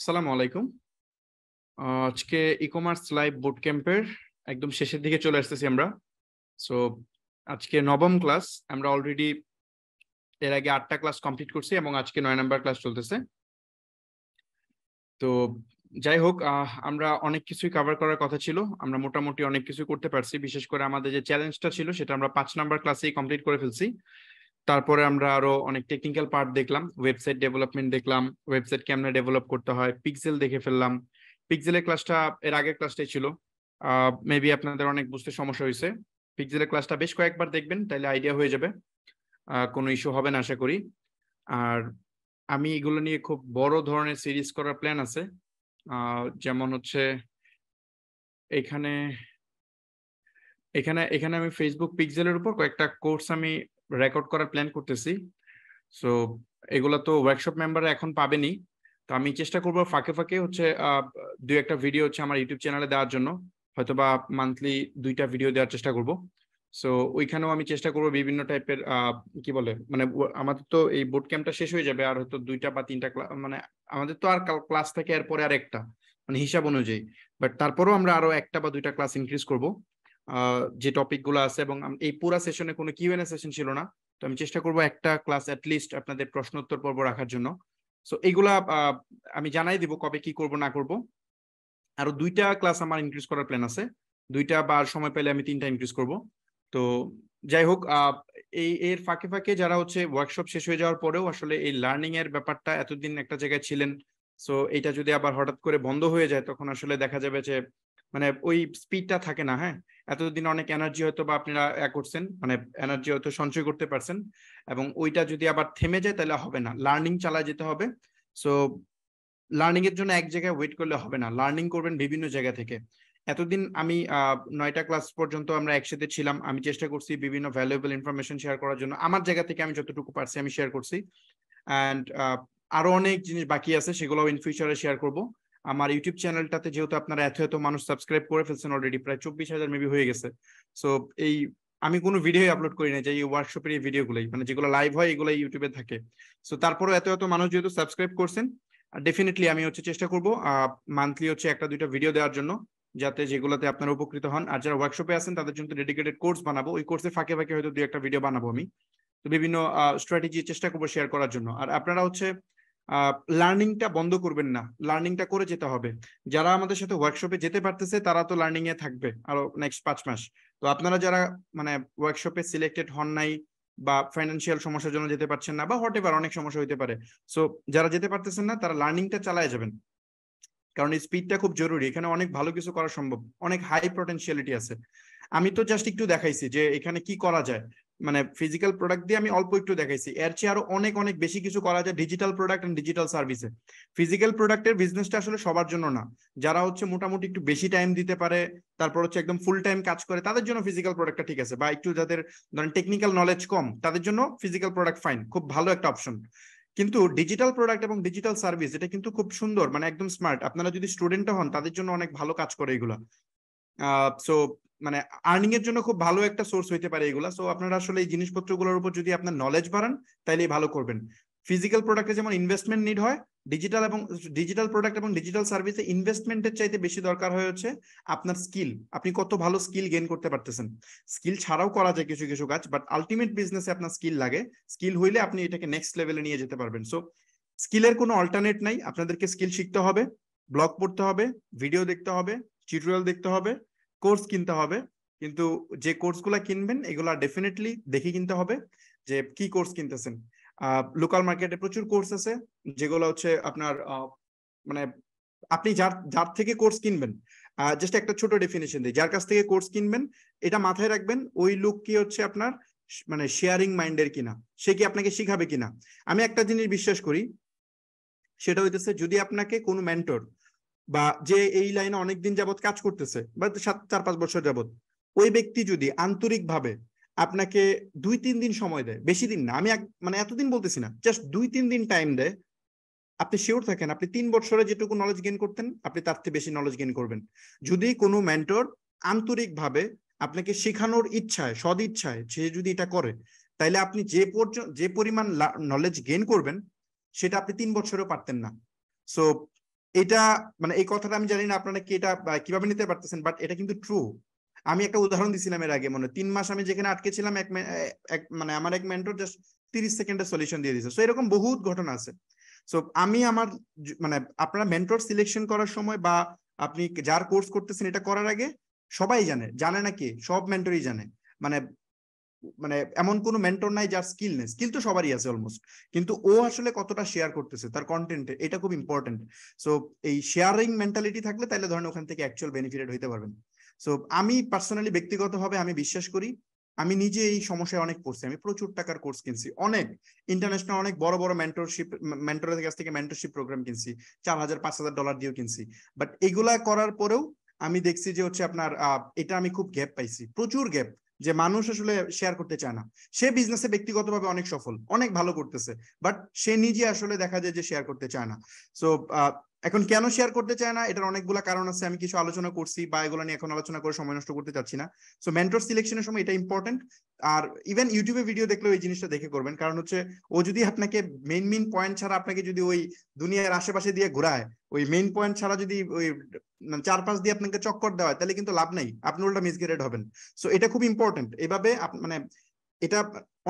আসসালামু আলাইকুম। আজকে ই-কমার্স লাইভ বুট ক্যাম্পের একদম শেষের দিকে চলে আসতেছি আমরা। সো আজকে নবম ক্লাস। আমরা অলরেডি এর আগে 8টা ক্লাস কমপ্লিট করছি এবং আজকে 9 নাম্বার ক্লাস চলতেছে। তো যাই হোক, আমরা অনেক কিছুই কভার করার কথা ছিল। আমরা মোটামুটি অনেক কিছু করতে পারছি। বিশেষ করে আমাদের যে চ্যালেঞ্জটা ছিল সেটা আমরা 5 নাম্বার ক্লাসেই কমপ্লিট করে ফেলছি। তারপরে আমরা আরো অনেক টেকনিক্যাল পার্ট দেখলাম, ওয়েবসাইট ডেভেলপমেন্ট দেখলাম, ওয়েবসাইট কেমনে ডেভেলপ করতে হয়, পিক্সেল দেখে ফেললাম। পিক্সেলের ক্লাসটা এর আগের ক্লাসটাই ছিল। মেবি আপনাদের অনেক বুঝতে সমস্যা হয়েছে। পিক্সেলের ক্লাসটা বেশ কয়েকবার দেখবেন, তাইলে আইডিয়া হয়ে যাবে। কোনো ইস্যু হবে না আশা করি। আর আমি এগুলো নিয়ে খুব বড় ধরনের সিরিজ করার প্ল্যান আছে। যেমন হচ্ছে এখানে এখানে এখানে আমি ফেসবুক পিক্সেলের উপর কয়েকটা কোর্স আমি রেকর্ড করার প্ল্যান করতেছি। সো এগুলো তো ওয়ার্কশপ মেম্বাররা এখন পাবেনি। তো আমি চেষ্টা করব ফাঁকে ফাঁকে হচ্ছে দুই একটা ভিডিও হচ্ছে আমার ইউটিউব চ্যানেলে দেওয়ার জন্য। হয়তোবা মান্থলি 2টা ভিডিও দেওয়ার চেষ্টা করব। সো ওইখানেও আমি চেষ্টা করব বিভিন্ন টাইপের কি বলে মানে আমাদের তো এই বোট ক্যাম্পটা শেষ হয়ে যাবে আর হয়তো 2টা বা 3টা মানে আমাদের তো আর ক্লাস থাকে এরপরে আর একটা, মানে হিসাব অনুযায়ী। বাট তারপরেও আমরা আরো 1টা বা 2টা ক্লাস ইনক্রিজ করব। যে টপিক গুলো আছে, এবং এই পুরা সেশনে কোনো কিউএনএ সেশন ছিল না। তো আমি চেষ্টা করব একটা ক্লাস লিস্ট আপনাদের প্রশ্ন উত্তর পর্ব রাখার জন্য। সো এইগুলা আমি জানাই দিব কবে কি করব না করব। আরো 2টা ক্লাস আমার ইনক্রিজ করার প্ল্যান আছে। 2টা বা সময় পেলে আমি 3টা ইনক্রিজ করব। তো যাই হোক, এই এর ফাঁকে ফাঁকে যারা হচ্ছে ওয়ার্কশপ শেষ হয়ে যাওয়ার পরেও আসলে এই লার্নিং এর ব্যাপারটা এতদিন একটা জায়গায় ছিলেন, সো এটা যদি আবার হঠাৎ করে বন্ধ হয়ে যায় তখন আসলে দেখা যাবে যে মানে ওই স্পিডটা থাকে না। হ্যাঁ, এতদিন অনেক এনার্জি হয়তো বা আপনারা করছেন, মানে এনার্জি হয়তো সঞ্চয় করতে পারছেন, এবং ওইটা যদি আবার থেমে যায় তাহলে হবে না, লার্নিং চালায় যেতে হবে। সো লার্নিং এর জন্য এক জায়গায় ওয়েট করলে হবে না, লার্নিং করবেন বিভিন্ন জায়গা থেকে। এতদিন আমি 9টা ক্লাস পর্যন্ত আমরা একসাথে ছিলাম, আমি চেষ্টা করছি বিভিন্ন ভ্যালুয়েবল ইনফরমেশন শেয়ার করার জন্য, আমার জায়গা থেকে আমি যতটুকু পারছি আমি শেয়ার করছি। অ্যান্ড আরো অনেক জিনিস বাকি আছে, সেগুলো ইন ফিউচারে শেয়ার করব। আমার ইউটিউব চ্যানেলটাতে যেহেতু আপনারা এত এত মানুষ সাবস্ক্রাইব করে ফেলছেন অলরেডি, প্রায় 24,000 মেবি হয়ে গেছে। সো এই আমি কোনো ভিডিও আপলোড করি না, যে এই ওয়ার্কশপের এই ভিডিওগুলোই, মানে যেগুলো লাইভ হয় এগুলো ইউটিউবে থাকে। সো তারপরে এত এত মানুষ যেহেতু সাবস্ক্রাইব করছেন, ডেফিনেটলি আমি হচ্ছে চেষ্টা করব মান্থলি হচ্ছে একটা দুইটা ভিডিও দেওয়ার জন্য, যাতে যেগুলোতে আপনারা উপকৃত হন। আর যারা ওয়ার্কশপে আছেন তাদের জন্য ডেডিকেটেড কোর্স বানাবো, ওই কোর্সের ফাঁকে ফাঁকে হয়তো দুই একটা ভিডিও বানাবো আমি। তো বিভিন্ন স্ট্র্যাটেজি চেষ্টা করবো শেয়ার করার জন্য। আর আপনারা হচ্ছে লার্নিংটা বন্ধ করবেন না, লার্নিংটা করে যেতে হবে। যারা আমাদের সাথে ওয়ার্কশপে যেতে পারতেছে তারা তো লার্নিং এ থাকবে আরো নেক্সট 5 মাস। তো আপনারা যারা মানে ওয়ার্কশপে সিলেক্টেড হন নাই, বা ফাইন্যান্সিয়াল সমস্যার জন্য যেতে পারছেন না, বা হোয়াট এভার অনেক সমস্যা হইতে পারে, সো যারা যেতে পারতেছেন না তারা লার্নিংটা চালায় যাবেন। কারণ এই স্পিডটা খুব জরুরি, এখানে অনেক ভালো কিছু করা সম্ভব, অনেক হাই পটেনশিয়ালিটি আছে। আমি তো জাস্ট একটু দেখাইছি যে এখানে কি করা যায়, মানে ফিজিক্যাল প্রোডাক্ট দিয়ে আমি অল্প একটু দেখাইছি, এর চেয়ে আরো অনেক অনেক বেশি কিছু করা যায় ডিজিটাল প্রোডাক্ট এন্ড ডিজিটাল সার্ভিসে। ফিজিক্যাল প্রোডাক্টের বিজনেসটা আসলে সবার জন্য না, যারা হচ্ছে মোটামুটি একটু বেশি টাইম দিতে পারে, তারপর হচ্ছে একদম ফুল টাইম কাজ করে, তাদের জন্য ফিজিক্যাল প্রোডাক্টটা ঠিক আছে, বা একটু যাদের ধরেন টেকনিক্যাল নলেজ কম তাদের জন্য ফিজিক্যাল প্রোডাক্ট ফাইন, খুব ভালো একটা অপশন। কিন্তু ডিজিটাল প্রোডাক্ট এবং ডিজিটাল সার্ভিস এটা কিন্তু খুব সুন্দর, মানে একদম স্মার্ট। আপনারা যদি স্টুডেন্টও হন তাদের জন্য অনেক ভালো কাজ করে এগুলা। সো মানে আর্নিং এর জন্য খুব ভালো একটা সোর্স হইতে পারে এগুলা। সো আপনারা আসলে এই জিনিসপত্রগুলোর উপর যদি আপনার নলেজ বাড়ান তাহলে ভালো করবেন। ফিজিক্যাল প্রোডাক্টে যেমন ইনভেস্টমেন্ট নিড হয়, ডিজিটাল প্রোডাক্ট এবং ডিজিটাল সার্ভিসে ইনভেস্টমেন্টের চাইতে বেশি দরকার হয়ে হচ্ছে আপনার স্কিল, আপনি কত ভালো স্কিল গেইন করতে পারতেছেন। স্কিল ছাড়াও করা যায় কিছু কিছু কাজ, বাট আলটিমেট বিজনেসে আপনার স্কিল লাগে। স্কিল হইলে আপনি এটাকে নেক্সট লেভেলে নিয়ে যেতে পারবেন। সো স্কিলের কোনো অল্টারনেট নাই, আপনাদেরকে স্কিল শিখতে হবে, ব্লগ পড়তে হবে, ভিডিও দেখতে হবে, টিউটোরিয়াল দেখতে হবে, কোর্স কিনতে হবে। কিন্তু যে কোর্সগুলো কিনবেন এগুলা ডেফিনেটলি দেখে কিনতে হবে যে কি কোর্স কিনতেছেন। লোকাল মার্কেটে প্রচুর কোর্স আছে যেগুলো হচ্ছে আপনার মানে আপনি যার যার থেকে কোর্স কিনবেন, জাস্ট একটা ছোট ডেফিনেশন দিই, যার কাছ থেকে কোর্স কিনবেন এটা মাথায় রাখবেন, ওই লোক কি হচ্ছে আপনার মানে শেয়ারিং মাইন্ডের কিনা, সে কি আপনাকে শিখাবে কিনা। আমি একটা জিনিস বিশ্বাস করি, সেটা হইতেছে যদি আপনাকে কোনো মেন্টর বা যে এই লাইনে অনেকদিন যাবত কাজ করতেছে বা 4-5 বছর যাবত, ওই ব্যক্তি যদি আন্তরিকভাবে আপনাকে 2-3 দিন সময় দেয়, বেশি দিন না, আমি মানে এতদিন বলতেছি না, জাস্ট 2-3 দিন টাইম দেয়, আপনি শিওর থাকেন আপনি 3 বছরে যেটুকু নলেজ গেইন করতেন আপনি তার থেকে বেশি নলেজ গেইন করবেন। যদি কোনো মেন্টর আন্তরিকভাবে আপনাকে শেখানোর ইচ্ছায়, সদ ইচ্ছায় সে যদি এটা করে, তাইলে আপনি যে পরিমাণ নলেজ গেইন করবেন সেটা আপনি 3 বছরেও পারতেন না। সো এটা মানে এই কথাটা আমি জানি না আপনারা কি এটা কিভাবে নিতে পারতেছেন, বাট এটা কিন্তু ট্রু। আমি একটা উদাহরণ দিছিলাম এর আগে, মনে 3 মাস আমি যেখানে আটকে ছিলাম, মানে আমার এক মেন্টর জাস্ট 30 সেকেন্ডের সলিউশন দিয়ে দিয়েছে। সো এরকম বহুত ঘটনা আছে। সো আমি আমার মানে আপনারা মেন্টর সিলেকশন করার সময় বা আপনি যার কোর্স করতেছেন এটা করার আগে সবাই জানে না কি, সব মেন্টরই জানে। মানে মানে এমন কোনো মেন্টর নাই যার স্কিল নেই, স্কিল তো সবারই আছে অলমোস্ট, কিন্তু ও আসলে কতটা শেয়ার করতেছে তার কন্টেন্টে, এটা খুব ইম্পর্টেন্ট। সো এই শেয়ারিং মেন্টালিটি থাকলে তাহলে ধরেন ওখান থেকে অ্যাকচুয়াল বেনিফিটেড হইতে পারবেন। সো আমি পার্সোনালি ব্যক্তিগতভাবে আমি বিশ্বাস করি, আমি নিজে এই সমস্যায় অনেক পড়ছি, আমি প্রচুর টাকার কোর্স কিনছি, অনেক ইন্টারন্যাশনাল অনেক বড় বড় মেন্টরের কাছ থেকে মেন্টরশিপ প্রোগ্রাম কিনছি, $4,000 $5,000 দিয়েও কিনছি। বাট এগুলা করার পরেও আমি দেখছি যে হচ্ছে আপনার এটা আমি খুব গ্যাপ পাইছি, প্রচুর গ্যাপ, যে মানুষ আসলে শেয়ার করতে চায় না। সে বিজনেসে ব্যক্তিগতভাবে অনেক সফল, অনেক ভালো করতেছে, বাট সে নিজে আসলে দেখা যায় যে শেয়ার করতে চায় না। সো এখন কেন শেয়ার করতে চায় না, এটার অনেকগুলো কারণ আছে, আমি কিছু আলোচনা করছি বা এগুলো নিয়ে এখন আলোচনা করে সময় নষ্ট করতে চাচ্ছি না। সো মেন্টর সিলেকশনের সময় এটা ইম্পর্টেন্ট। আর ইভেন ইউটিউবে ভিডিও দেখলেও এই জিনিসটা দেখে করবেন, কারণ হচ্ছে ও যদি আপনাকে মেইন পয়েন্ট ছাড়া আপনাকে যদি ওই দুনিয়ার আশেপাশে দিয়ে ঘোরায়, ওই মেইন পয়েন্ট ছাড়া যদি ওই 4-5 দিয়ে আপনাকে চক্কর দেওয়া হয়, তাহলে কিন্তু লাভ নেই, আপনি উল্টা মিসগাইডেড হবেন। সো এটা খুব ইম্পর্টেন্ট, এভাবে মানে এটা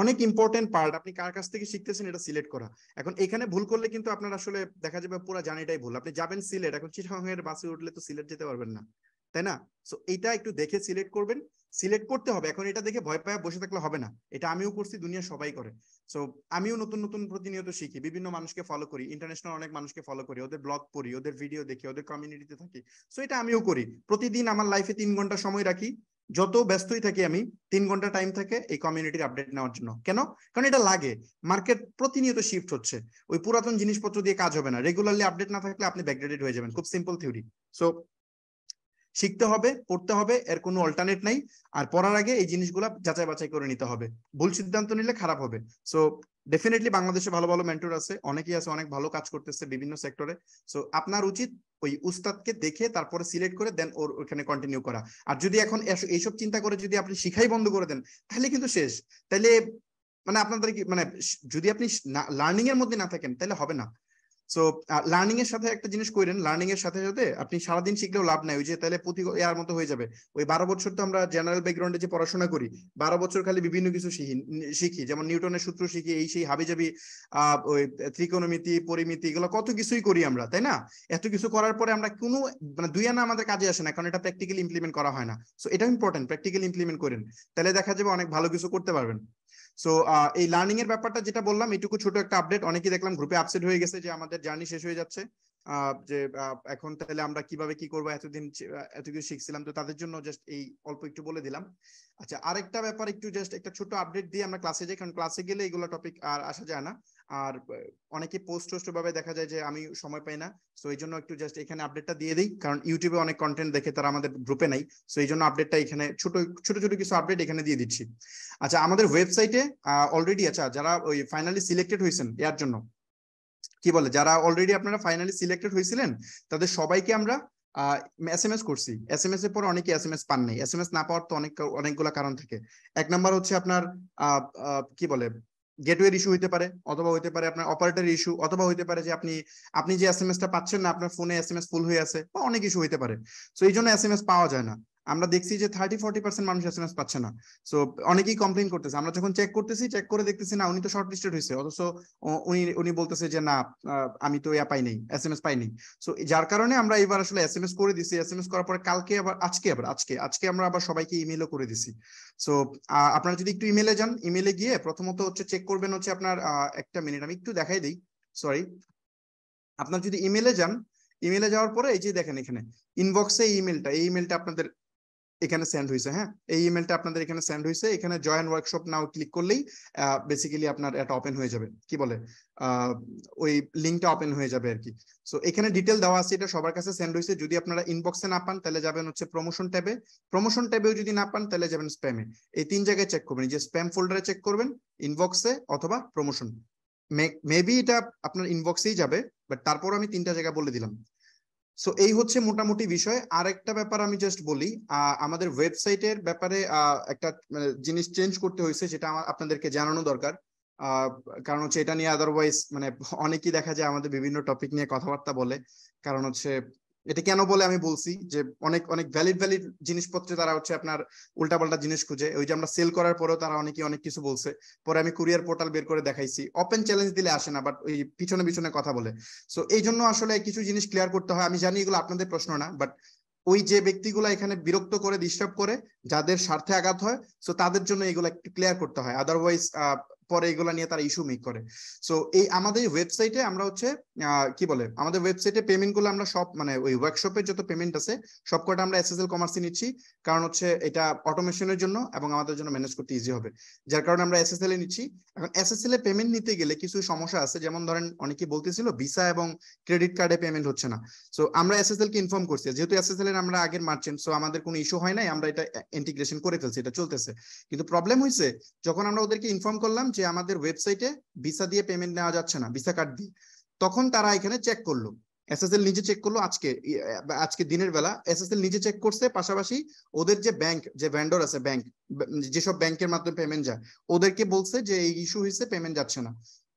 অনেক ইম্পর্টেন্ট পার্ট, আপনি কার কাছ থেকে শিখতেছেন এটা সিলেক্ট করা। এখন এখানে ভুল করলে কিন্তু আপনার আসলে দেখা যাবে পুরো জার্নিটাই ভুল। আপনি যাবেন সিলেট, এখন চিটাগাং এর বাসে উঠলে তো সিলেট যেতে পারবেন না, তাই না? সো এটা একটু দেখে সিলেক্ট করবেন, সিলেক্ট করতে হবে। এখন এটা দেখে ভয় পায় বসে থাকলে হবে না, এটা আমিও করছি, দুনিয়া সবাই করে। সো আমিও নতুন নতুন প্রতিনিয়ত শিখি, বিভিন্ন মানুষকে ফলো করি, ইন্টারন্যাশনাল অনেক মানুষকে ফলো করি, ওদের ব্লগ পড়ি, ওদের ভিডিও দেখি, ওদের কমিউনিটিতে থাকি। সো এটা আমিও করি, প্রতিদিন আমার লাইফে 3 ঘন্টা সময় রাখি, যত ব্যস্তই থাকি আমি 3 ঘন্টা টাইম থাকে এই কমিউনিটির আপডেট নেওয়ার জন্য। কেন? কারণ এটা লাগে, মার্কেট প্রতিনিয়ত শিফট হচ্ছে, ওই পুরাতন জিনিসপত্র দিয়ে কাজ হবে না, রেগুলারলি আপডেট না থাকলে আপনি ব্যাকডেটেড হয়ে যাবেন, খুব সিম্পল থিওরি। সো শিখতে হবে, পড়তে হবে, এর কোনো অল্টারনেট নাই। আর পড়ার আগে এই জিনিসগুলো যাচাই বাছাই করে নিতে হবে, ভুল সিদ্ধান্ত নিলে খারাপ হবে। সো ডেফিনেটলি বাংলাদেশে ভালো ভালো মেন্টর আছে, অনেকেই আছে, অনেক ভালো কাজ করতেছে বিভিন্ন সেক্টরে। সো আপনার উচিত ওই উস্তাদকে দেখে তারপরে সিলেক্ট করে দেন ওর ওখানে কন্টিনিউ করা। আর যদি এখন এইসব চিন্তা করে যদি আপনি শিখাই বন্ধ করে দেন, তাহলে কিন্তু শেষ। তাহলে মানে আপনাদের কি মানে যদি আপনি লার্নিং এর মধ্যে না থাকেন তাহলে হবে না। সো লার্নিং এর সাথে একটা জিনিস করেন, লার্নিং এর সাথে সাথে আপনি সারাদিন শিখলেও লাভ নাই, ওই যে তাহলে পুঁথি ইয়ার মতো হয়ে যাবে। ওই 12 বছর তো আমরা জেনারেল ব্যাকগ্রাউন্ডে যে পড়াশোনা করি, 12 বছর খালি বিভিন্ন কিছু শিখি, যেমন নিউটনের সূত্র শিখি, এই সেই হাবিজাবি ওই ত্রিকোণমিতি, পরিমিতি, এগুলো কত কিছুই করি আমরা, তাই না? এত কিছু করার পরে আমরা কোনো মানে দুই আনা আমাদের কাজে আসে না, কারণ এটা প্র্যাকটিক্যালি ইমপ্লিমেন্ট করা হয় না। সো এটা ইম্পর্টেন্ট, প্র্যাকটিক্যালি ইমপ্লিমেন্ট করেন, তাহলে দেখা যাবে অনেক ভালো কিছু করতে পারবেন। সো এই লার্নিং এর ব্যাপারটা যেটা বললাম, এটুকু ছোট একটা আপডেট। অনেকেই দেখলাম গ্রুপে আপসেট হয়ে গেছে যে আমাদের জার্নি শেষ হয়ে যাচ্ছে, যে এখন তাহলে আমরা কিভাবে কি করবো, এতদিন এত কিছু শিখছিলাম, তো তাদের জন্য জাস্ট এই অল্প একটু বলে দিলাম। আচ্ছা, আরেকটা ব্যাপার, একটু জাস্ট একটা ছোট আপডেট দিয়ে আমরা ক্লাসে যাই, কারণ ক্লাসে গেলে এগুলো টপিক আর আসা যায় না। আর অনেকে পোস্ট ভাবে দেখা যায় যে আমি সময় পাই না, সো এই জন্য একটু জাস্ট এখানে আপডেটটা দিয়ে দিই, কারণ ইউটিউবে অনেক কন্টেন্ট দেখে তারা আমাদের গ্রুপে নাই। সো এই জন্য আপডেটটা এখানে ছোট ছোট ছোট কিছু আপডেট এখানে দিয়ে দিচ্ছি। আচ্ছা, আমাদের ওয়েবসাইটে অলরেডি, আচ্ছা যারা ওই ফাইনালি সিলেক্টেড হয়েছেন এর জন্য কি বলে, যারা অলরেডি আপনারা ফাইনালি সিলেক্টেড হয়েছিলেন তাদের সবাইকে আমরা SMS করছি। SMS এর পর অনেকে SMS পান নাই। SMS না পাওয়ার তো অনেকগুলো কারণ থাকে। এক নাম্বার হচ্ছে আপনার কি বলে গেটওয়ে ইস্যু হইতে পারে, অথবা হইতে পারে আপনার অপারেটর ইস্যু, অথবা হইতে পারে যে আপনি যে SMS টা পাচ্ছেন না, আপনার ফোনে SMS ফুল হয়ে আছে, বা অনেক ইস্যু হইতে পারে। সো এই জন্য SMS পাওয়া যায় না। আমরা দেখছি যে 30-40% মানুষ SMS পাচ্ছে না। সো অনেকেই কমপ্লেইন করতেছে, আমরা যখন চেক করতেছি, চেক করে দেখতেছি না উনি তো শর্ট লিস্টেড হয়েছে, অথচ উনি বলতেছে যে না আমি তো ইয়া পাই নাই, SMS পাই নাই। সো যার কারণে আমরা এবার আসলে SMS করে দিছি। SMS করার পরে কালকে আবার আজকে আমরা আবার সবাইকে ইমেলও করে দিছি। সো আপনারা যদি একটু ইমেলে যান, ইমেলে গিয়ে প্রথমত হচ্ছে চেক করবেন হচ্ছে আপনার একটা মিনিট আমি একটু দেখাই দিই, সরি। আপনার যদি ইমেলে যান, ইমেলে যাওয়ার পরে এই যে দেখেন এখানে ইনবক্সে এই ইমেলটা আপনাদের এখানে সেন্ড হয়েছে। হ্যাঁ, এই ইমেলটা আপনাদের এখানে সেন্ড হয়েছে। এখানে জয়েন ওয়ার্কশপ নাও ক্লিক করলেই বেসিক্যালি আপনার এটা ওপেন হয়ে যাবে, কি বলে ওই লিঙ্কটা ওপেন হয়ে যাবে আর কি। সো এখানে ডিটেল দেওয়া আছে, এটা সবার কাছে সেন্ড হয়েছে। যদি আপনারা ইনবক্সে না পান তাহলে যাবেন হচ্ছে প্রমোশন ট্যাবে, প্রমোশন ট্যাবেও যদি না পান তাহলে যাবেন স্প্যামে। এই 3 জায়গায় চেক করবেন, যে স্প্যাম ফোল্ডারে চেক করবেন, ইনবক্সে অথবা প্রমোশন। মেবি এটা আপনার ইনবক্সেই যাবে, বাট তারপর আমি 3টা জায়গা বলে দিলাম। সো এই হচ্ছে মোটামুটি বিষয়। আর একটা ব্যাপার আমি জাস্ট বলি, আমাদের ওয়েবসাইটের ব্যাপারে একটা জিনিস চেঞ্জ করতে হয়েছে, যেটা আপনাদেরকে জানানো দরকার। কারণ হচ্ছে এটা নিয়ে আদারওয়াইজ মানে অনেকেই দেখা যায় আমাদের বিভিন্ন টপিক নিয়ে কথাবার্তা বলে, কারণ হচ্ছে এটা কেন বলে আমি বলছি যে অনেক অনেক ভ্যালিড জিনিসপত্রে তারা হচ্ছে আপনার উল্টাপাল্টা জিনিস খুঁজে, ওই যে আমরা সেল করার পরেও তারা অনেকে অনেক কিছু বলছে, পরে আমি কুরিয়ার পোর্টাল বের করে দেখাইছি, ওপেন চ্যালেঞ্জ দিলে আসে না, বাট ওই পিছনে পিছনে কথা বলে। সো এই জন্য আসলে কিছু জিনিস ক্লিয়ার করতে হয়। আমি জানি এগুলো আপনাদের প্রশ্ন না, বাট ওই যে ব্যক্তিগুলো এখানে বিরক্ত করে ডিস্টার্ব করে, যাদের স্বার্থে আঘাত হয়, সো তাদের জন্য এগুলো একটু ক্লিয়ার করতে হয়, আদারওয়াইজ পরে এগুলা নিয়ে তারা ইস্যু মেক করে। সো এই আমাদের ওয়েবসাইটে আমরা হচ্ছে কি বলে, আমাদের ওয়েবসাইটে পেমেন্ট গুলো আমরা সব মানে ওই ওয়ার্কশপের যত পেমেন্ট আছে সব কটা আমরা এসএসএল কমার্সে নিচ্ছি, কারণ হচ্ছে এটা অটোমেশনের জন্য এবং আমাদের জন্য ম্যানেজ করতে ইজি হবে, যার কারণে আমরা এসএসএল এ নিচ্ছি। এখন এসএসএল এ পেমেন্ট নিতে গেলে কিছু সমস্যা আছে, যেমন ধরেন অনেকে বলতেছিল ভিসা এবং ক্রেডিট কার্ডে পেমেন্ট হচ্ছে না। সো আমরা এসএসএল কে ইনফর্ম করছি, যেহেতু এসএসএল এর আমরা আগের মার্চেন্ট, সো আমাদের কোনো ইস্যু হয় নাই, আমরা এটা ইন্টিগ্রেশন করে ফেলছি, এটা চলতেছে। কিন্তু প্রবলেম হয়েছে যখন আমরা ওদেরকে ইনফর্ম করলাম যে আমাদের ওয়েবসাইটে ভিসা দিয়ে পেমেন্ট নেওয়া যাচ্ছে না, ভিসা কার্ড দিয়ে, তখন তারা এখানে চেক করলো, এসএসএল নিজে চেক করলো, আজকে দিনের বেলা এসএসএল নিজে চেক করছে, পাশাপাশি ওদের যে ব্যাংক, যে ভেন্ডর আছে ব্যাংক, যেসব ব্যাংকের মাধ্যমে পেমেন্ট যায়, ওদেরকে বলছে যে এই ইস্যু হয়েছে, পেমেন্ট যাচ্ছে না।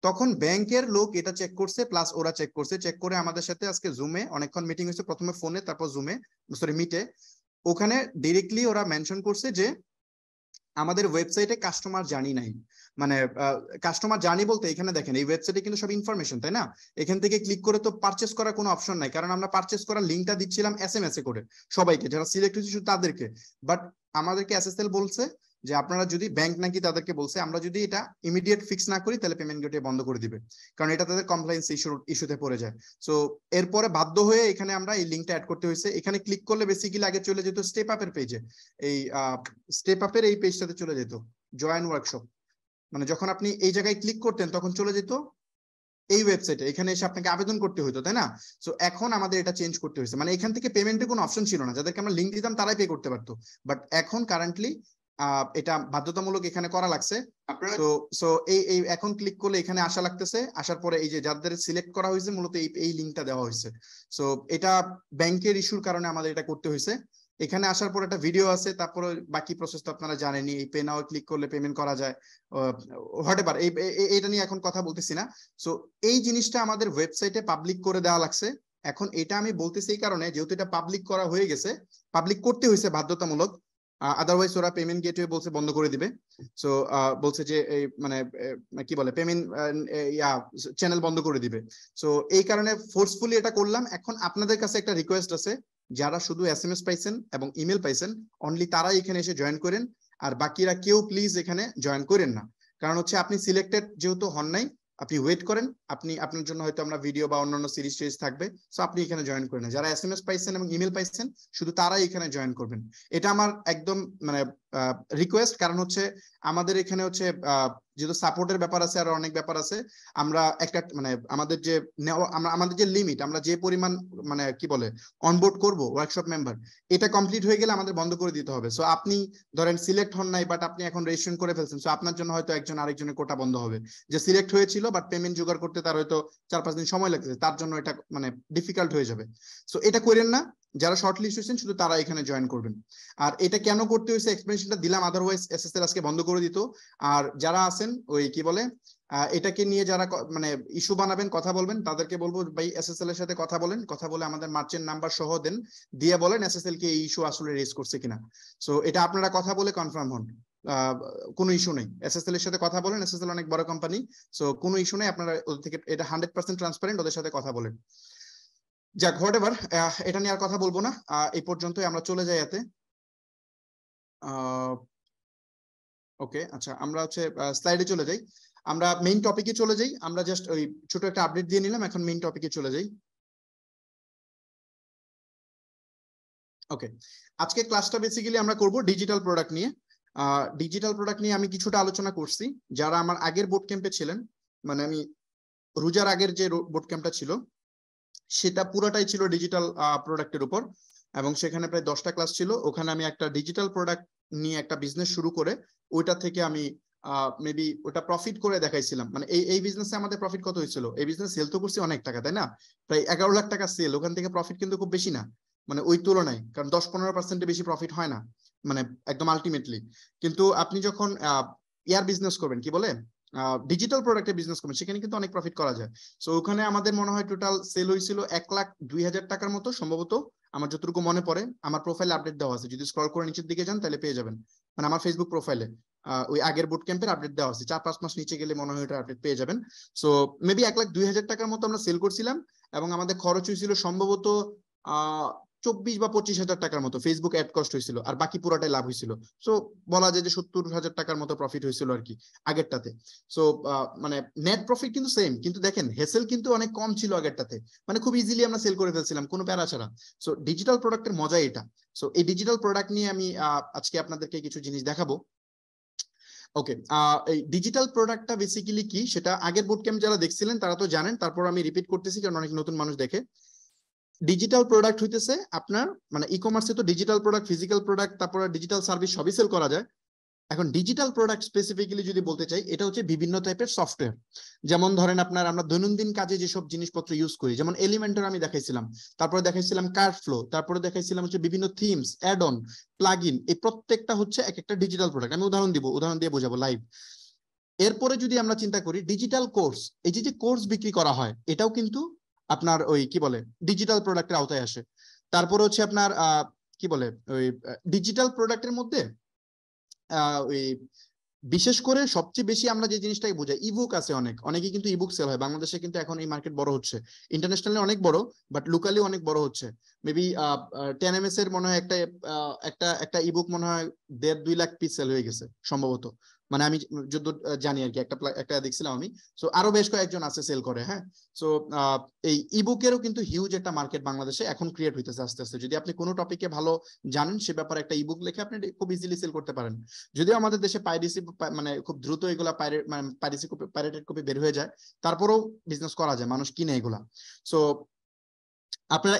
তখন ব্যাংকের লোক এটা চেক করছে, প্লাস ওরা চেক করছে, চেক করে আমাদের সাথে আজকে জুমে অনেকক্ষণ মিটিং হয়েছে, প্রথমে ফোনে তারপর জুমে, সরি মিটে, ওখানে ডিরেক্টলি ওরা মেনশন করছে যে আমাদের ওয়েবসাইটে কাস্টমার জার্নি নাই। মানে কাস্টমার জার্নি বলতে এখানে দেখেন এই ওয়েবসাইটে কিন্তু সব ইনফরমেশন, তাই না? এখান থেকে ক্লিক করে তো পারচেস করার কোনো অপশন নাই, কারণ আমরা পারচেস করার লিঙ্কটা দিচ্ছিলাম এসএমএস এ করে সবাইকে, যারা সিলেক্ট হয়েছে শুধু তাদেরকে। বাট আমাদেরকে এসএসএল বলছে যে আপনারা যদি ব্যাংক নাকি তাদেরকে বলছে আমরা যদি এটা ইমিডিয়েট ফিক্স না করি তাহলে পেমেন্ট গেটওয়ে বন্ধ করে দিবে, কারণ এটা তাদের কমপ্লায়েন্স ইস্যুতে পড়ে যায়। সো এরপরে বাধ্য হয়ে এখানে আমরা এই লিঙ্কটা অ্যাড করতে হয়েছে। এখানে ক্লিক করলে বেসিক্যালি আগে চলে যেত স্টেপ আপের পেজে, এই স্টেপ আপের এই পেজটাতে চলে যেত জয়েন ওয়ার্কশপ, মানে যখন আপনি এই জায়গায় ক্লিক করতেন তখন চলে যেত এই ওয়েবসাইটে, এখানে এসে আপনাকে আবেদন করতে হতো, তাই না? সো এখন আমাদের এটা চেঞ্জ করতে হয়েছে, মানে এখান থেকে পেমেন্টের কোনো অপশন ছিল না, যাদেরকে আমরা লিঙ্ক দিতাম তারাই পে করতে পারতো, বাট এখন কারেন্টলি এটা বাধ্যতামূলক এখানে করা লাগছে। সো সো এই এখন ক্লিক করলে এখানে আসা লাগতেছে, আসার পরে এই যে যাদের সিলেক্ট করা হয়েছে মূলত এই লিঙ্কটা দেওয়া হয়েছে। সো এটা ব্যাংকের ইস্যুর কারণে আমাদের এটা করতে হয়েছে। এখানে আসার পর একটা ভিডিও আছে, তারপরে বাকি প্রসেস তো আপনারা জানেনই, এই পে নাও ক্লিক করলে পেমেন্ট করা যায়, হোয়াটএভার, এটা নিয়ে এখন কথা বলতেছি না। সো এই জিনিসটা আমাদের ওয়েবসাইটে পাবলিক করে দেওয়া লাগছে। এখন এটা আমি বলতেছি এই কারণে, যেহেতু এটা পাবলিক করা হয়ে গেছে, পাবলিক করতে হয়েছে বাধ্যতামূলক, আদারওয়াইজ ওরা পেমেন্ট গেটওয়ে বলছে বন্ধ করে দিবে। সো বলছে যে এই মানে কি বলে পেমেন্ট চ্যানেল বন্ধ করে দিবে। সো এই কারণে ফোর্সফুলি এটা করলাম। এখন আপনাদের কাছে একটা রিকোয়েস্ট আছে, যারা শুধু এসএমএস পাইছেন এবং ইমেল পাইছেন অনলি তারাই এখানে এসে জয়েন করেন, আর বাকিরা কেউ প্লিজ এখানে জয়েন করেন না, কারণ হচ্ছে আপনি সিলেক্টেড যেহেতু হন নাই, আপনি ওয়েট করেন, আপনার জন্য হয়তো আমরা ভিডিও বা অন্যান্য সিরিজ টিরিজ থাকবে, সো আপনি এখানে জয়েন করেন। যারা এসএমএস পাইছেন এবং ইমেল পাইছেন শুধু তারাই এখানে জয়েন করবেন, এটা আমার একদম মানে রিকোয়েস্ট। কারণ হচ্ছে আমাদের এখানে হচ্ছে যেহেতু সাপোর্টের ব্যাপার আছে আর অনেক ব্যাপার আছে, আমরা একটা মানে আমাদের যে লিমিট, আমরা যে পরিমাণ মানে কি বলে অনবোর্ড করব ওয়ার্কশপ মেম্বার, এটা কমপ্লিট হয়ে গেলে আমাদের বন্ধ করে দিতে হবে। সো আপনি ধরেন সিলেক্ট হন নাই, বাট আপনি এখন রেজিস্ট্রেশন করে ফেলছেন, সো আপনার জন্য হয়তো একজন আরেকজনের কোটা বন্ধ হবে, যে সিলেক্ট হয়েছিল বাট পেমেন্ট জোগাড় করতে তার হয়তো 4-5 দিন সময় লাগছে, তার জন্য এটা মানে ডিফিকাল্ট হয়ে যাবে। সো এটা করেন না, যারা শর্ট লিস্ট হয়েছেন শুধু তারা এখানে জয়েন করবেন। আর এটা কেন করতে হয়েছে এক্সপ্লেনেশনটা দিলাম, আদারওয়াইজ এসএসএল আজকে বন্ধ করে দিত। আর যারা আছেন ওই কি বলে এটাকে নিয়ে যারা মানে ইস্যু বানাবেন, কথা বলবেন, তাদেরকে বলবো ভাই এসএসএল এর সাথে কথা বলেন, কথা বলে আমাদের মার্চেন্ট নাম্বার সহ দেন, দিয়ে বলেন এসএসএল কে এই ইস্যু আসলে রেজ করছে কিনা। সো এটা আপনারা কথা বলে কনফার্ম হন, কোনো ইস্যু নেই, এসএসএল এর সাথে কথা বলেন, এসএসএল অনেক বড় কোম্পানি, সো কোনো ইস্যু নেই, আপনারা ওদের থেকে এটা 100% ট্রান্সপারেন্ট, ওদের সাথে কথা বলেন। যাক হোয়াটএভার, এটা নিয়ে আর কথা বলবো না, এই পর্যন্তই, আমরা চলে যাই এতে। ওকে, আচ্ছা আমরা হচ্ছে স্লাইডে চলে যাই, আমরা মেইন টপিকে চলে যাই, আমরা জাস্ট ওই ছোট একটা আপডেট দিয়ে নিলাম, এখন মেইন টপিকে চলে যাই। ওকে, আজকে ক্লাসটা বেসিক্যালি আমরা করব ডিজিটাল প্রোডাক্ট নিয়ে। ডিজিটাল প্রোডাক্ট নিয়ে আমি কিছুটা আলোচনা করছি, যারা আমার আগের বোট ক্যাম্পে ছিলেন, মানে আমি রোজার আগের যে বোট ক্যাম্পটা ছিল সেটা পুরোটাই ছিল ডিজিটাল প্রোডাক্টের উপর, এবং সেখানে প্রায় 10টা ক্লাস ছিল। ওখানে আমি একটা ডিজিটাল প্রোডাক্ট নিয়ে একটা বিজনেস শুরু করে ওইটা থেকে আমি মেবি ওটা প্রফিট করে দেখাইছিলাম। মানে এই বিজনেসে আমাদের প্রফিট কত হয়েছিল, এই বিজনেস সেল তো করছি অনেক টাকা, তাই না? প্রায় 11 লাখ টাকা সেল, ওখান থেকে প্রফিট কিন্তু খুব বেশি না, মানে ওই তুলনায়, কারণ 10-15% বেশি প্রফিট হয় না মানে একদম আলটিমেটলি। কিন্তু আপনি যখন এয়ার বিজনেস করবেন, কি বলে ডিজিটাল প্রোডাক্টে বিজনেস করবেন সেখানে কিন্তু অনেক প্রফিট করা যায়। সো ওখানে আমাদের মনে হয় টোটাল সেল হয়েছিল 1,02,000 টাকার মতো সম্ভবত, আমার যতটুকু মনে পড়ে। আমার প্রোফাইলে আপডেট দেওয়া আছে, যদি স্ক্রল করে নিচের দিকে যান তাহলে পেয়ে যাবেন, মানে আমার ফেসবুক প্রোফাইলে ওই আগের বুট ক্যাম্পের আপডেট দেওয়া আছে, 4-5 মাস নিচে গেলে মনে হয় ওটা আপডেট পেয়ে যাবেন। সো মেবি 1,02,000 টাকার মতো আমরা সেল করছিলাম, এবং আমাদের খরচ হয়েছিল সম্ভবত 24 বা 25,000 টাকার মতো ফেসবুক অ্যাড কস্ট হয়েছিল, আর বাকি পুরোটাই লাভ হয়েছিল। সো বলা যায় যে 70,000 টাকার মতো প্রফিট হয়েছিল আর কি আগেরটাতে। সো মানে নেট প্রফিট কিন্তু সেম, কিন্তু দেখেন হেসেল কিন্তু অনেক কম ছিল আগেরটাতে, মানে খুব ইজিলি আমরা সেল করে ফেলছিলাম কোনো প্যারা ছাড়া। সো ডিজিটাল প্রোডাক্টের মজা এটা। সো এই ডিজিটাল প্রোডাক্ট নিয়ে আমি আজকে আপনাদেরকে কিছু জিনিস দেখাবো। ওকে, এই ডিজিটাল প্রোডাক্টটা বেসিক্যালি কি সেটা আগের বুট ক্যাম্প যারা দেখছিলেন তারা তো জানেন, তারপর আমি রিপিট করতেছি কারণ অনেক নতুন মানুষ দেখে। ডিজিটাল প্রোডাক্ট হইতেছে আপনার, মানে ই কমার্সে তো ডিজিটাল প্রোডাক্ট, ফিজিক্যাল প্রোডাক্ট, তারপরে ডিজিটাল সার্ভিস সবই সেল করা যায়। এখন ডিজিটাল প্রোডাক্ট স্পেসিফিক্যালি যদি বলতে চাই, এটা হচ্ছে বিভিন্ন টাইপের সফটওয়্যার। যেমন ধরেন আপনার আমরা দৈনন্দিন কাজে যেসব জিনিসপত্র ইউজ করি, যেমন এলিমেন্টর আমি দেখাইছিলাম, তারপরে দেখাইছিলাম কার্ড ফ্লো, তারপরে দেখাইছিলাম হচ্ছে বিভিন্ন থিমস, অ্যাড অন, প্লাগইন, এই প্রত্যেকটা হচ্ছে এক একটা ডিজিটাল প্রোডাক্ট। আমি উদাহরণ দিয়ে বোঝাবো লাইভ। এরপরে যদি আমরা চিন্তা করি ডিজিটাল কোর্স, এই যে কোর্স বিক্রি করা হয় এটাও কিন্তু আপনার ওই কি বলে ডিজিটাল প্রোডাক্টের আওতায় আসে। তারপরে হচ্ছে আপনার কি বলে ওই ডিজিটাল প্রোডাক্টের মধ্যে ওই বিশেষ করে সবচেয়ে বেশি আমরা যে জিনিসটাকে বোঝাই, ইবুক আছে, অনেকে কিন্তু ইবুক সেল হয় বাংলাদেশে, কিন্তু এখন এই মার্কেট বড় হচ্ছে, ইন্টারন্যাশনালি অনেক বড়, বাট লোকালি অনেক বড় হচ্ছে। মেবি 10 MS এর মনে হয় একটা ইবুক মনে হয় 1.5-2 লাখ পিস সেল হয়ে গেছে সম্ভবত, মানে আমি যত জানি আর কি, একটা দেখছিলাম আমি। সো আরো বেশ কয়েকজন আছে সেল করে, হ্যাঁ। সো এই ইবুকেরও কিন্তু হিউজ একটা মার্কেট বাংলাদেশে এখন ক্রিয়েট হইতেছে আস্তে আস্তে। যদি আপনি কোনো টপিকে ভালো জানেন সে ব্যাপারে একটা ইবুক লিখে আপনি খুব ইজিলি সেল করতে পারেন। যদিও আমাদের দেশে পাইরেসি, মানে খুব দ্রুত এগুলা পাইরেটেড কপি বের হয়ে যায়, তারপরেও বিজনেস করা যায়, মানুষ কিনে এগুলা। সো আপনারা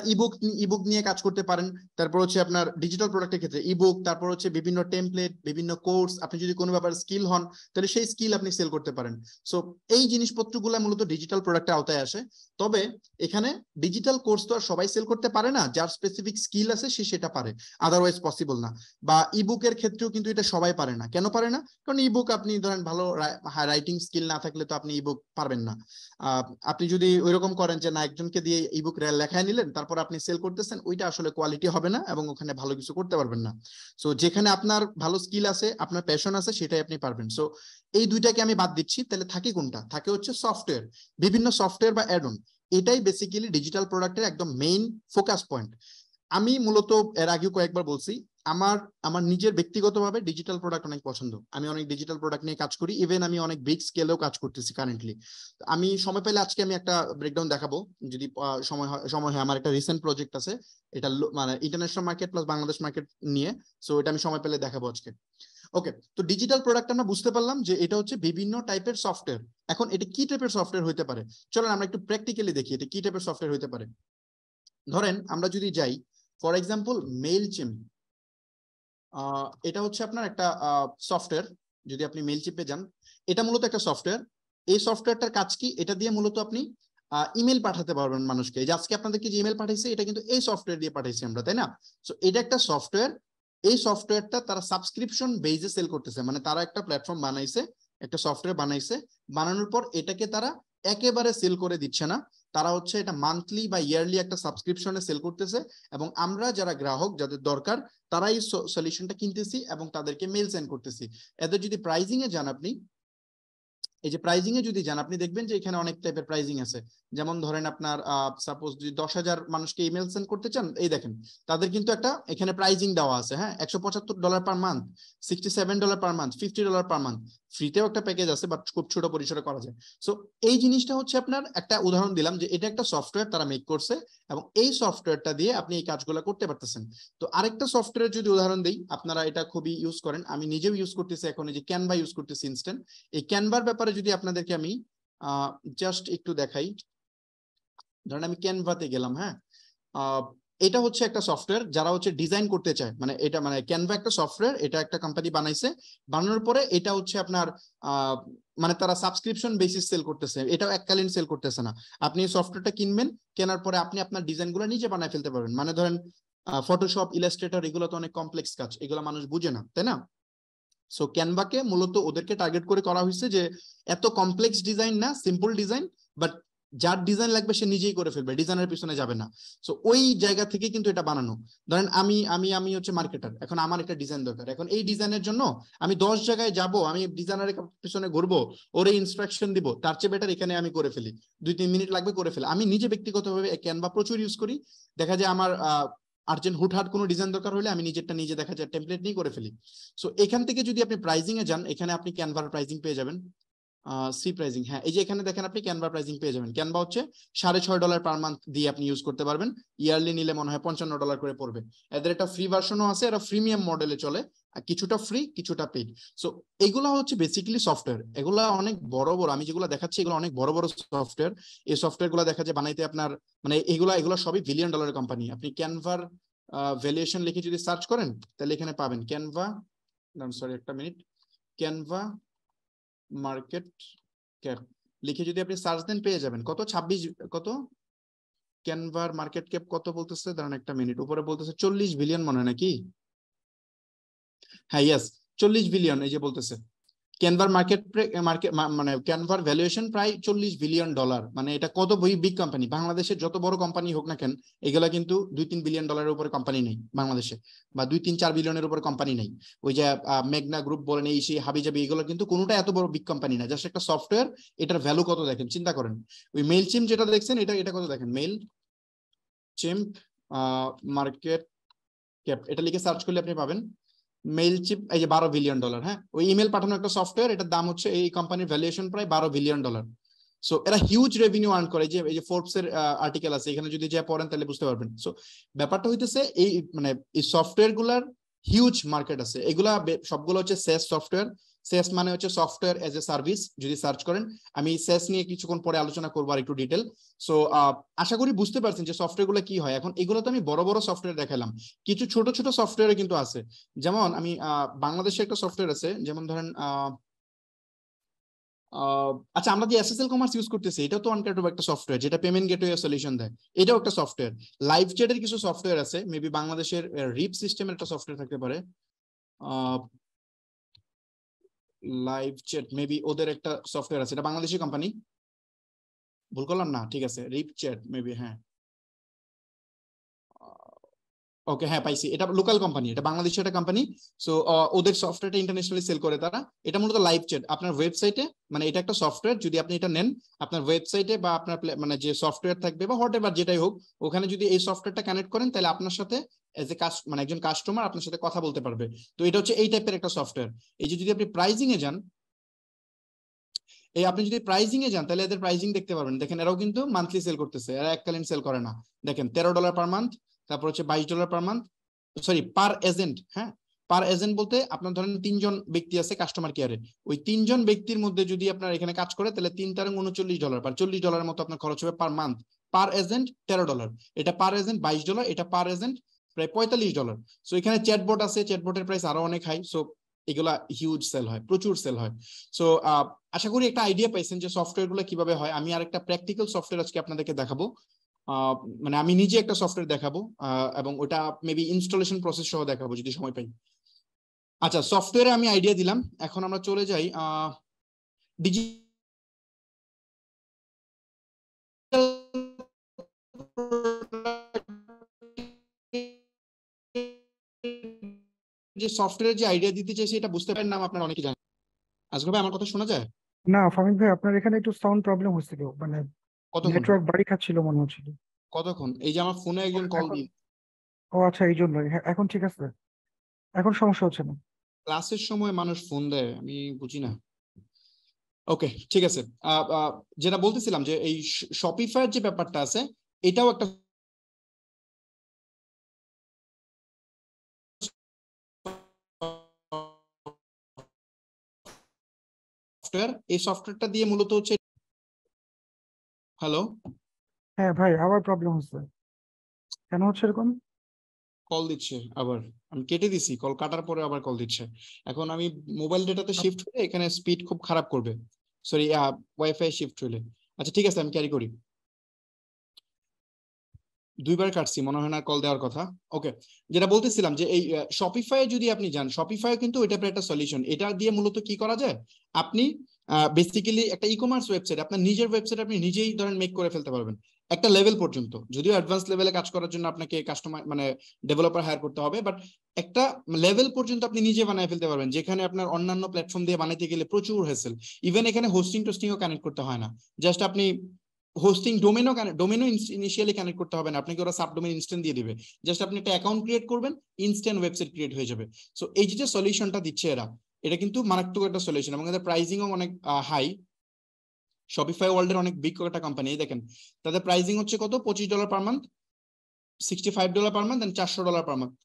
ইবুক নিয়ে কাজ করতে পারেন। তারপর হচ্ছে আপনার ডিজিটাল প্রোডাক্টের ক্ষেত্রে ইবুক, তারপর হচ্ছে বিভিন্ন টেমপ্লেট, বিভিন্ন কোর্স, আপনি যদি কোনো ব্যাপারে স্কিল হন তাহলে সেই স্কিল আপনি সেল করতে পারেন। সো এই জিনিসপত্রগুলো মূলত ডিজিটাল প্রোডাক্টের আওতায় আসে। তবে এখানে ডিজিটাল কোর্স তো আর সবাই সেল করতে পারে না, যার স্পেসিফিক স্কিল আছে সে সেটা পারে, আদারওয়াইজ পসিবল না। বা ইবুকের ক্ষেত্রেও কিন্তু এটা সবাই পারে না। কেন পারে না? কারণ ইবুক আপনি ধরেন ভালো রাইটিং স্কিল না থাকলে তো আপনি ইবুক পারবেন না। আপনি যদি ওইরকম করেন যে না একজনকে দিয়ে ইবুক লেখায় নিলেন তারপর আপনি সেল করতেছেন, ওইটা আসলে কোয়ালিটি হবে না এবং ওখানে ভালো কিছু করতে পারবেন না। সো যেখানে আপনার ভালো স্কিল আছে, আপনার প্যাশন আছে, সেটাই আপনি পারবেন। সো এই দুইটাকে আমি বাদ দিচ্ছি, তাহলে থাকে কোনটা? থাকে হচ্ছে সফটওয়্যার, বিভিন্ন সফটওয়্যার বা অ্যাড অন। এটাই বেসিক্যালি ডিজিটাল প্রোডাক্টের একদম মেইন ফোকাস পয়েন্ট। আমি মূলত এর আগেও কয়েকবার বলছি, আমার নিজের ব্যক্তিগতভাবে ডিজিটাল প্রোডাক্ট অনেক পছন্দ। আমি অনেক ডিজিটাল প্রোডাক্ট নিয়ে কাজ করি, ইভেন আমি অনেক বিগ স্কেলেও কাজ করতেছি কারেন্টলি। আমি সময় পেলে আজকে আমি একটা ব্রেকডাউন দেখাবো, যদি সময় হয়। আমার একটা রিসেন্ট প্রজেক্ট আছে, এটা মানে international market plus Bangladesh market নিয়ে। সো এটা আমি সময় পেলে দেখাবো আজকে। ওকে, তো ডিজিটাল প্রোডাক্ট আমরা বুঝতে পারলাম যে এটা হচ্ছে বিভিন্ন টাইপের সফটওয়্যার। এখন এটা কি টাইপের সফটওয়্যার হতে পারে, চলেন আমরা একটু প্র্যাকটিক্যালি দেখি এটা কি টাইপের সফটওয়্যার হতে পারে। ধরেন আমরা যদি যাই ফর এক্সাম্পল মেইলচিম্প, এটা হচ্ছে আপনার একটা সফটওয়্যার। যদি আপনি মেইলচিম্পে যান, এটা মূলত একটা সফটওয়্যার। এই সফটওয়্যারটার কাজ কি? এটা দিয়ে মূলত আপনি ইমেল পাঠাতে পারবেন মানুষকে। যে আজকে আপনাদেরকে যে ইমেল পাঠাইছে এটা কিন্তু এই সফটওয়্যার দিয়ে পাঠাইছি আমরা, তাই না? সো এটা একটা সফটওয়্যার। এই সফটওয়্যারটা তারা সাবস্ক্রিপশন বেজে সেল করতেছে, মানে তারা একটা প্ল্যাটফর্ম বানাইছে, একটা সফটওয়্যার বানাইছে, বানানোর পর এটাকে তারা একেবারে সেল করে দিচ্ছে না, তারা হচ্ছে এটা মান্থলি বা ইয়ারলি একটা সাবস্ক্রিপশনে সেল করতেছে। এবং আমরা যারা গ্রাহক, যাদের দরকার, তারা এই সলিউশনটা কিনতেছি এবং তাদেরকে মেল সেন্ড করতেছি। এদের যদি প্রাইজিং এ যান আপনি, এই যে প্রাইজিং এ যদি যান আপনি দেখবেন যে এখানে অনেক টাইপের প্রাইজিং আছে। যেমন ধরেন আপনার সাপোজ যদি 10,000 মানুষকে ইমেল সেন্ড করতে চান, এই দেখেন তাদের কিন্তু একটা এখানে প্রাইজিং দেওয়া আছে, হ্যাঁ। $175 per month, $67 per month, $50 per month. ফ্রিতেও একটা প্যাকেজ আছে, বাট খুব ছোট পরিসরে করা যায়। সো এই জিনিসটা হচ্ছে আপনার একটা উদাহরণ দিলাম যে এটা একটা সফটওয়্যার তারা মেক করছে এবং এই সফটওয়্যারটা দিয়ে আপনি এই কাজগুলো করতে পারতেছেন। তো আরেকটা সফটওয়্যার যদি উদাহরণ দিই, আপনারা এটা খুবই ইউজ করেন, আমি নিজেও ইউজ করতেছি এখন, এই যে ক্যানভা ইউজ করতেছি ইনস্ট্যান্ট। এই ক্যানভার ব্যাপারে যদি আপনাদেরকে আমি জাস্ট একটু দেখাই, ধরেন আমি ক্যানভাতে গেলাম, হ্যাঁ। এটা হচ্ছে একটা সফটওয়্যার যারা হচ্ছে ডিজাইন করতে চায়, মানে এটা মানে ক্যানভা একটা সফটওয়্যার, এটা একটা কোম্পানি বানাইছে। বানানোর পরে এটা হচ্ছে আপনার মানে তারা সাবস্ক্রিপশন বেসিস সেল করতেছে, এটাও এককালীন সেল করতেছে না। আপনি সফটওয়্যারটা কিনবেন, কেনার পরে আপনি আপনার ডিজাইনগুলো নিজে বানায় ফেলতে পারবেন। মানে ধরেন ফটোশপ, ইলাস্ট্রেটর, এগুলো তো অনেক কমপ্লেক্স কাজ, এগুলো মানুষ বুঝে না, তাই না? সো ক্যানভাকে মূলত ওদেরকে টার্গেট করে করা হয়েছে যে এত কমপ্লেক্স ডিজাইন না, সিম্পল ডিজাইন, বাট যার ডিজাইন লাগবে সে নিজেই করে ফেলবে, ডিজাইনের পিছনে যাবে না। সো ওই জায়গা থেকে কিন্তু এটা বানানো। ধরেন আমি আমি আমি হচ্ছে মার্কেটার, এখন আমার একটা ডিজাইন দরকার, এখন এই ডিজাইনের জন্য আমি 10 জায়গায় যাব, আমি ডিজাইনারের পিছনে ঘুরবো, ওরে ইনস্ট্রাকশন দিব, তার চেয়ে বেটার এখানে আমি করে ফেলি, 2-3 মিনিট লাগবে করে ফেলি। আমি নিজে ব্যক্তিগতভাবে ক্যানভা প্রচুর ইউজ করি। দেখা যায় আমার আর্জেন্ট হুটহাট কোনো ডিজাইন দরকার হলে আমি নিজেরটা নিজে দেখা যায় টেমপ্লেট নিয়ে করে ফেলি। সো এখান থেকে যদি আপনি প্রাইজিং এ যান, এখানে আপনি ক্যানভার প্রাইজিং পেয়ে যাবেন। সি প্রাইজিং, হ্যাঁ, এই যে এখানে দেখেন আপনি ক্যানভা প্রাইজিং পেয়ে যাবেন। ক্যানভা হচ্ছে $6.5 পার মান্থ দিয়ে আপনি ইউজ করতে পারবেন। ইয়ারলি নিলে মনে হয় $55 করে পড়বে। এদের একটা ফ্রি ভার্সনও আছে, এরা প্রিমিয়াম মডেলে চলে, কিছুটা ফ্রি কিছুটা পেইড। সো এগুলা হচ্ছে বেসিক্যালি সফটওয়্যার, এগুলা অনেক বড় বড়, আমি যেগুলো দেখাচ্ছি এগুলো অনেক বড় বড় সফটওয়্যার। এই সফটওয়্যার গুলো দেখা যায় বানাইতে আপনার মানে এগুলা সবই $1 বিলিয়ন কোম্পানি। আপনি ক্যানভার ভ্যালুয়েশন লিখে যদি সার্চ করেন তাহলে এখানে পাবেন ক্যানভা, সরি একটা মিনিট, ক্যানভা মার্কেট ক্যাপ লিখে যদি আপনি সার্চ দেন পেয়ে যাবেন কত 26 কত ক্যানভার মার্কেট ক্যাপ কত বলতেছে, দাঁড়ান একটা মিনিট, উপরে বলতেছে 40 বিলিয়ন মনে হয় নাকি, হ্যাঁ ইয়েস 40 বিলিয়ন, এই যে বলতেছে ক্যানভার মার্কেট মানে ক্যানভার ভ্যালুয়েশন প্রায় $40 বিলিয়ন। মানে এটা কত বিগ কোম্পানি, বাংলাদেশের যত বড় কোম্পানি হোক না কেন এগুলা কিন্তু $2-3 বিলিয়ন উপরে কোম্পানি নেই বাংলাদেশে, বা 2-3-4 বিলিয়নের উপরে কোম্পানি নেই। ওই যে মেঘনা গ্রুপ বলেন, এই সেই হাবিজাবি, এগুলো কিন্তু কোনোটা এত বড় বিগ কোম্পানি না, জাস্ট একটা সফটওয়্যার। এটার ভ্যালু কত দেখেন, চিন্তা করেন। ওই মেইল চিম যেটা দেখছেন এটা এটা কত দেখেন, মেইল চিম মার্কেট ক্যাপ, এটা লিখে সার্চ করলে আপনি পাবেন মেইলচিপ, এই যে $12 বিলিয়ন। হ্যাঁ, ওই ইমেল পাঠানো একটা সফটওয়্যার, এটার দাম হচ্ছে এই কোম্পানির ভ্যালুয়েশন প্রায় $12 বিলিয়ন। সো এরা হিউজ রেভিনিউ আর্ন করে। যে এই যে ফোর্বস এর আর্টিকেল আছে, এখানে যদি যা পড়েন তাহলে বুঝতে পারবেন। সো ব্যাপারটা হইতেছে এই মানে এই সফটওয়্যার গুলার হিউজ মার্কেট আছে। এগুলা সবগুলো হচ্ছে SaaS সফটওয়্যার। SaaS মানে হচ্ছে সফটওয়্যার এজ এ সার্ভিস, যদি সার্চ করেন। আমি SaaS নিয়ে কিছুক্ষণ পরে আলোচনা করবো আর একটু ডিটেল। সো আশা করি বুঝতে পারছেন যে সফটওয়্যার গুলো কি হয়। এখন এগুলো তো আমি বড় বড় সফটওয়্যার দেখালাম, কিছু ছোট ছোট সফটওয়্যার কিন্তু আছে। যেমন আমি বাংলাদেশে একটা সফটওয়্যার আছে, যেমন ধরেন আচ্ছা আমরা যে SSL কমার্স ইউজ করতেছি, এটাও তো একটা সফটওয়্যার যেটা পেমেন্ট গেটওয়ে সলিউশন দেয়, এটাও একটা সফটওয়্যার। লাইভ চ্যাটের কিছু সফটওয়্যার আছে, মেবি বাংলাদেশের রিপ সিস্টেমের একটা সফটওয়্যার থাকতে পারে, লাইভ চ্যাট মেবি ওদের একটা সফটওয়্যার আছে, এটা বাংলাদেশি কোম্পানি, ভুল করলাম না, ঠিক আছে, রিপ চ্যাট মেবি, হ্যাঁ ওকে, হ্যাঁ পাইছি, এটা লোকাল কোম্পানি, এটা বাংলাদেশের একটা কোম্পানি। সো ওদের সফটওয়্যারটা ইন্টারন্যাশনালি সেল করে তারা। এটা মূলত লাইভ চ্যাট আপনার ওয়েবসাইটে, মানে এটা একটা সফটওয়্যার, যদি আপনি এটা নেন আপনার ওয়েবসাইটে বা আপনার মানে যে সফটওয়্যার থাকবে বা হোয়াট এভার যেটাই হোক, ওখানে যদি এই সফটওয়্যারটা কানেক্ট করেন তাহলে আপনার সাথে এজ এ মানে একজন কাস্টমার আপনার সাথে কথা বলতে পারবে। তো এটা হচ্ছে এই টাইপের একটা সফটওয়্যার। এই যে যদি আপনি প্রাইজিং এ যান, আপনি যদি প্রাইজিং এ যান তাহলে এদের প্রাইজিং দেখতে পারবেন। দেখেন এরাও কিন্তু মান্থলি সেল করতেছে, এরা এককালীন সেল করে না। দেখেন $13 পার মান্থ, তারপর হচ্ছে $22 পার মান্থ, সরি পার এজেন্ট। হ্যাঁ, পার এজেন্ট বলতে আপনার ধরেন 3 জন ব্যক্তি আছে কাস্টমার কেয়ারে, ওই 3 জন ব্যক্তির মধ্যে যদি আপনার এখানে কাজ করে তাহলে 3 তারিখ $39 পার $40 মতো আপনার খরচ হবে পার মান্থ। পার এজেন্ট $13, এটা পার এজেন্ট $22, এটা পার এজেন্ট প্রায় $45। সো এখানে চ্যাটবট আছে, চ্যাটবটের প্রাইস আরো অনেক হাই। সো এগুলা হিউজ সেল হয়, প্রচুর সেল হয়। সো আশা করি একটা আইডিয়া পাইছেন যে সফটওয়্যার গুলো কিভাবে হয়। আমি আরেকটা প্র্যাকটিক্যাল সফটওয়্যার আজকে আপনাদেরকে দেখাবো, মানে আমি নিজে একটা সফটওয়্যার দেখাবো, এবং ওটা মেবি ইনস্টলেশন প্রসেস সহ দেখাবো যদি সময় পাই। আচ্ছা, সফটওয়্যারে আমি আইডিয়া দিলাম, এখন আমরা চলে যাই ডিজিটাল যে সফটওয়্যার যে আইডিয়া দিতে চাইছি এটা বুঝতে পারেন, নাম আপনারা অনেকে জানেন। আজকে ভাই আমার কথা শোনা যায়? না ফাহমিদ ভাই, আপনার এখানে একটু সাউন্ড প্রবলেম হচ্ছিল, মানে কতক্ষণ নেটওয়ার্ক বাড়ি খাচ্ছিল মনে হচ্ছিল। কতক্ষণ এই যে আমার ফোনে একজন কল এখন দিয়ে, ও আচ্ছা, এই জন্যই। হ্যাঁ, এখন ঠিক আছে, এখন সমস্যা হচ্ছে না। ক্লাসের সময় মানুষ ফোন দেয়, আমি বুঝি না। ওকে ঠিক আছে, যেটা বলতেছিলাম যে এই শপিফাইয়ের যে ব্যাপারটা আছে, এটাও একটা সফটওয়্যার। এই সফটওয়্যারটা দিয়ে মূলত হচ্ছে, হ্যালো, হ্যাঁ ভাই, আবার প্রবলেম হচ্ছে, কেন হচ্ছে এরকম? কল দিচ্ছে আবার, আমি কেটে দিছি, কল কাটার পরে আবার কল দিচ্ছে। এখন আমি মোবাইল ডেটাতে শিফট হলে এখানে স্পিড খুব খারাপ করবে, সরি ওয়াইফাই শিফট হলে। আচ্ছা ঠিক আছে, আমি ক্যারি করি। দুইবার কাটছি, মনে হয় না কল দেওয়ার কথা। ওকে, যেটা বলতেছিলাম যে এই শপিফাই যদি আপনি যান, শপিফাই কিন্তু এটা একটা সলিউশন। এটা দিয়ে মূলত কি করা যায়, আপনি বেসিক্যালি একটা ই কমার্স ওয়েবসাইট, আপনার নিজের ওয়েবসাইট আপনি নিজেই ধরেন মেক করে ফেলতে পারবেন একটা লেভেল পর্যন্ত। যদিও অ্যাডভান্স লেভেলে কাজ করার জন্য আপনাকে কাস্টমার মানে ডেভেলপার হায়ার করতে হবে, বাট একটা লেভেল পর্যন্ত আপনি নিজে বানিয়ে ফেলতে পারবেন, যেখানে আপনার অন্যান্য প্ল্যাটফর্ম দিয়ে বানাইতে গেলে প্রচুর হ্যাসেল। ইভেন এখানে হোস্টিং টোস্টিংও কানেক্ট করতে হয় না, জাস্ট আপনি হোস্টিং ডোমেনও ইনিশিয়ালি কানেক্ট করতে হবে না, আপনাকে ওরা সাবডোমেন ইনস্ট্যান্ট দিয়ে দিবে। জাস্ট আপনি একটা অ্যাকাউন্ট ক্রিয়েট করবেন, ইনস্ট্যান্ট ওয়েবসাইট ক্রিয়েট হয়ে যাবে। সো এই যে সলিউশনটা দিচ্ছে এরা, এটা কিন্তু মারাত্মক একটা সলিউশন, এবং এদের প্রাইসিংও অনেক হাই। শপিফাই ওয়ার্ল্ডের অনেক বিগ একটা কোম্পানি, দেখেন তাদের প্রাইসিং হচ্ছে কত, $25 per month, $65 per month, and $400 per month.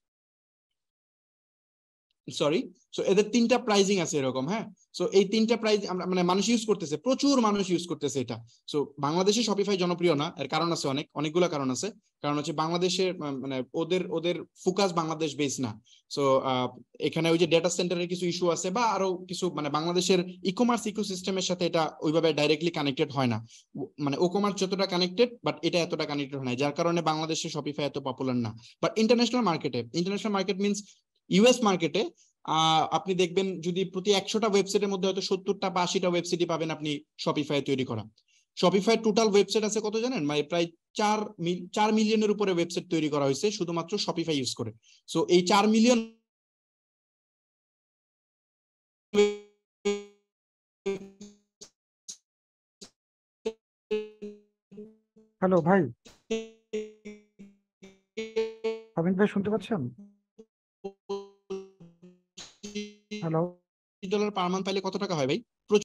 Sorry, so এদের তিনটা প্রাইজিং আছে এরকম। হ্যাঁ, সো এই তিনটা প্রাইজ মানে মানুষ ইউজ করতেছে, প্রচুর মানুষ ইউজ করতেছে এটা। সো বাংলাদেশে শপিফাই জনপ্রিয় না, এর কারণ আছে অনেকগুলো কারণ আছে। কারণ হচ্ছে বাংলাদেশের মানে ওদের ফোকাস বাংলাদেশ বেস না। সো এখানে ওই যে ডেটা সেন্টারের কিছু ইস্যু আছে, বা আরো কিছু, মানে বাংলাদেশের ই কমার্স ইকোসিস্টেমের সাথে এটা ওইভাবে ডাইরেক্টলি কানেক্টেড হয় না। মানে ও কমার্স যতটা কানেক্টেড, বাট এটা এতটা কানেক্টেড হয় না, যার কারণে বাংলাদেশে শপিফাই এত পপুলার না। But international market means US মার্কেটে আপনি দেখবেন যদি প্রতি 100টা ওয়েবসাইটের মধ্যে হয়তো 70টা বা 80টা ওয়েবসাইটই পাবেন আপনি শপিফাই তৈরি করা। শপিফাই টোটাল ওয়েবসাইট আছে কত জানেন, মানে প্রায় 4 মিলিয়নের উপরে ওয়েবসাইট তৈরি করা হয়েছে শুধুমাত্র শপিফাই ইউজ করে। সো এই 4 মিলিয়ন হ্যালো ভাই, হামিদ ভাই শুনতে পাচ্ছেন? হ্যালো $20 পার মান্থ পাইলে কত টাকা হয় ভাই?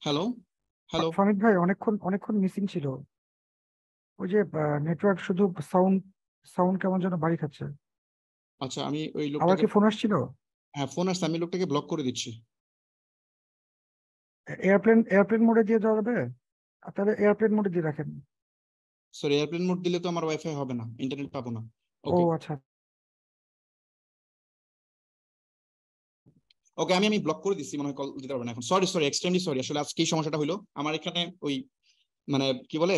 হ্যালো হ্যালো ফামিদ ভাই, অনেকক্ষণ অনেকক্ষণ মিসিং ছিল। ওই যে নেটওয়ার্ক শুধু সাউন্ড সাউন্ড কেমন যেন বাড়ি খাচ্ছে। আচ্ছা, আমি ওই আবার লোকটাকে, কি ফোন আসছিল? হ্যাঁ ফোন আসছে, আমি লোকটাকে ব্লক করে দিচ্ছি। এয়ারপ্লেন মোডে দিয়ে দেওয়া যাবে? তাহলে এয়ারপ্লেন মোডে দিয়ে রাখেন। সরি, এয়ারপ্লেন মোড দিলে তো আমার ওয়াইফাই হবে না, ইন্টারনেট পাবো না। ও ওকে আচ্ছা। ওকে, আমি ব্লক করে দিচ্ছি, মনে হয় কল দিতে পারবেন এখন। সরি এক্সট্রিমলি সরি, আসলে আজকে এই সমস্যাটা হলো আমার এখানে। ওই মানে কি বলে,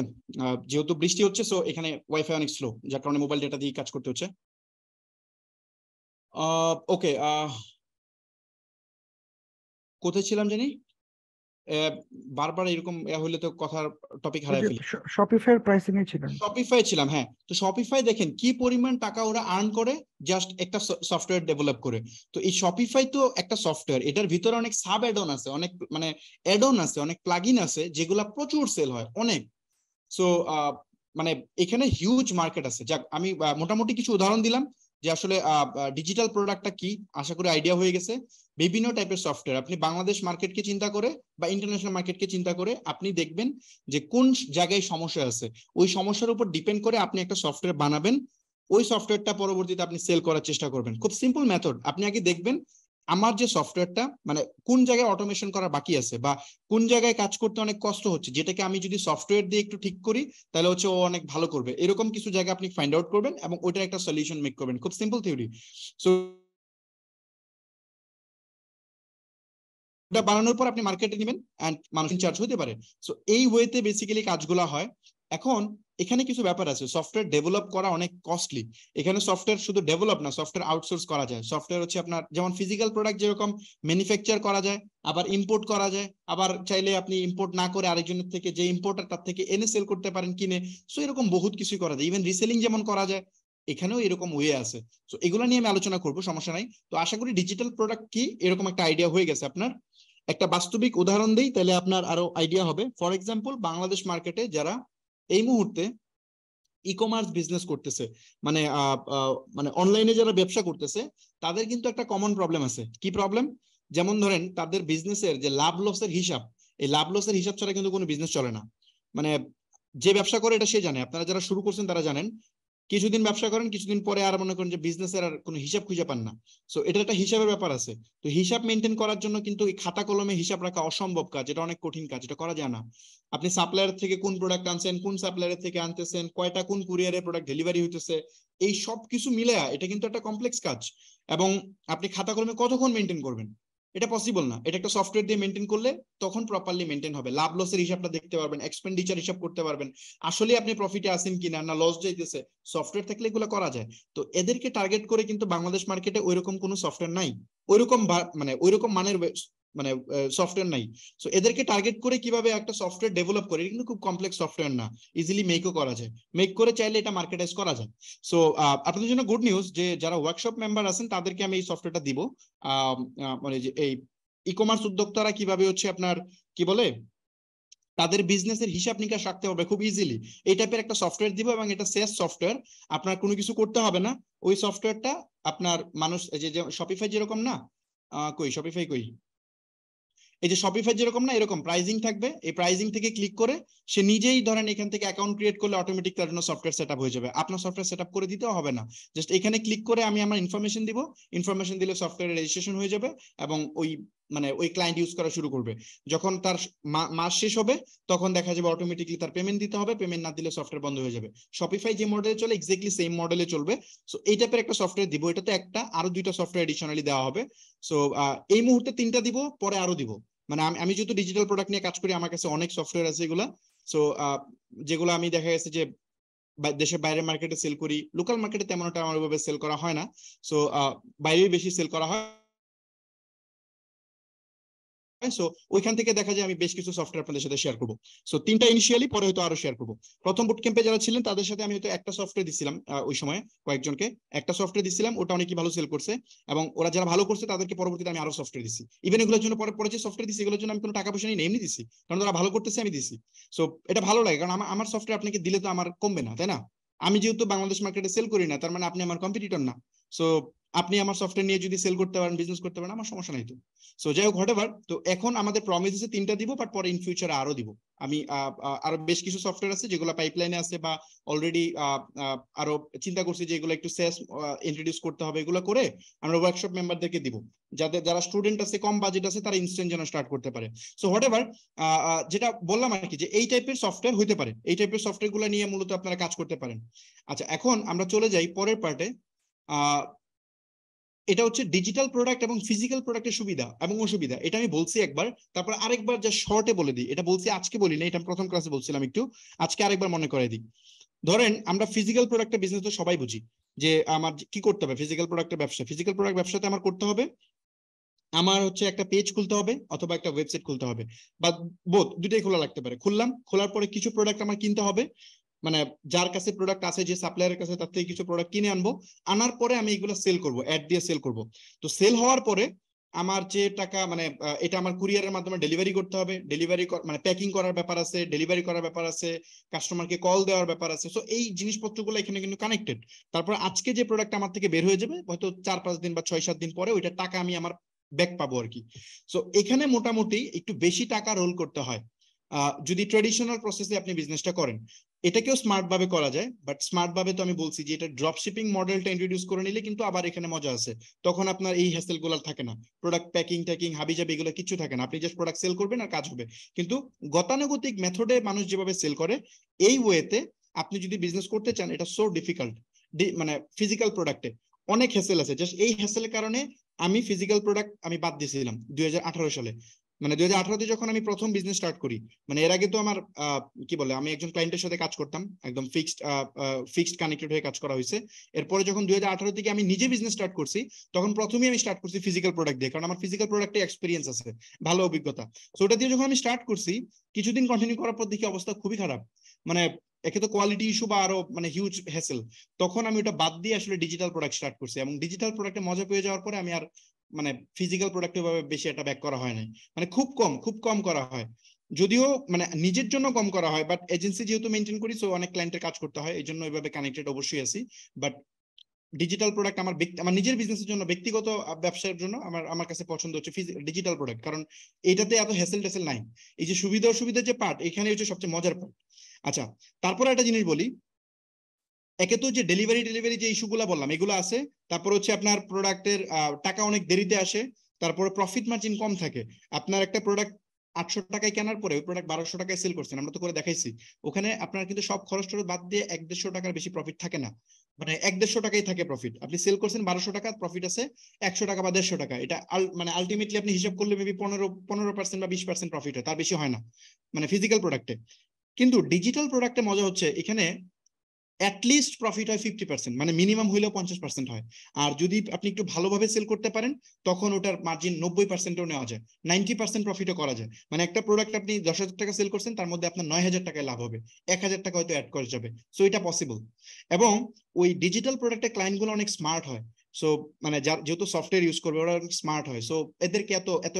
যেহেতু বৃষ্টি হচ্ছে, সো এখানে ওয়াইফাই অনেক স্লো, যার কারণে মোবাইল ডেটা দিয়ে কাজ করতে হচ্ছে। ওকে, কোথায় ছিলাম জানি, বারবার এরকম হলে তো কথার টপিক ওই হারাই যে ফেলি। শপিফাই প্রাইসিং এ ছিলেন। শপিফাই ছিলাম, হ্যাঁ। তো শপিফাই দেখেন কি পরিমাণ টাকা ওরা আর্ন করে জাস্ট একটা সফটওয়্যার ডেভেলপ করে। তো এই শপিফাই তো একটা সফটওয়্যার, এটার ভিতরে অনেক সাব অ্যাড অন আছে, অনেক মানে অ্যাড অন আছে, অনেক প্লাগইন আছে, যেগুলা প্রচুর সেল হয় অনেক। সো মানে এখানে হিউজ মার্কেট আছে। যাক, আমি মোটামুটি কিছু উদাহরণ দিলাম যে আসলে ডিজিটাল প্রোডাক্টটা কি, আশা করি আইডিয়া হয়ে গেছে। বিভিন্ন টাইপের সফটওয়্যার আপনি বাংলাদেশ মার্কেটকে চিন্তা করে বা ইন্টারন্যাশনাল মার্কেটকে চিন্তা করে আপনি দেখবেন যে কোন জায়গায় সমস্যা আছে, ওই সমস্যার উপর ডিপেন্ড করে আপনি একটা সফটওয়্যার বানাবেন। ওই সফটওয়্যারটা পরবর্তীতে আপনি সেল করার চেষ্টা করবেন। খুব সিম্পল মেথড, আপনি আগে দেখবেন আমার যে সফটওয়্যারটা মানে কোন জায়গায় অটোমেশন করা বাকি আছে, বা কোন জায়গায় কাজ করতে অনেক কষ্ট হচ্ছে, যেটাকে আমি যদি সফটওয়্যার দিয়ে একটু ঠিক করি তাহলে হচ্ছে ও অনেক ভালো করবে। এরকম কিছু জায়গা আপনি ফাইন্ড আউট করবেন এবং ওইটার একটা সলিউশন মেক করবেন। খুব সিম্পল থিওরি। সো এটা বানানোর পর আপনি মার্কেটে নেবেন এন্ড মানুষ চার্জ হতে পারে। সো এই ওয়েতে বেসিক্যালি কাজগুলো হয়। এখন এখানে কিছু ব্যাপার আছে, সফটওয়্যার ডেভেলপ করা অনেক কস্টলি। এখানে সফটওয়্যার শুধু ডেভেলপ না, সফটওয়্যার আউটসোর্স করা যায়। সফটওয়্যার হচ্ছে আপনার যেমন ফিজিক্যাল প্রোডাক্ট যেরকম ম্যানুফ্যাকচার করা যায়, আবার ইম্পোর্ট করা যায়, আবার চাইলে আপনি ইম্পোর্ট না করে আরেকজনের থেকে যে ইম্পোর্টার তার থেকে এনে সেল করতে পারেন কিনে। সো এরকম বহুত কিছুই করা যায়, ইভেন রিসেলিং যেমন করা যায়, এখানেও এরকম ওয়ে আছে। সো এগুলো নিয়ে আমি আলোচনা করবো, সমস্যা নাই। তো আশা করি ডিজিটাল প্রোডাক্ট কি এরকম একটা আইডিয়া হয়ে গেছে আপনার। একটা বাস্তবিক উদাহরণ দেই তাহলে আপনার আরো আইডিয়া হবে। ফর এক্সাম্পল, বাংলাদেশ মার্কেটে যারা এই মুহূর্তে ই কমার্স বিজনেস করতেছে, মানে মানে অনলাইনে যারা ব্যবসা করতেছে, তাদের কিন্তু একটা কমন প্রবলেম আছে। কি প্রবলেম? যেমন ধরেন তাদের বিজনেসের যে লাভ লসের হিসাব, এই লাভ লসের হিসাব ছাড়া কিন্তু কোনো বিজনেস চলে না। মানে যে ব্যবসা করে এটা সে জানে, আপনারা যারা শুরু করছেন তারা জানেন। কিছুদিন ব্যবসা করেন, কিছুদিন পরে আর মনে করেন যে বিজনেসের আর কোনো হিসাব খুঁজে পান না। সো এটা একটা হিসাবের ব্যাপার আছে। তো হিসাব মেনটেন করার জন্য কিন্তু এই খাতা কলমে হিসাব রাখা অসম্ভব কাজ, এটা অনেক কঠিন কাজ, এটা করা যায় না। আপনি সাপ্লায়ার থেকে কোন প্রোডাক্ট আনছেন, কোন সাপ্লায়ার থেকে আনতেছেন, কয়টা কোন কুরিয়ারে প্রোডাক্ট ডেলিভারি হইতেছে, এই সব কিছু মিলে এটা কিন্তু একটা কমপ্লেক্স কাজ। এবং আপনি খাতা কলমে কতক্ষণ মেনটেন করবেন? এটা পসিবল না। এটা একটা সফটওয়্যার দিয়ে মেনটেন করলে তখন প্রপারলি মেনটেন হবে, লাভ লসের হিসাবটা দেখতে পারবেন, এক্সপেন্ডিচার হিসাব করতে পারবেন, আসলে আপনি প্রফিটে আছেন কিনা, না লস যাইতেছে। সফটওয়্যার থাকলে এগুলো করা যায়। তো এদেরকে টার্গেট করে কিন্তু বাংলাদেশ মার্কেটে ওইরকম কোনো সফটওয়্যার নাই, ওইরকম মানে ওইরকম মানের মানে সফটওয়্যার নাই। সো এদেরকে টার্গেট করে কিভাবে একটা সফটওয়্যার ডেভেলপ করে, এটা কিন্তু খুব কমপ্লেক্স সফটওয়্যার না, ইজিলি মেকও করা যায়, মেক করে চাইলে এটা মার্কেটাইজ করা যায়। সো আপনাদের জন্য গুড নিউজ যে যারা ওয়ার্কশপ মেম্বার আছেন তাদেরকে আমি এই সফটওয়্যারটা দিব। মানে যে এই ই কমার্স উদ্যোক্তারা কিভাবে হচ্ছে আপনার কি বলে তাদের বিজনেসের হিসাব নিকাশ রাখতে হবে খুব ইজিলি, এই টাইপের একটা সফটওয়্যার দিব। এবং এটা সেস সফটওয়্যার, আপনার কোনো কিছু করতে হবে না। ওই সফটওয়্যারটা আপনার মানুষ যে শপিফাই যেরকম না, কই শপিফাই কই, এই যে শপিফাই যেরকম না এরকম প্রাইজিং থাকবে, এই প্রাইজিং থেকে ক্লিক করে সে নিজেই ধরেন এখান থেকে অ্যাকাউন্ট ক্রিয়েট করলে অটোমেটিক তার জন্য সফটওয়্যার সেটআপ হয়ে যাবে, আপনার সফটওয়্যার সেটআপ করে দিতেও হবে না। জাস্ট এখানে ক্লিক করে আমি আমার ইনফরমেশন দিব, ইনফরমেশন দিলে সফটওয়্যার রেজিস্ট্রেশন হয়ে যাবে এবং ওই মানে ওই ক্লায়েন্ট ইউজ করা শুরু করবে। যখন তার মাস শেষ হবে তখন দেখা যাবে অটোমেটিকলি তার পেমেন্ট দিতে হবে, পেমেন্ট না দিলে সফটওয়্যার বন্ধ হয়ে যাবে। শপিফাই যে মডেলে চলে এক্স্যাক্টলি সেম মডেলে চলবে। সো এই টাইপের একটা সফটওয়্যার দিব, এটাতে একটা আরো 2টা সফটওয়্যার এডিশনালি দেওয়া হবে। সো এই মুহূর্তে 3টা দিব, পরে আরো দিব। মানে আমি যেহেতু ডিজিটাল প্রোডাক্ট নিয়ে কাজ করি, আমার কাছে অনেক সফটওয়্যার আছে এগুলা। সো যেগুলো আমি দেখা গেছে যে দেশের বাইরের মার্কেটে সেল করি, লোকাল মার্কেটে তেমন একটা আমার ভাবে সেল করা হয় না। সো বাইরেই বেশি সেল করা হয়। সো ওইখান থেকে দেখা যায় আমি বেশ কিছু সফটওয়্যার আপনাদের সাথে শেয়ার করবো। সো 3টা ইনিশিয়ালি, পরে হয়তো আরো শেয়ার করবো। প্রথম বুট ক্যাম্পে যারা ছিলেন তাদের সাথে আমি হয়তো একটা সফটওয়্যার দিছিলাম, ওই সময় কয়েকজনকে একটা সফটওয়্যার দিছিলাম, ওটা অনেকই ভালো সেল করছে। এবং ওরা যারা ভালো করছে তাদেরকে পরবর্তীতে আমি আরো সফটওয়্যার দিছি। ইভেন এগুলোর জন্য পরে যে সফটওয়্যার দিছি এগুলোর জন্য আমি কোনো টাকা পয়সা নিয়ে এমনি দিছি, কারণ তারা ভালো করতেছে আমি দিছি। সো এটা ভালো লাগে, কারণ আমার সফটওয়্যার আপনাকে দিলে তো আমার কমবে না, তাই না? আমি যেহেতু বাংলাদেশ মার্কেটে সেল করি না, তার মানে আপনি আমার কম্পিটিটর না। সো আপনি আমার সফটওয়্যার নিয়ে যদি সেল করতে পারেন, বিজনেস করতে পারেন, আমার সমস্যা নাই তো। সো যাই হোক, হোয়াটএভার। তো এখন আমাদের প্রমিস আছে 3টা দিব, বাট পরে ইন ফিউচারে আরো দিব। আমি আরো বেশ কিছু সফটওয়্যার আছে যেগুলো পাইপলাইনে আছে, বা অলরেডি আরো চিন্তা করছি যে এগুলো একটু সেস ইন্ট্রোডিউস করতে হবে। এগুলো করে আমরা ওয়ার্কশপ মেম্বারদেরকে দিব, যারা স্টুডেন্ট আছে, কম বাজেট আছে, তারা ইনস্ট্যান্ট যেন স্টার্ট করতে পারে। সো হোয়াটএভার, যেটা বললাম আর কি, যে এই টাইপের সফটওয়্যার হতে পারে, এই টাইপের সফটওয়্যার গুলো নিয়ে মূলত আপনারা কাজ করতে পারেন। আচ্ছা, এখন আমরা চলে যাই পরের পার্টে। এটা হচ্ছে ডিজিটাল প্রোডাক্ট এবং ফিজিক্যাল প্রোডাক্টের সুবিধা এবং অসুবিধা। এটা আমি বলছি একবার, তারপর আরেকবার যা শর্টে বলে দিই। এটা বলছি আজকে বলি না, এটা প্রথম ক্লাসে বলছিলাম একটু, আজকে আরেকবার মনে করে দিই। ধরেন আমরা ফিজিক্যাল প্রোডাক্টের বিজনেস তো সবাই বুঝি, যে আমার কি করতে হবে ফিজিক্যাল প্রোডাক্টের ব্যবসা। ফিজিক্যাল প্রোডাক্ট ব্যবসাতে আমার করতে হবে, আমার হচ্ছে একটা পেজ খুলতে হবে অথবা একটা ওয়েবসাইট খুলতে হবে, বা বোথ, দুটাই খোলা লাগতে পারে। খুললাম, খোলার পরে কিছু প্রোডাক্ট আমার কিনতে হবে, মানে যার কাছে প্রোডাক্ট আছে, যে সাপ্লায়ারের কাছে, তার থেকে কিছু প্রোডাক্ট কিনে আনবো। আনার পরে আমি এগুলো সেল করব, অ্যাড দিয়ে সেল করব। তো সেল হওয়ার পরে আমার যে টাকা, মানে এটা আমার কুরিয়ারের মাধ্যমে ডেলিভারি করতে হবে, ডেলিভারি মানে প্যাকিং করার ব্যাপার আছে, ডেলিভারি করার ব্যাপার আছে, কাস্টমারকে কল দেওয়ার ব্যাপার আছে। সো এই জিনিসপত্রগুলো এখানে কিন্তু কানেক্টেড। তারপর আজকে যে প্রোডাক্ট আমার থেকে বের হয়ে যাবে, হয়তো 4-5 দিন বা 6-7 দিন পরে ওইটা টাকা আমি আমার ব্যাক পাবো আর কি। সো এখানে মোটামুটি একটু বেশি টাকা রোল করতে হয় যদি ট্রেডিশনাল প্রসেসে আপনি বিজনেসটা করেন। এটাকেও স্মার্ট ভাবে করা যায়, বাট স্মার্ট ভাবে তো আমি বলছি যে এটা ড্রপ শিপিং মডেলটা ইন্ট্রোডিউস করে নিলে কিন্তু আবার এখানে মজা আছে। তখন আপনার এই হ্যাসেল গুলো থাকে না, প্রোডাক্ট প্যাকিং ট্যাকিং হাবিজাবি এগুলো কিছু থাকে না, আপনি জাস্ট প্রোডাক্ট সেল করবেন আর কাজ হবে। কিন্তু গতানুগতিক মেথডে মানুষ যেভাবে সেল করে, এই ওয়েতে আপনি যদি বিজনেস করতে চান, এটা সো ডিফিকাল্ট। মানে ফিজিক্যাল প্রোডাক্টে অনেক হ্যাসেল আছে। জাস্ট এই হ্যাসেলের কারণে আমি ফিজিক্যাল প্রোডাক্ট আমি বাদ দিয়েছিলাম 2018 সালে। মানে 2018-তে যখন আমি প্রথম বিজনেস স্টার্ট করি, মানে এর আগে তো আমার কি বলে, আমি একজন ক্লায়েন্টের সাথে কাজ করতাম, একদম ফিক্সড কানেক্টেড হয়ে কাজ করা হয়েছে। এরপরে যখন 2018 থেকে আমি নিজে বিজনেস স্টার্ট করছি, তখন প্রথমেই আমি স্টার্ট করছি ফিজিক্যাল প্রোডাক্ট দিয়ে, কারণ আমার ফিজিক্যাল প্রোডাক্টে এক্সপিরিয়েন্স আছে, ভালো অভিজ্ঞতা। সো ওটা দিয়ে যখন আমি স্টার্ট করছি, কিছুদিন কন্টিনিউ করার পর দেখি অবস্থা খুবই খারাপ। মানে একে তো কোয়ালিটি ইস্যু বা আরো মানে হিউজ হ্যাসেল। তখন আমি ওটা বাদ দিয়ে আসলে ডিজিটাল প্রোডাক্ট স্টার্ট করছি, এবং ডিজিটাল প্রোডাক্টে মজা পেয়ে যাওয়ার পরে আমি আর মানে ফিজিক্যাল প্রোডাক্টে ভাবে বেশি একটা ব্যাক করা হয় নাই। মানে খুব কম করা হয়, যদিও মানে নিজের জন্য কম করা হয়, বাট এজেন্সি যেহেতু মেনটেন করি, সো অনেক ক্লায়েন্টের কাজ করতে হয়, এই জন্য এইভাবে কানেক্টেড অবশ্যই আছি। বাট ডিজিটাল প্রোডাক্ট আমার নিজের বিজনেসের জন্য, ব্যক্তিগত ব্যবসার জন্য আমার কাছে পছন্দ হচ্ছে ডিজিটাল প্রোডাক্ট, কারণ এটাতে এত হ্যাসেল ট্যাসেল নাই। এই যে সুবিধা অসুবিধা যে পার্ট, এখানে হচ্ছে সবচেয়ে মজার পার্ট। আচ্ছা, তারপরে একটা জিনিস বলি, একে তো যে ডেলিভারি যে ইস্যুগুলো বললাম এগুলো আছে, তারপর হচ্ছে আপনার প্রোডাক্টের টাকা অনেক দেরিতে আসে, তারপরে প্রফিট মার্জিন কম থাকে। আপনার একটা প্রোডাক্ট 800 টাকায় কেনার পরে ওই প্রোডাক্ট 1200 টাকায় সেল করছেন, আমরা তো করে দেখাইছি। ওখানে আপনার কিন্তু সব খরচ টরচ বাদ দিয়ে 100-150 টাকার বেশি প্রফিট থাকে না। মানে 1-1.5 টাকাই থাকে প্রফিট। আপনি সেল করছেন 1200 টাকা, প্রফিট আছে 100 টাকা বা 150 টাকা। এটা মানে আলটিমেটলি আপনি হিসাব করলে মেবি 15% বা 20% প্রফিট হয়, তার বেশি হয় না মানে ফিজিক্যাল প্রোডাক্টে। কিন্তু ডিজিটাল প্রোডাক্টে মজা হচ্ছে এখানে অ্যাটলিস্ট প্রফিট হয় 50%, মানে মিনিমাম হইলেও 50% হয়। আর যদি আপনি একটু ভালোভাবে সেল করতে পারেন তখন ওটার মার্জিন 90%ও নেওয়া যায়, 90% প্রফিটও করা যায়। মানে একটা প্রোডাক্ট আপনি 10,000 টাকা সেল করছেন, তার মধ্যে আপনার 9,000 টাকায় লাভ হবে, 1,000 টাকা হয়তো অ্যাড করে যাবে। সো এটা পসিবল। এবং ওই ডিজিটাল প্রোডাক্টের ক্লায়েন্টগুলো অনেক স্মার্ট হয়। সো মানে যেহেতু সফটওয়্যার ইউজ করবে ওরা স্মার্ট হয়, সো এদেরকে এত এত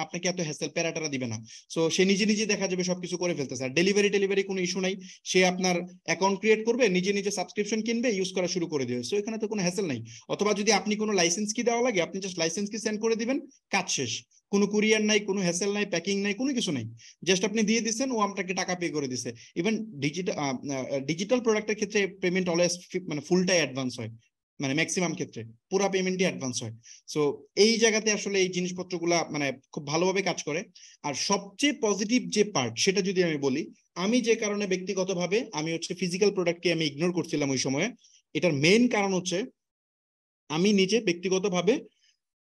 আপনাকে এত হ্যাসেল প্যারাটারা দিবে না। সো সে নিজে নিজে দেখা যাবে সবকিছু করে ফেলতেছে। আর ডেলিভারি কোনো ইস্যু নাই, সে আপনার অ্যাকাউন্ট ক্রিয়েট করবে, নিজে নিজে সাবস্ক্রিপশন কিনবে, ইউজ করা শুরু করে দিবে। সো এখানে তো কোনো হ্যাসেল নাই। অথবা যদি আপনি কোনো লাইসেন্স কি দেওয়া লাগে, আপনি জাস্ট লাইসেন্স কি সেন্ড করে দিবেন, কাজ শেষ। কোনো কুরিয়ার নাই, কোনো হ্যাসেল নাই, প্যাকিং নাই, কোনো কিছু নাই। জাস্ট আপনি দিয়ে দিচ্ছেন, ও আপনাকে টাকা পে করে দিছে। ইভেন ডিজিটাল প্রোডাক্টের ক্ষেত্রে পেমেন্ট অলওয়েজ মানে ফুলটাই অ্যাডভান্স হয়, মানে ম্যাক্সিমাম ক্ষেত্রে পুরো পেমেন্টই অ্যাডভান্স হয়। সো এই জায়গাতে আসলে এই জিনিসপত্রগুলা মানে খুব ভালোভাবে কাজ করে। আর সবচেয়ে পজিটিভ যে পার্ট সেটা যদি আমি বলি, আমি যে কারণে ব্যক্তিগতভাবে আমি হচ্ছে ফিজিক্যাল প্রোডাক্টকে আমি ইগনোর করছিলাম ওই সময়ে, এটার মেইন কারণ হচ্ছে আমি নিজে ব্যক্তিগতভাবে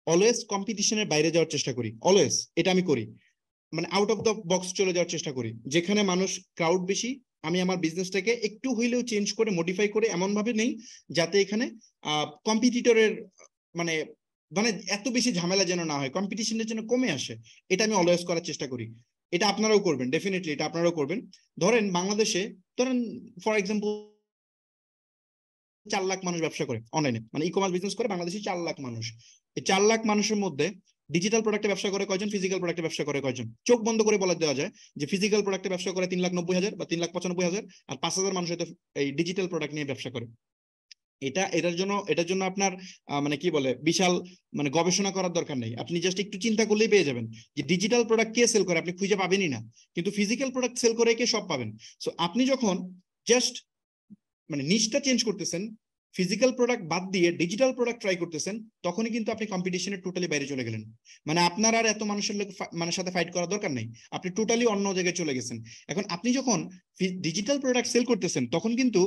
অলওয়েজ কম্পিটিশনের বাইরে যাওয়ার চেষ্টা করি। অলওয়েজ এটা আমি করি, মানে আউট অফ দ্য বক্স চলে যাওয়ার চেষ্টা করি। যেখানে মানুষ ক্রাউড বেশি, আমি আমার বিজনেসটাকে একটু হইলেও চেঞ্জ করে মডিফাই করে এমন ভাবে নেই যাতে এখানে কম্পিটিটরের মানে মানে এত বেশি ঝামেলা যেন না হয়, কম্পিটিশনের জন্য কমে আসে। এটা আমি অলওয়েজ করার চেষ্টা করি। এটা আপনারাও করবেন, ডেফিনেটলি এটা আপনারাও করবেন। ধরেন বাংলাদেশে, ধরেন ফর এক্সাম্পল 4 লাখ মানুষ ব্যবসা করে অনলাইনে, মানে ই কমার্স বিজনেস করে বাংলাদেশে 4 লাখ মানুষ। এই 4 লাখ মানুষের মধ্যে ডিজিটাল প্রোডাক্টে ব্যবসা করে কয়জন, ফিজিক্যাল প্রোডাক্টে ব্যবসা করে কয়জন? চোখ বন্ধ করে বলা দেওয়া যায় যে ফিজিক্যাল প্রোডাক্টে ব্যবসা করে 3,90,000 বা 3,95,000, আর 5,000 মানুষ হয়তো এই ডিজিটাল প্রোডাক্ট নিয়ে ব্যবসা করে। এটার জন্য আপনার মানে কি বলে বিশাল মানে গবেষণা করার দরকার নেই। আপনি জাস্ট একটু চিন্তা করলেই পেয়ে যাবেন যে ডিজিটাল প্রোডাক্ট কে সেল করে, আপনি খুঁজে পাবেনই না। কিন্তু ফিজিক্যাল প্রোডাক্ট সেল করে কে, সব পাবেন। সো আপনি যখন জাস্ট মানে নিশটা চেঞ্জ করতেছেন, ফিজিক্যাল প্রোডাক্ট বাদ দিয়ে ডিজিটাল প্রোডাক্ট ট্রাই করতেছেন, তখনই কিন্তু আপনি কম্পিটিশনের টোটালি বাইরে চলে গেলেন। মানে আপনার আর এত মানুষের মানে সাথে ফাইট করার দরকার নেই, আপনি টোটালি অন্য জায়গায় চলে গেছেন। এখন আপনি যখন ডিজিটাল প্রোডাক্ট সেল করতেছেন তখন কিন্তু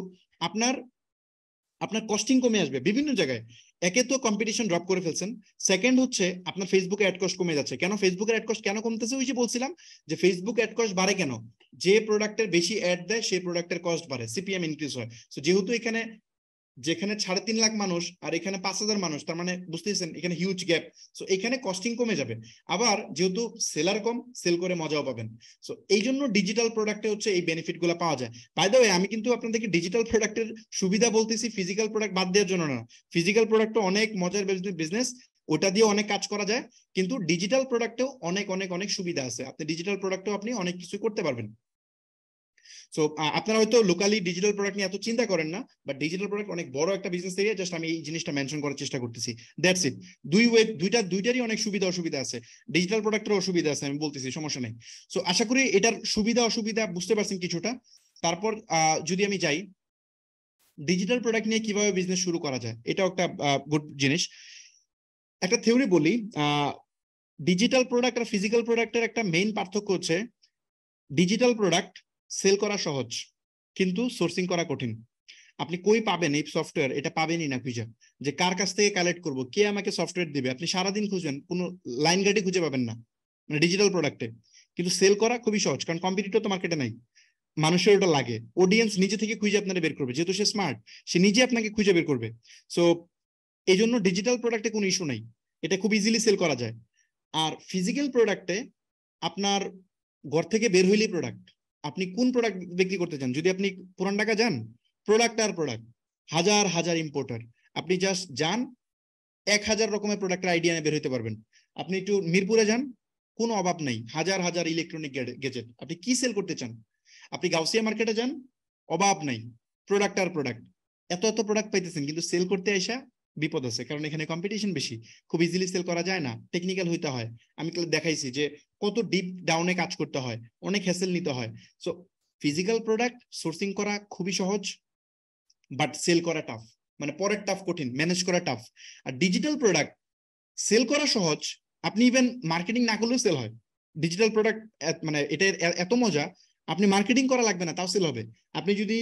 আপনার কস্টিং কমে আসবে বিভিন্ন জায়গায়। একে তো কম্পিটিশন ড্রপ করে ফেলছেন, সেকেন্ড হচ্ছে আপনার ফেসবুকে অ্যাড কস্ট কমে যাচ্ছে। কেন ফেসবুকের অ্যাড কস্ট কেন কমতেছে? ওই যে বলছিলাম যে ফেসবুক অ্যাড কস্ট বাড়ে কেন, যে প্রোডাক্টের বেশি অ্যাড দেয় সেই প্রোডাক্টের কস্ট বাড়ে, সিপিএম ইনক্রিজ হয়। তো যেহেতু এখানে যেখানে 3.5 লাখ মানুষ আর এখানে 5,000 মানুষ, তার মানে বুঝতেছেন এখানে হিউজ গ্যাপ। সো এখানে কস্টিং কমে যাবে, আবার যেহেতু সেলার কম, সেল করে মজাও পাবেন। সো এই জন্য ডিজিটাল প্রোডাক্টে হচ্ছে এই বেনিফিট গুলো পাওয়া যায়। বাই দ্য ওয়ে, আমি কিন্তু আপনাদেরকে ডিজিটাল প্রোডাক্টের সুবিধা বলতেছি ফিজিক্যাল প্রোডাক্ট বাদ দেওয়ার জন্য না। ফিজিক্যাল প্রোডাক্ট অনেক মজার বিজনেস, ওটা দিয়ে অনেক কাজ করা যায়, কিন্তু ডিজিটাল প্রোডাক্টেও অনেক অনেক অনেক সুবিধা আছে। আপনি ডিজিটাল প্রোডাক্টেও আপনি অনেক কিছু করতে পারবেন। সো আপনারা হয়তো লোকালি ডিজিটাল প্রোডাক্ট নিয়ে এত চিন্তা করেন না, বাট ডিজিটাল প্রোডাক্ট অনেক বড় একটা বিজনেস এরিয়া। জাস্ট আমি এই জিনিসটা মেনশন করার চেষ্টা করতেছি, দ্যাটস ইট। দুইটারই অনেক সুবিধা অসুবিধা আছে, ডিজিটাল প্রোডাক্টের অসুবিধা আছে, আমি বলতেছি, সমস্যা নেই। সো আশা করি এটার সুবিধা অসুবিধা বুঝতে পারছেন কিছুটা। তারপর যদি আমি যাই ডিজিটাল প্রোডাক্ট নিয়ে কিভাবে বিজনেস শুরু করা যায়, এটাও একটা গুড জিনিস। একটা থিওরি বলি, ডিজিটাল প্রোডাক্ট আর ফিজিক্যাল প্রোডাক্টের একটা মেইন পার্থক্য হচ্ছে ডিজিটাল প্রোডাক্ট সেল করা সহজ কিন্তু সোর্সিং করা কঠিন। আপনি কই পাবেন এই সফটওয়্যার, এটা পাবেনই না খুঁজে, যে কার কাছ থেকে কালেক্ট করবো, কে আমাকে সফটওয়্যার দিবে, আপনি সারাদিন খুঁজবেন, কোনো লাইন গার্ডই খুঁজে পাবেন না মানে ডিজিটাল প্রোডাক্টে। কিন্তু সেল করা খুবই সহজ, কারণ কম্পিটিটর তো মার্কেটে নাই, মানুষের ওটা লাগে, অডিয়েন্স নিজে থেকে খুঁজে আপনারা বের করবে, যেহেতু সে স্মার্ট, সে নিজে আপনাকে খুঁজে বের করবে। সো এই জন্য ডিজিটাল প্রোডাক্টে কোনো ইস্যু নাই, এটা খুব ইজিলি সেল করা যায়। আর ফিজিক্যাল প্রোডাক্টে আপনার ঘর থেকে বের হইলেই প্রোডাক্ট, আপনি কোন প্রোডাক্ট বিক্রি করতে চান। যদি আপনি পুরান ঢাকা যান, প্রোডাক্ট আর প্রোডাক্ট, হাজার হাজার ইম্পোর্টার, আপনি জাস্ট যান, 1,000 রকমের প্রোডাক্টের আইডিয়া নিয়ে বের হইতে পারবেন। আপনি একটু মিরপুরে যান, কোনো অভাব নেই, হাজার হাজার ইলেকট্রনিক গেজেট, আপনি কি সেল করতে চান। আপনি গাউসিয়া মার্কেটে যান, অভাব নাই, প্রোডাক্ট আর প্রোডাক্ট, এত এত প্রোডাক্ট পাইতেছেন, কিন্তু সেল করতে আইসা বিপদ আছে, কারণ এখানে কম্পিটিশন বেশি, খুব ইজিলি সেল করা যায় না, টেকনিক্যাল হইতে হয়। আমি দেখাইছি যে কত ডিপ ডাউনে কাজ করতে হয়, অনেক হ্যাসেল নিতে হয়। সো ফিজিক্যাল প্রোডাক্ট সোর্সিং করা খুবই সহজ, বাট সেল করা টাফ, মানে পরের টাফ কঠিন, ম্যানেজ করা টাফ। আর ডিজিটাল প্রোডাক্ট সেল করা সহজ, আপনি ইভেন মার্কেটিং না করলেও সেল হয়। ডিজিটাল প্রোডাক্ট মানে এটা এত মজা, আপনি মার্কেটিং করা লাগবে না, তাও সেল হবে। আপনি যদি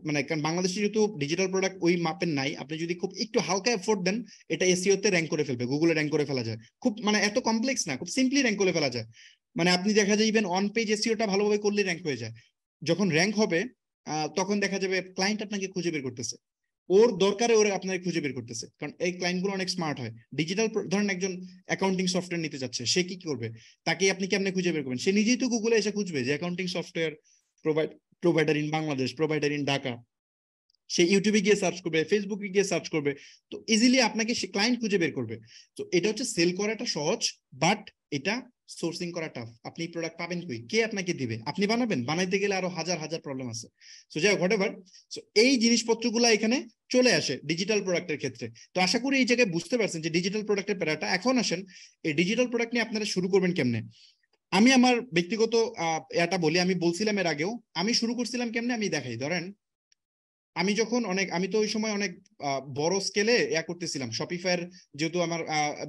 মানে কারণ বাংলাদেশে যেহেতু ডিজিটাল প্রোডাক্ট ওই মাপের নাই, আপনি যদি খুব একটু হালকা এফোর্ট দেন এটা এসইও তে র্যাঙ্ক করে ফেলবে, গুগলে র্যাঙ্ক করে ফেলা যায়। খুব মানে এত কমপ্লেক্স না, খুব সিম্পলি র্যাঙ্ক করে ফেলা যায়। মানে আপনি দেখা যায় ইভেন অন পেজ এসইওটা ভালোভাবে করলে র্যাঙ্ক হয়ে যায়। যখন র্যাঙ্ক হবে তখন দেখা যাবে ক্লায়েন্ট আপনাকে খুঁজে বের করতেছে, ওর দরকারে ওরা আপনাকে খুঁজে বের করতেছে, কারণ এই ক্লায়েন্ট গুলো অনেক স্মার্ট হয়। ডিজিটাল ধরেন একজন অ্যাকাউন্টিং সফটওয়্যার নিতে যাচ্ছে, সে কি করবে? তাকে আপনি কেমনে খুঁজে বের করবেন? সে নিজেই তো গুগলে এসে খুঁজবে যে accounting software provider in Bangladesh, provider in Dhaka. সে ইউটিউবে গিয়ে সার্চ করবে, ফেসবুকে গিয়ে সার্চ করবে, তো ইজিলি আপনাকে সে ক্লায়েন্ট খুঁজে বের করবে। তো এটা হচ্ছে সেল করাটা সহজ, বাট এটা সোর্সিং করা টাফ। আপনি প্রোডাক্ট পাবেন কই? কে আপনাকে দিবে? আপনি বানাবেন? বানাইতে গেলে আরো হাজার হাজার প্রবলেম আছে। সো যাই হোক, হোয়াটএভার। সো এই জিনিসপত্রগুলো এখানে চলে আসে ডিজিটাল প্রোডাক্টের ক্ষেত্রে। তো আশা করি এই জায়গায় বুঝতে পারছেন যে ডিজিটাল প্রোডাক্টের প্যারাটা। এখন আসেন এই ডিজিটাল প্রোডাক্ট নিয়ে আপনারা শুরু করবেন কেমনে। আমি আমার ব্যক্তিগত এটা বলি, আমি বলছিলাম এর আগেও, আমি শুরু করছিলাম কেমনে আমি দেখাই। ধরেন আমি তো ওই সময় অনেক বড় স্কেলে করতেছিলাম শপিফাইয়ের, যেহেতু আমার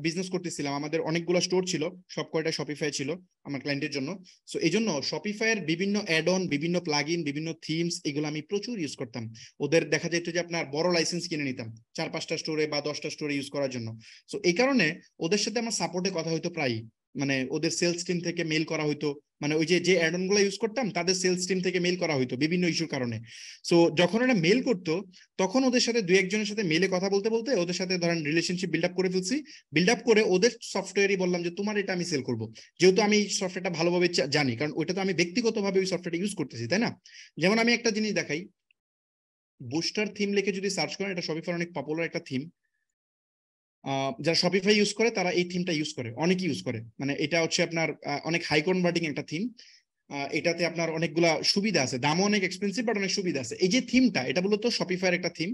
বিজনেস করতেছিলাম, আমাদের অনেকগুলো স্টোর ছিল, সব কয়টা শপিফাই ছিল আমার ক্লায়েন্টের জন্য। সো এই জন্য শপিফাইয়ের বিভিন্ন অ্যাড অন, বিভিন্ন প্লাগইন, বিভিন্ন থিমস, এগুলো আমি প্রচুর ইউজ করতাম। ওদের দেখা যেত যে আপনার বড় লাইসেন্স কিনে নিতাম 4-5টা স্টোরে বা 10টা স্টোরে ইউজ করার জন্য। সো এই কারণে ওদের সাথে আমার সাপোর্টে কথা হইতো প্রায়, মানে ওদের সেলস টিম থেকে মেইল করা হইতো, মানে ওই যে অ্যাড অন গুলো ইউজ করতাম তাদের সেলস টিম থেকে মেইল করা হইতো বিভিন্ন ইস্যুর কারণে। সো যখন ওরা মেল করতো তখন ওদের সাথে দুই একজনের সাথে মেলে কথা বলতে বলতে ওদের সাথে ধরেন রিলেশনশিপ বিল্ড আপ করে ফেলছি। বিল্ড আপ করে ওদের সফটওয়্যারই বললাম যে তোমার এটা আমি সেল করবো, যেহেতু আমি এই সফটওয়্যারটা ভালোভাবে জানি, কারণ ওইটা তো আমি ব্যক্তিগতভাবে ওই সফটওয়্যারটা ইউজ করতেছি, তাই না? যেমন আমি একটা জিনিস দেখাই, বুস্টার থিম লিখে যদি সার্চ করেন, এটা শপিফাই অনেক পপুলার একটা থিম। যারা শপিফাই ইউজ করে তারা এই থিমটা ইউজ করে, অনেকে ইউজ করে। মানে এটা হচ্ছে আপনার অনেক হাই কনভার্টিং একটা থিম। এটাতে আপনার অনেকগুলা সুবিধা আছে, দামও অনেক এক্সপেন্সিভ বাট অনেক সুবিধা আছে। এই যে থিমটা, এটা মূলত শপিফাইয়ের একটা থিম।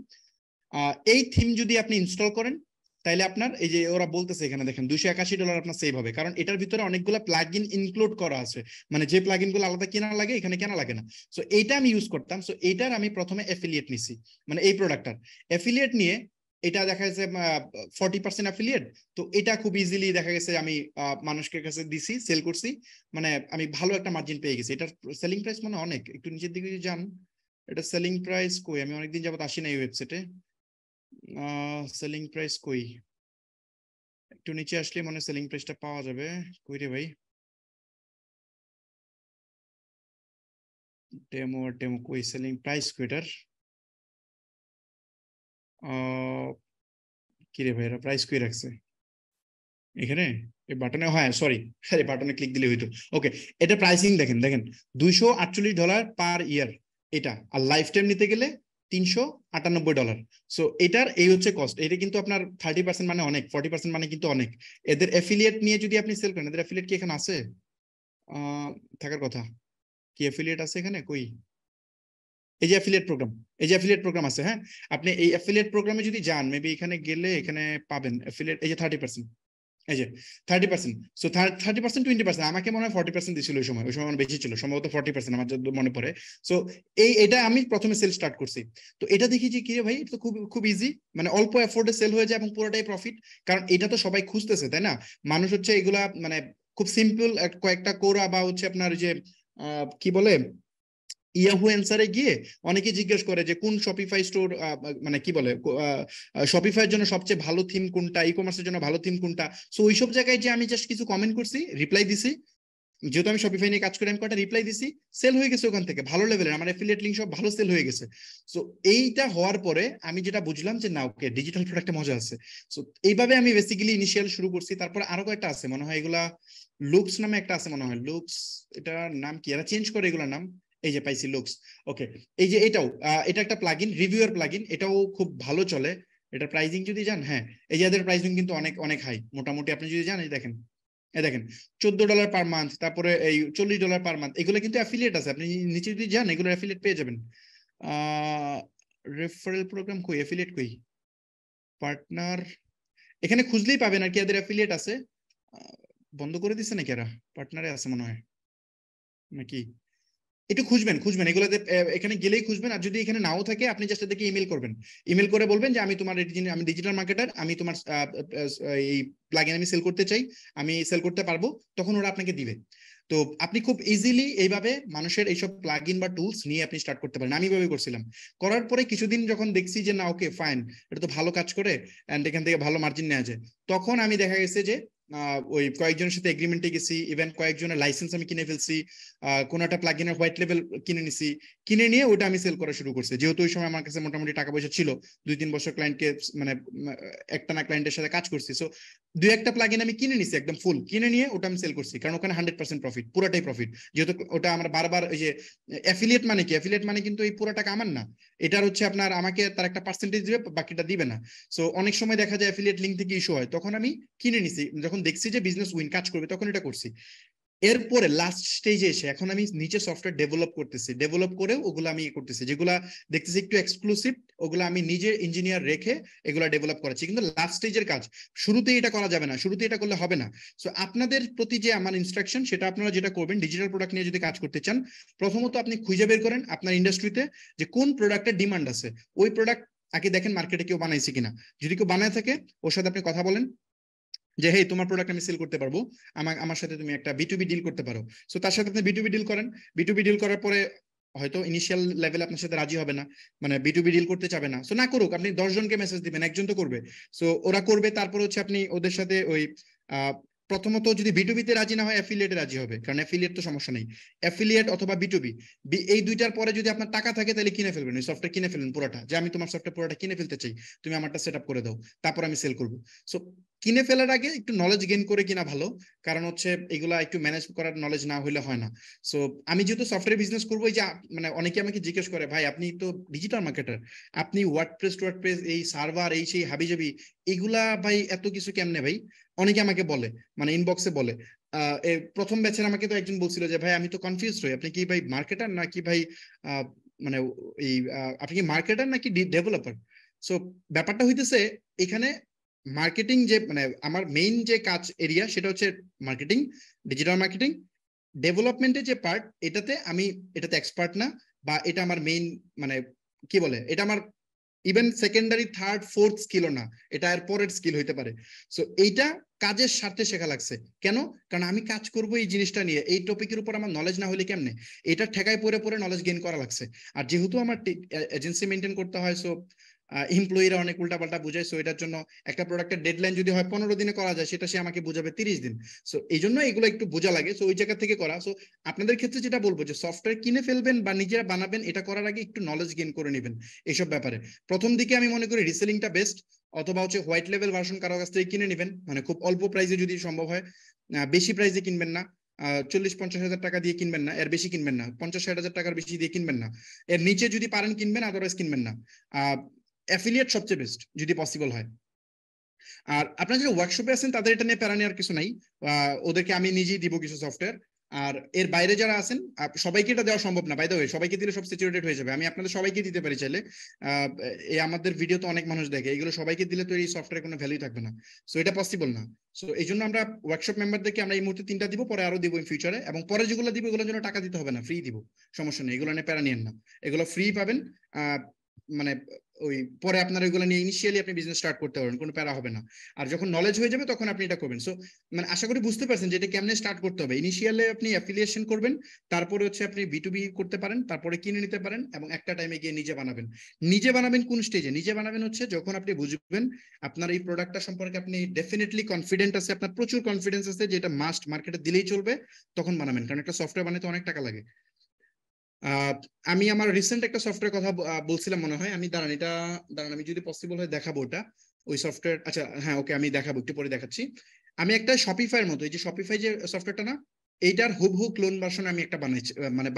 এই থিম যদি আপনি ইনস্টল করেন তাহলে আপনার এই যে ওরা বলতেছে এখানে দেখেন $281 আপনার সেভ হবে, কারণ এটার ভিতরে অনেকগুলো প্লাগইন ইনক্লুড করা আছে। মানে যে প্লাগইন গুলো আলাদা কেনা লাগে এখানে কেনা লাগে না। সো এইটা আমি ইউজ করতাম। সো এইটার আমি প্রথমে অ্যাফিলিয়েট নিছি, মানে এই প্রোডাক্টটার অ্যাফিলিয়েট নিয়ে এটা দেখা গেছে 40% অ্যাফিলিয়েট। তো এটা খুব ইজিলি দেখা গেছে আমি মানুষের কাছে দিছি, সেল করছি, মানে আমি ভালো একটা মার্জিন পেয়ে গেছি। এটার সেলিং প্রাইস মানে অনেক, একটু নিচের দিকে যান, এটা সেলিং প্রাইস কই, আমি অনেকদিন যাবত আসি না এই ওয়েবসাইটে। সেলিং প্রাইস কই, একটু নিচে আসলে মনে সেলিং প্রাইসটা পাওয়া যাবে। কই রে ভাই, ডেমো কই, সেলিং প্রাইস কইটার কি রে ভাই, এরা প্রাইস কই রাখছে এখানে এই বাটনে? হ্যাঁ সরি, আরে বাটনে ক্লিক দিলে হইতো। ওকে, এটা প্রাইসিং দেখেন, দেখেন $248 পার ইয়ার এটা, আর লাইফ টাইম নিতে গেলে $398। সো এটার এই হচ্ছে কস্ট। এটা কিন্তু আপনার 30% মানে অনেক, 40% মানে কিন্তু অনেক। এদের অ্যাফিলিয়েট নিয়ে যদি আপনি সেল করেন, এদের অ্যাফিলিয়েট কি এখানে আছে? থাকার কথা, কি অ্যাফিলিয়েট আছে এখানে কই? এই যে অ্যাফিলিয়েট প্রোগ্রাম, এই যে অ্যাফিলিয়েট প্রোগ্রাম আছে, হ্যাঁ আপনি এই অ্যাফিলিয়েট প্রোগ্রামে যদি যান, মেবি এখানে গেলে এখানে পাবেন অ্যাফিলিয়েট, এই যে 30%, এই যে 30%। সো 30%, 20%, আমাকে মনে হয় 40% দিছিল ওই সময়, ওই সময় বেশি ছিল, সম্ভবত 40% আমার যত মনে পড়ে। সো এটা আমি প্রথমে সেল স্টার্ট করছি। তো এটা দেখি যে কি রে ভাই, এটা তো খুব খুব ইজি, মানে অল্প এফোর্টে সেল হয়ে যায় এবং পুরোটাই প্রফিট, কারণ এটা তো সবাই খুঁজতেছে, তাই না? মানুষ হচ্ছে এগুলা মানে খুব সিম্পল কয়েকটা কোরা বা হচ্ছে আপনার যে কি বলে ইয়াহু অ্যান্সারে গিয়ে অনেকে জিজ্ঞেস করে যে কোন শপিফাই স্টোর, মানে কি বলে শপিফাইয়ের জন্য সবচেয়ে ভালো থিম কোনটা, ই কমার্সের জন্য ভালো থিম কোনটা। সো ওইসব জায়গায় যে আমি জাস্ট কিছু কমেন্ট করছি, রিপ্লাই দিছি, যেহেতু আমি শপিফাই নিয়ে কাজ করি, আমি কটা রিপ্লাই দিছি, সেল হয়ে গেছে ওখান থেকে ভালো লেভেলের, আমার অ্যাফিলিয়েট লিংক সব ভালো সেল হয়ে গেছে। সো এইটা হওয়ার পরে আমি যেটা বুঝলাম যে না, ওকে ডিজিটাল প্রোডাক্টে মজা আছে। সো এইভাবে আমি বেসিক্যালি ইনিশিয়াল শুরু করছি। তারপরে আরো কয়েকটা আছে মনে হয়, এগুলা লুকস নামে একটা আছে মনে হয়, লুকস, এটার নাম কি, এরা চেঞ্জ করে এগুলোর নাম। এই যে পাইছি লুকস, ওকে। এই যে এটাও এটা একটা প্লাগইন, রিভিউয়ার প্লাগইন, এটাও খুব ভালো চলে। এটার প্রাইসিং যদি জান, হ্যাঁ এই যে এদের প্রাইসিং কিন্তু অনেক অনেক হাই, মোটামুটি আপনি যদি জান, এই দেখেন, দেখেন $14 পার মান্থ, তারপরে এই $40 পার মান্থ, এগুলো কিন্তু অ্যাফিলিয়েট আছে। আপনি নিচে যদি যান এগুলো অ্যাফিলিয়েট পেয়ে যাবেন। রেফারেল প্রোগ্রাম কই, অ্যাফিলিয়েট কই, পার্টনার, এখানে খুঁজলেই পাবেন আর কি, এদের অ্যাফিলিয়েট আছে। বন্ধ করে দিচ্ছে নাকি এরা? পার্টনারে আছে মনে হয় নাকি, একটু খুঁজবেন খুঁজবেন এগুলোতে, এখানে গেলেই খুঁজবেন। আর যদি এখানে নাও থাকে আপনি জাস্ট এদেরকে ইমেল করবেন, ইমেল করে বলবেন যে আমি তোমার আমি ডিজিটাল মার্কেটার, আমি তোমার এই প্লাগইন আমি সেল করতে চাই, আমি সেল করতে পারবো, তখন ওরা আপনাকে দিবে। তো আপনি খুব ইজিলি এইভাবে মানুষের এইসব প্লাগ ইন বা টুলস নিয়ে আপনি স্টার্ট করতে পারেন। আমি এইভাবে করছিলাম, করার পরে কিছুদিন যখন দেখছি যে না ওকে ফাইন, এটা তো ভালো কাজ করে অ্যান্ড এখান থেকে ভালো মার্জিন নেওয়া যায়, তখন আমি দেখা গেছে যে ওই কয়েকজনের সাথে এগ্রিমেন্টে গেছি, ইভেন কয়েকজনের লাইসেন্স আমি কিনে ফেলছি, কোনো একটা প্লাগ ইনের হোয়াইট লেভেল কিনে নিছি, কিনে নিয়ে ওটা আমি সেল করা শুরু করছি। যেহেতু ওই সময় আমার কাছে মোটামুটি টাকা পয়সা ছিল, 2-3 বছর ক্লায়েন্টকে মানে একটানা ক্লায়েন্টের সাথে কাজ করছি, সো 2-1টা প্লাগ ইন আমি কিনে নিছি একদম ফুল, কিনে নিয়ে ওটা আমি সেল করছি, কারণ ওখানে 100% প্রফিট, পুরোটাই প্রফিট। যেহেতু ওটা আমরা বারবার ওই যে অ্যাফিলিয়েট মানে কি, অ্যাফিলিয়েট মানে কিন্তু এই পুরো টাকা আমার না, এটার হচ্ছে আপনার আমাকে তার একটা পার্সেন্টেজ দিবে, বাকিটা দিবে না। সো অনেক সময় দেখা যায় অ্যাফিলিয়েট লিঙ্ক থেকে ইস্যু হয়, তখন আমি কিনে নিছি, যখন দেখছি যে বিজনেস উইন কাজ করবে তখন এটা করছি। এরপরে লাস্ট স্টেজে এসে এখন আমি নিচে সফটওয়্যার ডেভেলপ করতেছি, ডেভেলপ করে ওগুলো আমি করতেছি, যেগুলা দেখতেছি একটু এক্সক্লুসিভ ওগুলো আমি নিজে ইঞ্জিনিয়ার রেখে এগুলা ডেভেলপ করাচ্ছি, কিন্তু লাস্ট স্টেজের কাজ, শুরুতেই এটা করা যাবে না, শুরুতে এটা করলে হবে না। সো আপনাদের প্রতি যে আমার ইনস্ট্রাকশন, সেটা আপনারা যেটা করবেন, ডিজিটাল প্রোডাক্ট নিয়ে যদি কাজ করতে চান, প্রথমত আপনি খুঁজে বের করেন আপনার ইন্ডাস্ট্রিতে যে কোন প্রোডাক্টের ডিমান্ড আছে, ওই প্রোডাক্ট আগে দেখেন মার্কেটে কেউ বানাইছে কিনা, যদি কেউ বানায় থাকে ওর সাথে আপনি কথা বলেন যে হেই তোমার প্রোডাক্ট আমি সেল করতে পারবো, আমার সাথে তুমি একটা B2B ডিল করতে পারো। সো তার সাথে আপনি B2B ডিল করেন, B2B ডিল করার পরে হয়তো ইনিশিয়াল লেভেলে আপনার সাথে রাজি হবে না, মানে B2B ডিল করতে চাবে না, সো না করুক, আপনি 10 জনকে মেসেজ দিবেন, একজন তো করবে, সো ওরা করবে, তারপর হচ্ছে আপনি ওদের সাথে ওই প্রথমত যদি B2B তে রাজি না হয় অ্যাফিলিয়েটে রাজি হবে, কারণ অ্যাফিলিয়েট তো সমস্যা নেই, অ্যাফিলিয়েট অথবা B2B, এই দুইটার পরে যদি আপনার টাকা থাকে তাহলে কিনে ফেলবেন, ওই সফটওয়্যার কিনে ফেলবেন পুরোটা, যে আমি তোমার সফটওয়্যার পুরোটা কিনে ফেলতে চাই, তুমি আমারটা সেট আপ করে দাও, তারপর আমি সেল করবো। সো কিনে ফেলার আগে একটু নলেজ গেইন করে কিনা ভালো, কারণ হচ্ছে এগুলা একটু ম্যানেজ করার নলেজ না হলে হয় না। সো আমি যেহেতু সফটওয়্যার বিজনেস করবো, এই যে মানে অনেকে আমাকে জিজ্ঞেস করে ভাই আপনি তো ডিজিটাল মার্কেটার, আপনি ওয়ার্ডপ্রেস এই সার্ভার এই সেই হাবিজাবি এগুলা ভাই এত কিছু কেমনে ভাই, অনেকে আমাকে বলে, মানে ইনবক্সে বলে। প্রথম ব্যাচের আমাকে তো একজন বলছিল যে ভাই আমি তো কনফিউজ হই, আপনি কি ভাই মার্কেটার নাকি ভাই মানে এই আপনি কি মার্কেটার নাকি ডেভেলপার? সো ব্যাপারটা হইতেছে এখানে মার্কেটিং যে মানে আমার মেইন যে কাজ এরিয়া সেটা হচ্ছে মার্কেটিং, ডিজিটাল মার্কেটিং। ডেভেলপমেন্টের যে পার্ট এটাতে এক্সপার্ট না, বা এটা আমার মেইন মানে কি বলে, এটা আমার ইভেন সেকেন্ডারি থার্ড ফোর্থ স্কিলও না, এটা এর পরের স্কিল হইতে পারে। সো এইটা কাজের স্বার্থে শেখা লাগছে। কেন? কারণ আমি কাজ করব এই জিনিসটা নিয়ে, এই টপিকের উপর আমার নলেজ না হলে কেমনে, এটা ঠেকায় পরে নলেজ গেইন করা লাগছে। আর যেহেতু আমার এজেন্সি মেনটেন করতে হয়, সো এমপ্লয়িরা অনেক উল্টাপাল্টা বুঝায়, সো এটার জন্য একটা প্রোডাক্টের ডেডলাইন যদি হয় 15 দিনে করা যায়, সেটা সে আমাকে বুঝাবে 30 দিন। সো এই জন্য এগুলো একটু বোঝা লাগে, সো ওই জায়গা থেকে করা। সো আপনাদের ক্ষেত্রে যেটা বলবো যে সফটওয়্যার কিনে ফেলবেন বা নিজেরা বানাবেন, এটা করার আগে একটু নলেজ গেইন করে নেবেন এইসব ব্যাপারে। প্রথম দিকে আমি মনে করি রিসেলিংটা বেস্ট, অথবা হচ্ছে হোয়াইট লেভেল ভার্সন কারো কাছ থেকে কিনে নেবেন, মানে খুব অল্প প্রাইসে যদি সম্ভব হয়, বেশি প্রাইসে কিনবেন না, 40-50 হাজার টাকা দিয়ে কিনবেন না, এর বেশি কিনবেন না, 50-60 হাজার টাকার বেশি দিয়ে কিনবেন না, এর নিচে যদি পারেন কিনবেন, আদারওয়াইজ কিনবেন না। অ্যাফিলিয়েট সবচেয়ে বেস্ট যদি পসিবল হয়। আর আপনারা যারা ওয়ার্কশপে আছেন তাদের এটা নিয়ে প্যারা নেওয়ার কিছু নাই, ওদেরকে আমি নিজেই দিব কিছু সফটওয়্যার। আর এর বাইরে যারা আছেন সবাইকে এটা দেওয়া সম্ভব না, বাই দ্য ওয়ে, সবাইকে দিলে সব স্যাচুরেটেড হয়ে যাবে, আমি আপনাদের সবাইকে দিতে পারি চাইলে, এই আমাদের ভিডিও তো অনেক মানুষ দেখে, এগুলো সবাইকে দিলে তো এই সফটওয়্যার কোনো ভ্যালু থাকবে না, সো এটা পসিবল না। সো এই জন্য আমরা ওয়ার্কশপ মেম্বারদেরকে আমরা এই মুহূর্তে 3টা দিব, পরে আরো দিব ইন ফিউচারে, এবং পরে যেগুলো দিব এগুলোর জন্য টাকা দিতে হবে না, ফ্রি দিব, সমস্যা নেই, এগুলো নিয়ে প্যারা নিয়েন না, এগুলো ফ্রি পাবেন। মানে ওই পরে আপনার ওইগুলো নিয়ে ইনিশিয়ালি আপনি বিজনেস স্টার্ট করতে পারবেন, কোনো প্যারা হবে না। আর যখন নলেজ হয়ে যাবে তখন আপনি এটা করবেন। সো মানে আশা করি বুঝতে পারছেন যে এটা কেমনে স্টার্ট করতে হবে। ইনিশিয়ালে আপনি অ্যাফিলিয়েশন করবেন, তারপরে হচ্ছে আপনি B2B করতে পারেন, তারপরে কিনে নিতে পারেন, এবং একটা টাইমে গিয়ে নিজে বানাবেন। নিজে বানাবেন কোন স্টেজে? নিজে বানাবেন হচ্ছে যখন আপনি বুঝবেন আপনার এই প্রোডাক্টটা সম্পর্কে আপনি ডেফিনেটলি কনফিডেন্ট আছে, আপনার প্রচুর কনফিডেন্স আছে যে এটা মাস্ট মার্কেটে দিলেই চলবে, তখন বানাবেন, কারণ একটা সফটওয়্যার বানাতে অনেক টাকা লাগে। আমি আমার রিসেন্ট একটা সফটওয়্যার কথা বলছিলাম মনে হয়, আমি দাঁড়ান আমি যদি পসিবল হয় দেখাবো ওটা, ওই সফটওয়্যার, আচ্ছা হ্যাঁ ওকে আমি দেখাবো, একটু পরে দেখাচ্ছি। আমি একটা শপিফাইয়ের মতো, এই যে শপিফাই যে সফটওয়্যারটা না, এইটার হুবহু ক্লোন ভার্সন আমি একটা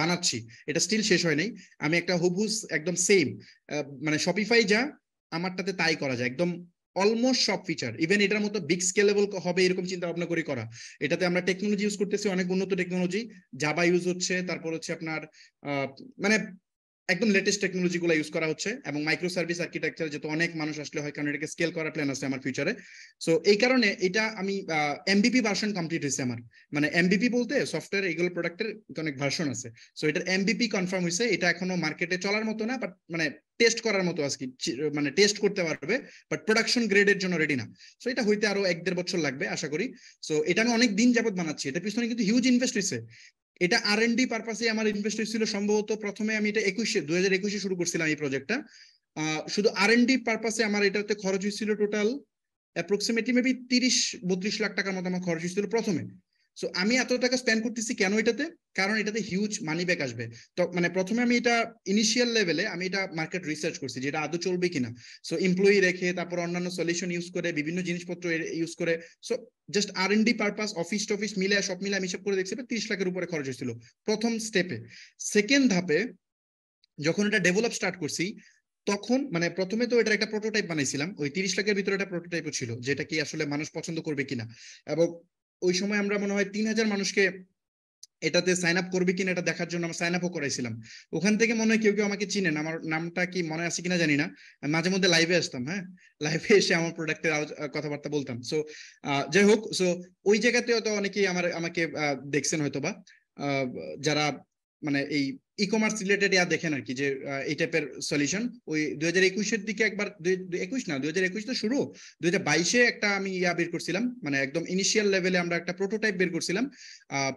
বানাচ্ছি, এটা স্টিল শেষ হয় নাই। আমি একটা হুবহু একদম সেম, মানে শপিফাই যা আমারটাতে তাই করা যায়, একদম অলমোস্ট সব ফিচার, ইভেন এটার মতো বিগ স্কেলেবল হবে এরকম চিন্তা ভাবনা করে করা। এটাতে আমরা টেকনোলজি ইউজ করতেছি, অনেক উন্নত টেকনোলজি, জাভা ইউজ হচ্ছে, তারপর হচ্ছে আপনার মানে একদম লেটেস্ট টেকনোলজি গুলো ইউজ করা হচ্ছে, এবং মাইক্রো সার্ভিস আর্কিটেকচার যেহেতু অনেক মানুষ আসলে হয়, কারণ এটাকে স্কেল করার প্ল্যান আছে আমার ফিউচারে। সো এই কারণে এটা আমি এমবিপি ভার্সন কমপ্লিট হয়েছে আমার, মানে এমবিপি বলতে সফটওয়্যার এগুলো প্রোডাক্টের অনেক ভার্সন আছে। সো এটার এমবিপি কনফার্ম হয়েছে, এটা এখনো মার্কেটে চলার মতো না, বাট মানে টেস্ট করার মতো আজকে, মানে টেস্ট করতে পারবে, বাট প্রোডাকশন গ্রেডের জন্য রেডি না। সো এটা হইতে আরো 1-1.5 বছর লাগবে আশা করি। সো এটা আমি অনেক দিন যাবত বানাচ্ছি, এটা পিছনে কিন্তু হিউজ ইনভেস্ট হয়েছে। এটা আর&ডি পারপাসে আমার ইনভেস্ট হয়েছিল সম্ভবত, প্রথমে আমি এটা 2021-এ শুরু করছিলাম এই প্রজেক্টটা। শুধু আর&ডি পারপাসে আমার এটাতে খরচ হয়েছিল টোটাল অ্যাপ্রক্সিমেটলি মেবি 30-32 লাখ টাকার মতো আমার খরচ হয়েছিল প্রথমে। সো আমি এত টাকা স্পেন্ড করতেছি কেন এটাতে, কারণ এটাতে হিউজ মানি ব্যাক আসবে। তো মানে প্রথমে আমি এটা ইনিশিয়াল লেভেলে আমি এটা মার্কেট রিসার্চ করছি যে এটা আদৌ চলবে কিনা। সো এমপ্লয়ি রেখে তারপর অন্যান্য সলিউশন ইউজ করে, বিভিন্ন জিনিসপত্র ইউজ করে, সো জাস্ট আর&ডি পারপাস অফিস টফিস মিলে সব মিলে আমি হিসাব করে দেখছি 30 লাখের উপরে খরচ হয়েছিল প্রথম স্টেপে। সেকেন্ড ধাপে যখন এটা ডেভেলপ স্টার্ট করছি, তখন মানে প্রথমে তো এটার একটা প্রোটোটাইপ বানাইছিলাম, ওই 30 লাখের ভিতরে একটা প্রোটোটাইপও ছিল, যেটা কি আসলে মানুষ পছন্দ করবে কিনা। এবং ওই সময় আমরা মনে হয় 3000 মানুষকে এটাতে সাইন আপ করবে কিনা এটা দেখার জন্য আমরা সাইন আপও করাইছিলাম। ওখান থেকে মনে হয় কেউ কেউ আমাকে চিনেন, আমার নামটা কি মনে আছে কিনা জানি না, মাঝে মধ্যে লাইভে আসতাম, হ্যাঁ লাইভে এসে আমার প্রোডাক্টের কথাবার্তা বলতাম। সো যাই হোক, সো ওই জায়গাতেও তো অনেকেই আমাকে দেখছেন হয়তো বা, যারা মানে এই ই কমার্স রিলেটেড দেখেন আর কি, যে এই টাইপের সলিউশন। ওই 2021-এর দিকে একবার, 2021 তো শুরু, 2022-এ একটা আমি বের করছিলাম, মানে একদম ইনিশিয়াল লেভেলে আমরা একটা প্রোটোটাইপ বের করছিলাম।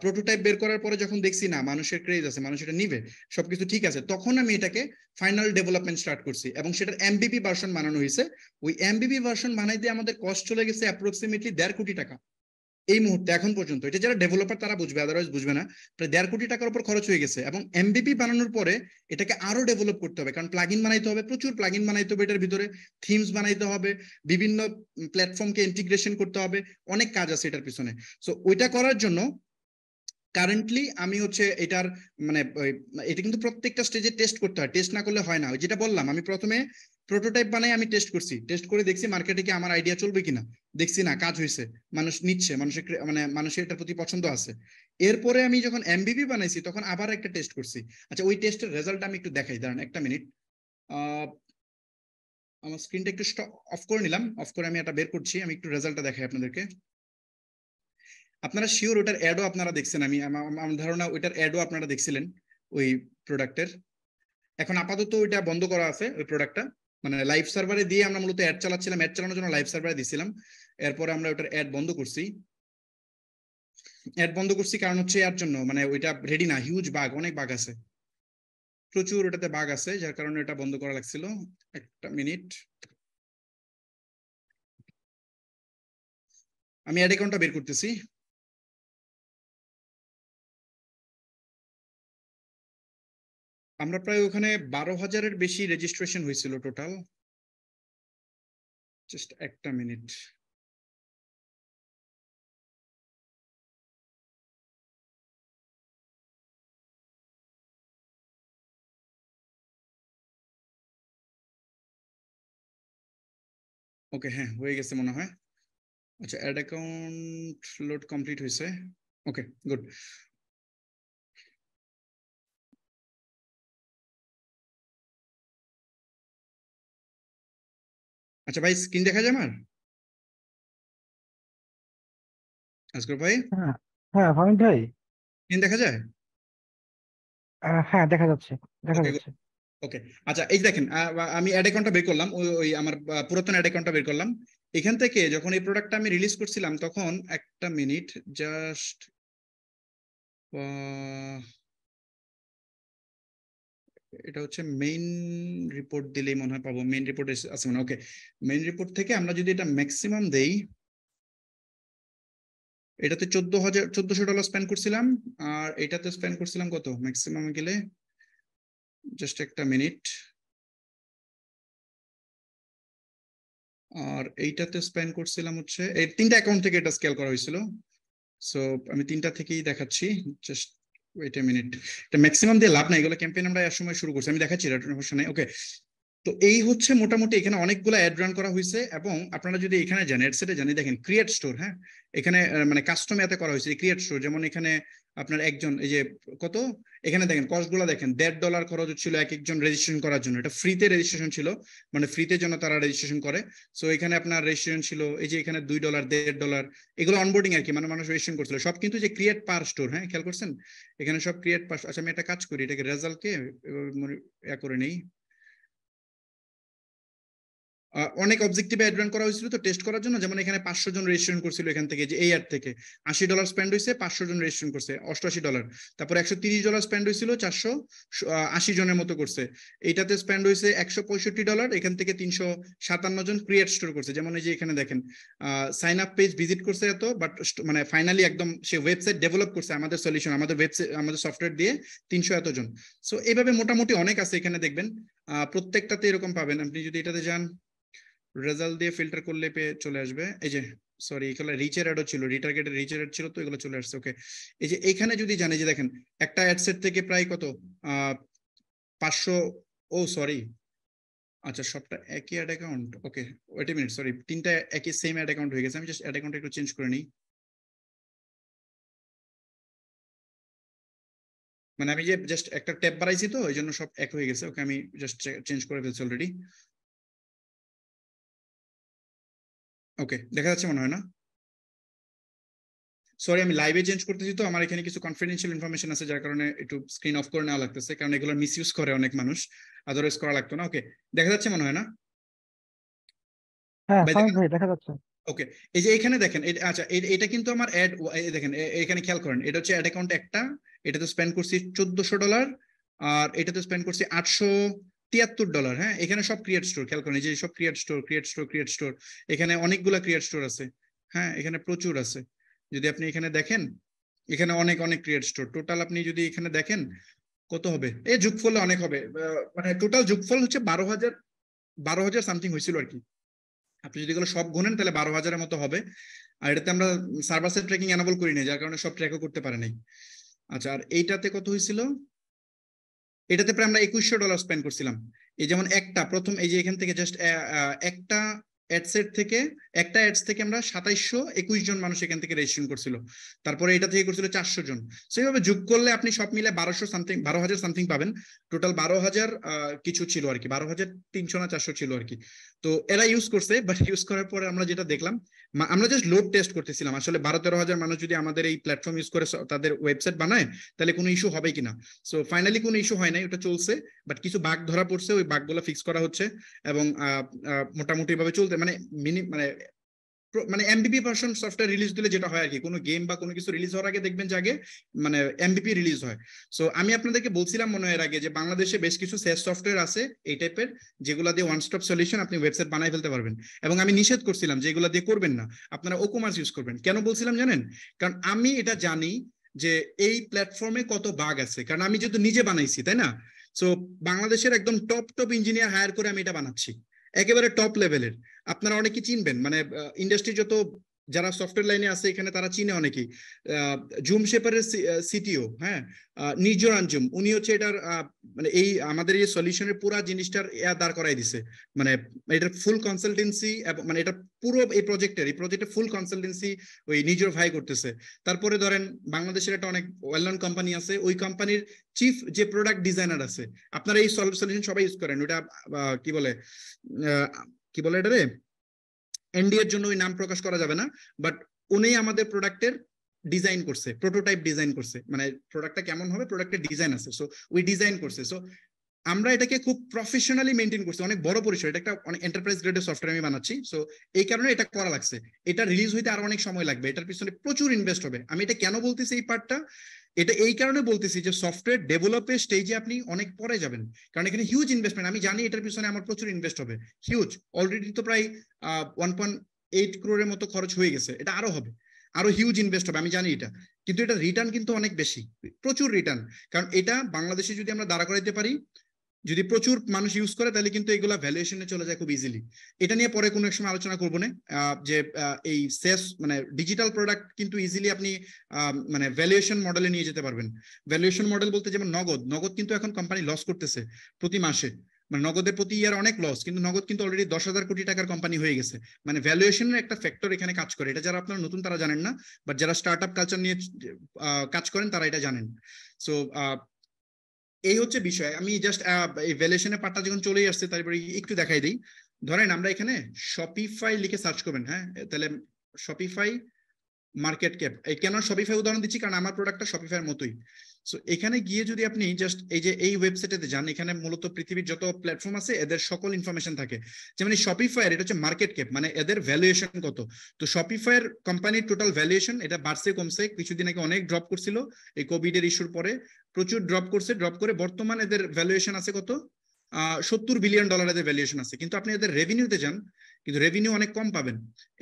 প্রোটোটাইপ বের করার পরে যখন দেখছি না মানুষের ক্রেজ আছে, মানুষ এটা নিবে, সবকিছু ঠিক আছে, তখন আমি এটাকে ফাইনাল ডেভেলপমেন্ট স্টার্ট করছি, এবং সেটার এমবিপি ভার্সন বানানো হয়েছে। ওই এমবিপি ভার্সন বানাইতে আমাদের কস্ট চলে গেছে অ্যাপ্রক্সিমেটলি 1.5 কোটি টাকা এই মুহূর্তে এখন পর্যন্ত। এটা যারা ডেভেলপার তারা বুঝবে, আদারওয়াইজ বুঝবে না। প্রায় 1.5 কোটি টাকার উপর খরচ হয়ে গেছে, এবং এমবিপি বানানোর পরে এটাকে আরো ডেভেলপ করতে হবে, কারণ প্লাগইন বানাইতে হবে, প্রচুর প্লাগইন বানাইতে হবে, এটার ভিতরে থিমস বানাইতে হবে, বিভিন্ন প্ল্যাটফর্মকে ইন্টিগ্রেশন করতে হবে, অনেক কাজ আছে এটার পিছনে। সো ওইটা করার জন্য কারেন্টলি আমি হচ্ছে এটার মানে এটা কিন্তু প্রত্যেকটা স্টেজে টেস্ট করতে হয়, টেস্ট না করলে হয় না। যেটা বললাম, আমি প্রথমে প্রোটোটাইপ বানাই, আমি টেস্ট করছি, টেস্ট করে দেখছি মার্কেটে কি আমার আইডিয়া চলবে কিনা, দেখছি না কাজ হয়েছে, মানুষ নিচ্ছে, মানুষের এটার প্রতি পছন্দ আছে। এরপরে আমি যখন এমবিপি বানাইছি তখন আবার একটা টেস্ট করছি। আচ্ছা, ওই টেস্টের রেজাল্ট আমি একটু দেখাই, দাঁড়ান একটা মিনিট। আমার স্ক্রিনটা একটু অফ করে নিলাম, অফ করে আমি এটা বের করছি, আমি একটু রেজাল্টটা দেখাই আপনাদেরকে। আপনারা শিওর ওটার অ্যাডও আপনারা দেখছেন, আমার ধারণা ওইটার অ্যাডও আপনারা দেখছিলেন ওই প্রোডাক্টের। এখন আপাতত ওইটা বন্ধ করা আছে ওই প্রোডাক্টটা, মানে লাইভ সার্ভারে দিয়ে আমরা মূলত অ্যাড চালাচ্ছিলাম, অ্যাড চালানোর জন্য লাইভ সার্ভারে দিছিলাম। এরপরে আমরা ওটার অ্যাড বন্ধ করছি। অ্যাড বন্ধ করছি কারণ হচ্ছে এর জন্য, মানে ওইটা রেডি না, হিউজ বাগ, অনেক বাগ আছে, প্রচুর ওটাতে বাগ আছে, যার কারণে এটা বন্ধ করা লাগছিল। একটা মিনিট, আমি অ্যাড অ্যাকাউন্টটা বের করতেছি। আমরা প্রায় ওখানে 12,000-এর বেশি রেজিস্ট্রেশন হয়েছিল টোটাল। জাস্ট একটা মিনিট। ওকে, হ্যাঁ হয়ে গেছে মনে হয়। আচ্ছা, অ্যাড অ্যাকাউন্ট লোড কমপ্লিট হয়েছে। ওকে, গুড। আচ্ছা ভাই, স্ক্রিন দেখা যায় আমার? আজগর ভাই, হ্যাঁ হ্যাঁ ফাহিম ভাই। স্ক্রিন দেখা যায়? হ্যাঁ দেখা যাচ্ছে, দেখা ওকে, যাচ্ছে। ওকে। আচ্ছা, এই যে দেখেন, আমি অ্যাড অ্যাকাউন্টটা বের করলাম, ওই আমার পুরাতন অ্যাড অ্যাকাউন্টটা বের করলাম। এখান থেকে যখন এই প্রোডাক্টটা আমি রিলিজ করছিলাম তখন, একটা মিনিট জাস্ট, এটা হচ্ছে মেইন রিপোর্ট দিলেই মনে হয় পাবো, মেইন রিপোর্ট আছে মানে। ওকে, মেইন রিপোর্ট থেকে আমরা যদি এটা ম্যাক্সিমাম দেই, এটাতে $14,000 স্পেন্ড করছিলাম, আর এটাতে স্পেন্ড করছিলাম কত ম্যাক্সিমাম গেলে, জাস্ট একটা মিনিট। আর এইটাতে স্পেন্ড করছিলাম হচ্ছে, এই 3টা অ্যাকাউন্ট থেকে এটা স্কেল করা হয়েছিল। সো আমি 3টা থেকেই দেখাচ্ছি, জাস্ট ওয়েট এ মিনিট। এটা ম্যাক্সিমাম দিয়ে লাভ নাই, এগুলো ক্যাম্পেইন আমরা এক সময় শুরু করছি, আমি দেখাচ্ছি এটা সমস্যা নেই। ওকে, তো এই হচ্ছে মোটামুটি এখানে অনেকগুলো অ্যাড রান করা হয়েছে, এবং আপনারা যদি এখানে যান অ্যাডসেটে জানি দেখেন ক্রিয়েট স্টোর, হ্যাঁ এখানে মানে কাস্টম এতে করা হয়েছে ক্রিয়েট স্টোর। যেমন এখানে আপনার একজন এই যে কত এখানে দেখেন কস্ট গুলো দেখেন, $1.50 খরচ হচ্ছিল এক একজন রেজিস্ট্রেশন করার জন্য। এটা ফ্রিতে রেজিস্ট্রেশন ছিল, মানে ফ্রিতে জন্য তারা রেজিস্ট্রেশন করে। সো এখানে আপনার রেজিস্ট্রেশন ছিল এই যে এখানে $2 $1.50 এগুলো অনবোর্ডিং আর কি, মানে মানুষ রেজিস্ট্রেশন করছিল সব, কিন্তু যে ক্রিয়েট পার স্টোর, হ্যাঁ খেয়াল করছেন এখানে সব ক্রিয়েট পার। আচ্ছা আমি একটা কাজ করি, এটাকে রেজাল্টকে করে নেই। অনেক অবজেক্টিভ অ্যাড রান করা হয়েছিল তো টেস্ট করার জন্য। যেমন এখানে 500 জন রেজিস্ট্রেশন করছিল এখান থেকে, যে এই অ্যাড থেকে $80 স্পেন্ড হয়েছে, 500 জন রেজিস্ট্রেশন করছে $88। তারপর $130 স্পেন্ড হয়েছিল, 480 জনের মতো করছে। এইটাতে স্পেন্ড হয়েছে $165, এখান থেকে 357 জন ক্রিয়েট স্টোর করছে। যেমন এই যে এখানে দেখেন সাইন আপ পেজ ভিজিট করছে এত, বাট মানে ফাইনালি একদম সে ওয়েবসাইট ডেভেলপ করছে আমাদের সলিউশন, আমাদের ওয়েবসাইট, আমাদের সফটওয়্যার দিয়ে 300 এত জন। সো এইভাবে মোটামুটি অনেক আছে এখানে দেখবেন, প্রত্যেকটাতে এরকম পাবেন। আপনি যদি এটাতে যান রেজাল্ট দিয়ে ফিল্টার করলে পেয়ে চলে আসবে। এই যে সরি এগুলো রিচের অ্যাডও ছিল, রিটার্গেটেড রিচের অ্যাড ছিল, তো এগুলো চলে আসছে। ওকে এই যে এখানে যদি জানি যে দেখেন একটা অ্যাডসেট থেকে প্রায় কত 500, ও সরি আচ্ছা সবটা একই ad account. Okay wait a minute, sorry তিনটা একই সেম অ্যাড অ্যাকাউন্ট হয়ে গেছে। আমি জাস্ট অ্যাড অ্যাকাউন্ট একটু চেঞ্জ করে নিই। মানে আমি যে জাস্ট একটা ট্যাব বাড়াইছি তো এই জন্য সব এক হয়ে গেছে। ওকে আমি জাস্ট চেঞ্জ করে ফেলছি অলরেডি। ওকে দেখা যাচ্ছে মনে হয় না? সরি আমি লাইভে চেঞ্জ করতেছি তো আমার এখানে কিছু কনফিডেন্সিয়াল ইনফরমেশন আছে, যার কারণে একটু স্ক্রিন অফ করে নেওয়া লাগতেছে, কারণ এগুলো মিসইউজ করে অনেক মানুষ, আদারওয়াইজ করা লাগতো না। ওকে দেখা যাচ্ছে মনে হয় না হ্যাঁ ভাই? সামিত ভাই দেখা যাচ্ছে। ওকে এই যে এখানে দেখেন আচ্ছা এটা কিন্তু আমার অ্যাড, দেখেন এখানে খেয়াল করেন এটা হচ্ছে অ্যাড অ্যাকাউন্ট একটা, এটাতে স্পেন্ড করছি $1400, আর এটাতে স্পেন্ড করছি $873। হ্যাঁ এখানে সব ক্রিয়েট স্টোর, খেয়াল করেন এই যে সব create store create store create store, এখানে অনেকগুলা ক্রিয়েট স্টোর আছে। হ্যাঁ এখানে প্রচুর আছে, যদি আপনি এখানে দেখেন এখানে অনেক অনেক ক্রিয়েট স্টোর। টোটাল আপনি যদি এখানে দেখেন কত হবে, এই যোগফলে অনেক হবে, মানে টোটাল যোগফল হচ্ছে 12,000 সামথিং হয়েছিল আর কি। আপনি যদি এগুলো সব গুনেন তাহলে 12,000-এর মতো হবে। আর এটাতে আমরা সার্ভার সাইড ট্র্যাকিং এনাবল করি নাই, যার কারণে সব ট্র্যাকও করতে পারে নাই। আচ্ছা আর এইটাতে কত হয়েছিল, এটাতে প্রায় আমরা $2,100 স্পেন্ড করছিলাম। এই যেমন একটা প্রথম এই যে এখান থেকে জাস্ট একটা অ্যাডসেট থেকে একটা অ্যাডস থেকে আমরা 2721 জন মানুষ এখান থেকে রেজিস্ট্রেশন করছিল। তারপরে এটা থেকে করছিল 400 জন। সেইভাবে যোগ করলে আপনি সব মিলে 12,000 সামথিং পাবেন। টোটাল 12,000 কিছু ছিল আর কি, 12,300 না 400 ছিল আর কি। তো এরা ইউজ করছে, বাট ইউজ করার পরে আমরা যেটা দেখলাম, আমরা জাস্ট লোড টেস্ট করতেছিলাম আসলে 12-13 হাজার মানুষ যদি আমাদের এই প্ল্যাটফর্ম ইউজ করে তাদের ওয়েবসাইট বানায় তাহলে কোনো ইস্যু হবে কিনা। সো ফাইনালি কোনো ইস্যু হয় নাই, ওটা চলছে, বাট কিছু বাগ ধরা পড়ছে, ওই বাগগুলো ফিক্স করা হচ্ছে। এবং মোটামুটি ভাবে চলতে মানে মানে এমবিপি ভার্সন সফটওয়্যার রিলিজ দিলে যেটা হয় আর কি, কোনো গেম বা কোনো কিছু রিলিজ হওয়ার আগে দেখবেন যে আগে মানে এমবিপি রিলিজ হয়। সো আমি আপনাদেরকে বলছিলাম মনে হয় এর আগে যে বাংলাদেশে বেশ কিছু সেস সফটওয়্যার আছে এই টাইপের, যেগুলো দিয়ে ওয়ান স্টপ সলিউশন আপনি ওয়েবসাইট বানাই ফেলতে পারবেন। এবং আমি নিষেধ করছিলাম যে এগুলো দিয়ে করবেন না, আপনারা ওকমার্স ইউজ করবেন। কেন বলছিলাম জানেন? কারণ আমি এটা জানি যে এই প্ল্যাটফর্মে কত বাগ আছে, কারণ আমি যেহেতু নিজে বানাইছি, তাই না? সো বাংলাদেশের একদম টপ ইঞ্জিনিয়ার হায়ার করে আমি এটা বানাচ্ছি, একেবারে টপ লেভেলের। আপনারা অনেকে চিনবেন, মানে ইন্ডাস্ট্রি যত যারা সফটওয়্যার লাইনে আছে এখানে তারা চিনে অনেকেই। জুম শেপারের সিটিও, হ্যাঁ নির্জন আঞ্জুম, উনি হচ্ছে এটার মানে এই আমাদের এই সলিউশনের পুরো জিনিসটার দাঁড় করাই দিছে। মানে এটার ফুল কনসালটেন্সি এবং মানে এটা পুরো এই প্রজেক্টের ফুল কনসালটেন্সি ওই নিজের ভাই করতেছে। তারপরে ধরেন বাংলাদেশের একটা অনেক ওয়েল নন কোম্পানি আছে, ওই কোম্পানির চিফ যে প্রোডাক্ট ডিজাইনার আছে, আপনারা এই সলিউশন সবাই ইউজ করেন, ওটা কি বলে কি বলে এটারে এনডি এর জন্য ওই নাম প্রকাশ করা যাবে না, বাট উনি আমাদের প্রোডাক্টের ডিজাইন করছে, প্রোটোটাইপ ডিজাইন করছে, মানে প্রোডাক্টটা কেমন হবে প্রোডাক্টের ডিজাইন আছে, সো ওই ডিজাইন করছে। সো আমরা এটাকে খুব প্রফেশনালি মেনটেন করছি, অনেক বড় পরিসর, এটা একটা অনেক এন্টারপ্রাইজ গ্রেডের সফটওয়্যার আমি বানাচ্ছি। সো এই কারণে এটা করা লাগছে, এটা রিলিজ হইতে আরো অনেক সময় লাগবে, এটার পিছনে প্রচুর ইনভেস্ট হবে। আমি এটা কেন বলতেছি এই পার্টটা, এটা এই কারণে বলতেছি যে সফটওয়্যার ডেভেলপের স্টেজে আপনি অনেক পরে যাবেন, কারণ এখানে হিউজ ইনভেস্টমেন্ট, আমি জানি এটার পিছনে আমার প্রচুর ইনভেস্ট হবে, হিউজ। অলরেডি তো প্রায় 1.8 crore মতো খরচ হয়ে গেছে, এটা আরো হবে, আরো হিউজ ইনভেস্ট হবে, আমি জানি এটা। কিন্তু এটা রিটার্ন কিন্তু অনেক বেশি, প্রচুর রিটার্ন। কারণ এটা বাংলাদেশে যদি আমরা দাঁড়া করাইতে পারি, যদি প্রচুর মানুষ ইউজ করে, তাহলে কিন্তু এগুলা ভ্যালুয়েশনে চলে যায় খুব ইজিলি। এটা নিয়ে পরে কোনো এক সময় আলোচনা করবো না, যে এই সেস মানে ডিজিটাল প্রোডাক্ট কিন্তু ইজিলি আপনি মানে ভ্যালুয়েশন মডেলে নিয়ে যেতে পারবেন। ভ্যালুয়েশন মডেল বলতে যেমন নগদ কিন্তু এখন কোম্পানি লস করতেছে প্রতি মাসে, মানে নগদের প্রতি ইয়ার অনেক লস, কিন্তু নগদ কিন্তু অলরেডি 10,000 কোটি টাকার কোম্পানি হয়ে গেছে। মানে ভ্যালুয়েশনের একটা ফ্যাক্টর এখানে কাজ করে, এটা যারা আপনারা নতুন তারা জানেন না, বাট যারা স্টার্ট আপ কালচার নিয়ে কাজ করেন তারা এটা জানেন। সো এই হচ্ছে বিষয়। আমি জাস্ট এই ভ্যালুয়েশনের পার্টটা যখন চলেই আসছে তারপরে একটু দেখাই দিই। ধরেন আমরা এখানে শপিফাই লিখে সার্চ করবেন, হ্যাঁ, তাহলে শপিফাই মার্কেট ক্যাপ। এই কেন শপিফাই উদাহরণ দিচ্ছি, কারণ আমার প্রোডাক্টটা শপিফাইয়ের মতোই। সো এখানে গিয়ে যদি আপনি জাস্ট এই যে এই ওয়েবসাইটে যান, এখানে মূলত পৃথিবীর যত প্ল্যাটফর্ম আছে এদের সকল ইনফরমেশন থাকে। যেমন এই শপিফাইয়ের এটা হচ্ছে মার্কেট ক্যাপ, মানে এদের ভ্যালুয়েশন কত। তো শপিফাইয়ের কোম্পানির টোটাল ভ্যালুয়েশন এটা বাড়ছে কমছে, কিছুদিন আগে অনেক ড্রপ করছিল এই কোভিড এর ইস্যুর পরে, প্রচুর ড্রপ করছে, ড্রপ করে বর্তমান এদের ভ্যালুয়েশন আছে কত, $70 বিলিয়ন এদের ভ্যালুয়েশন আছে। কিন্তু আপনি এদের রেভিনিউতে যান, কিন্তু রেভিনিউ অনেক কম পাবেন।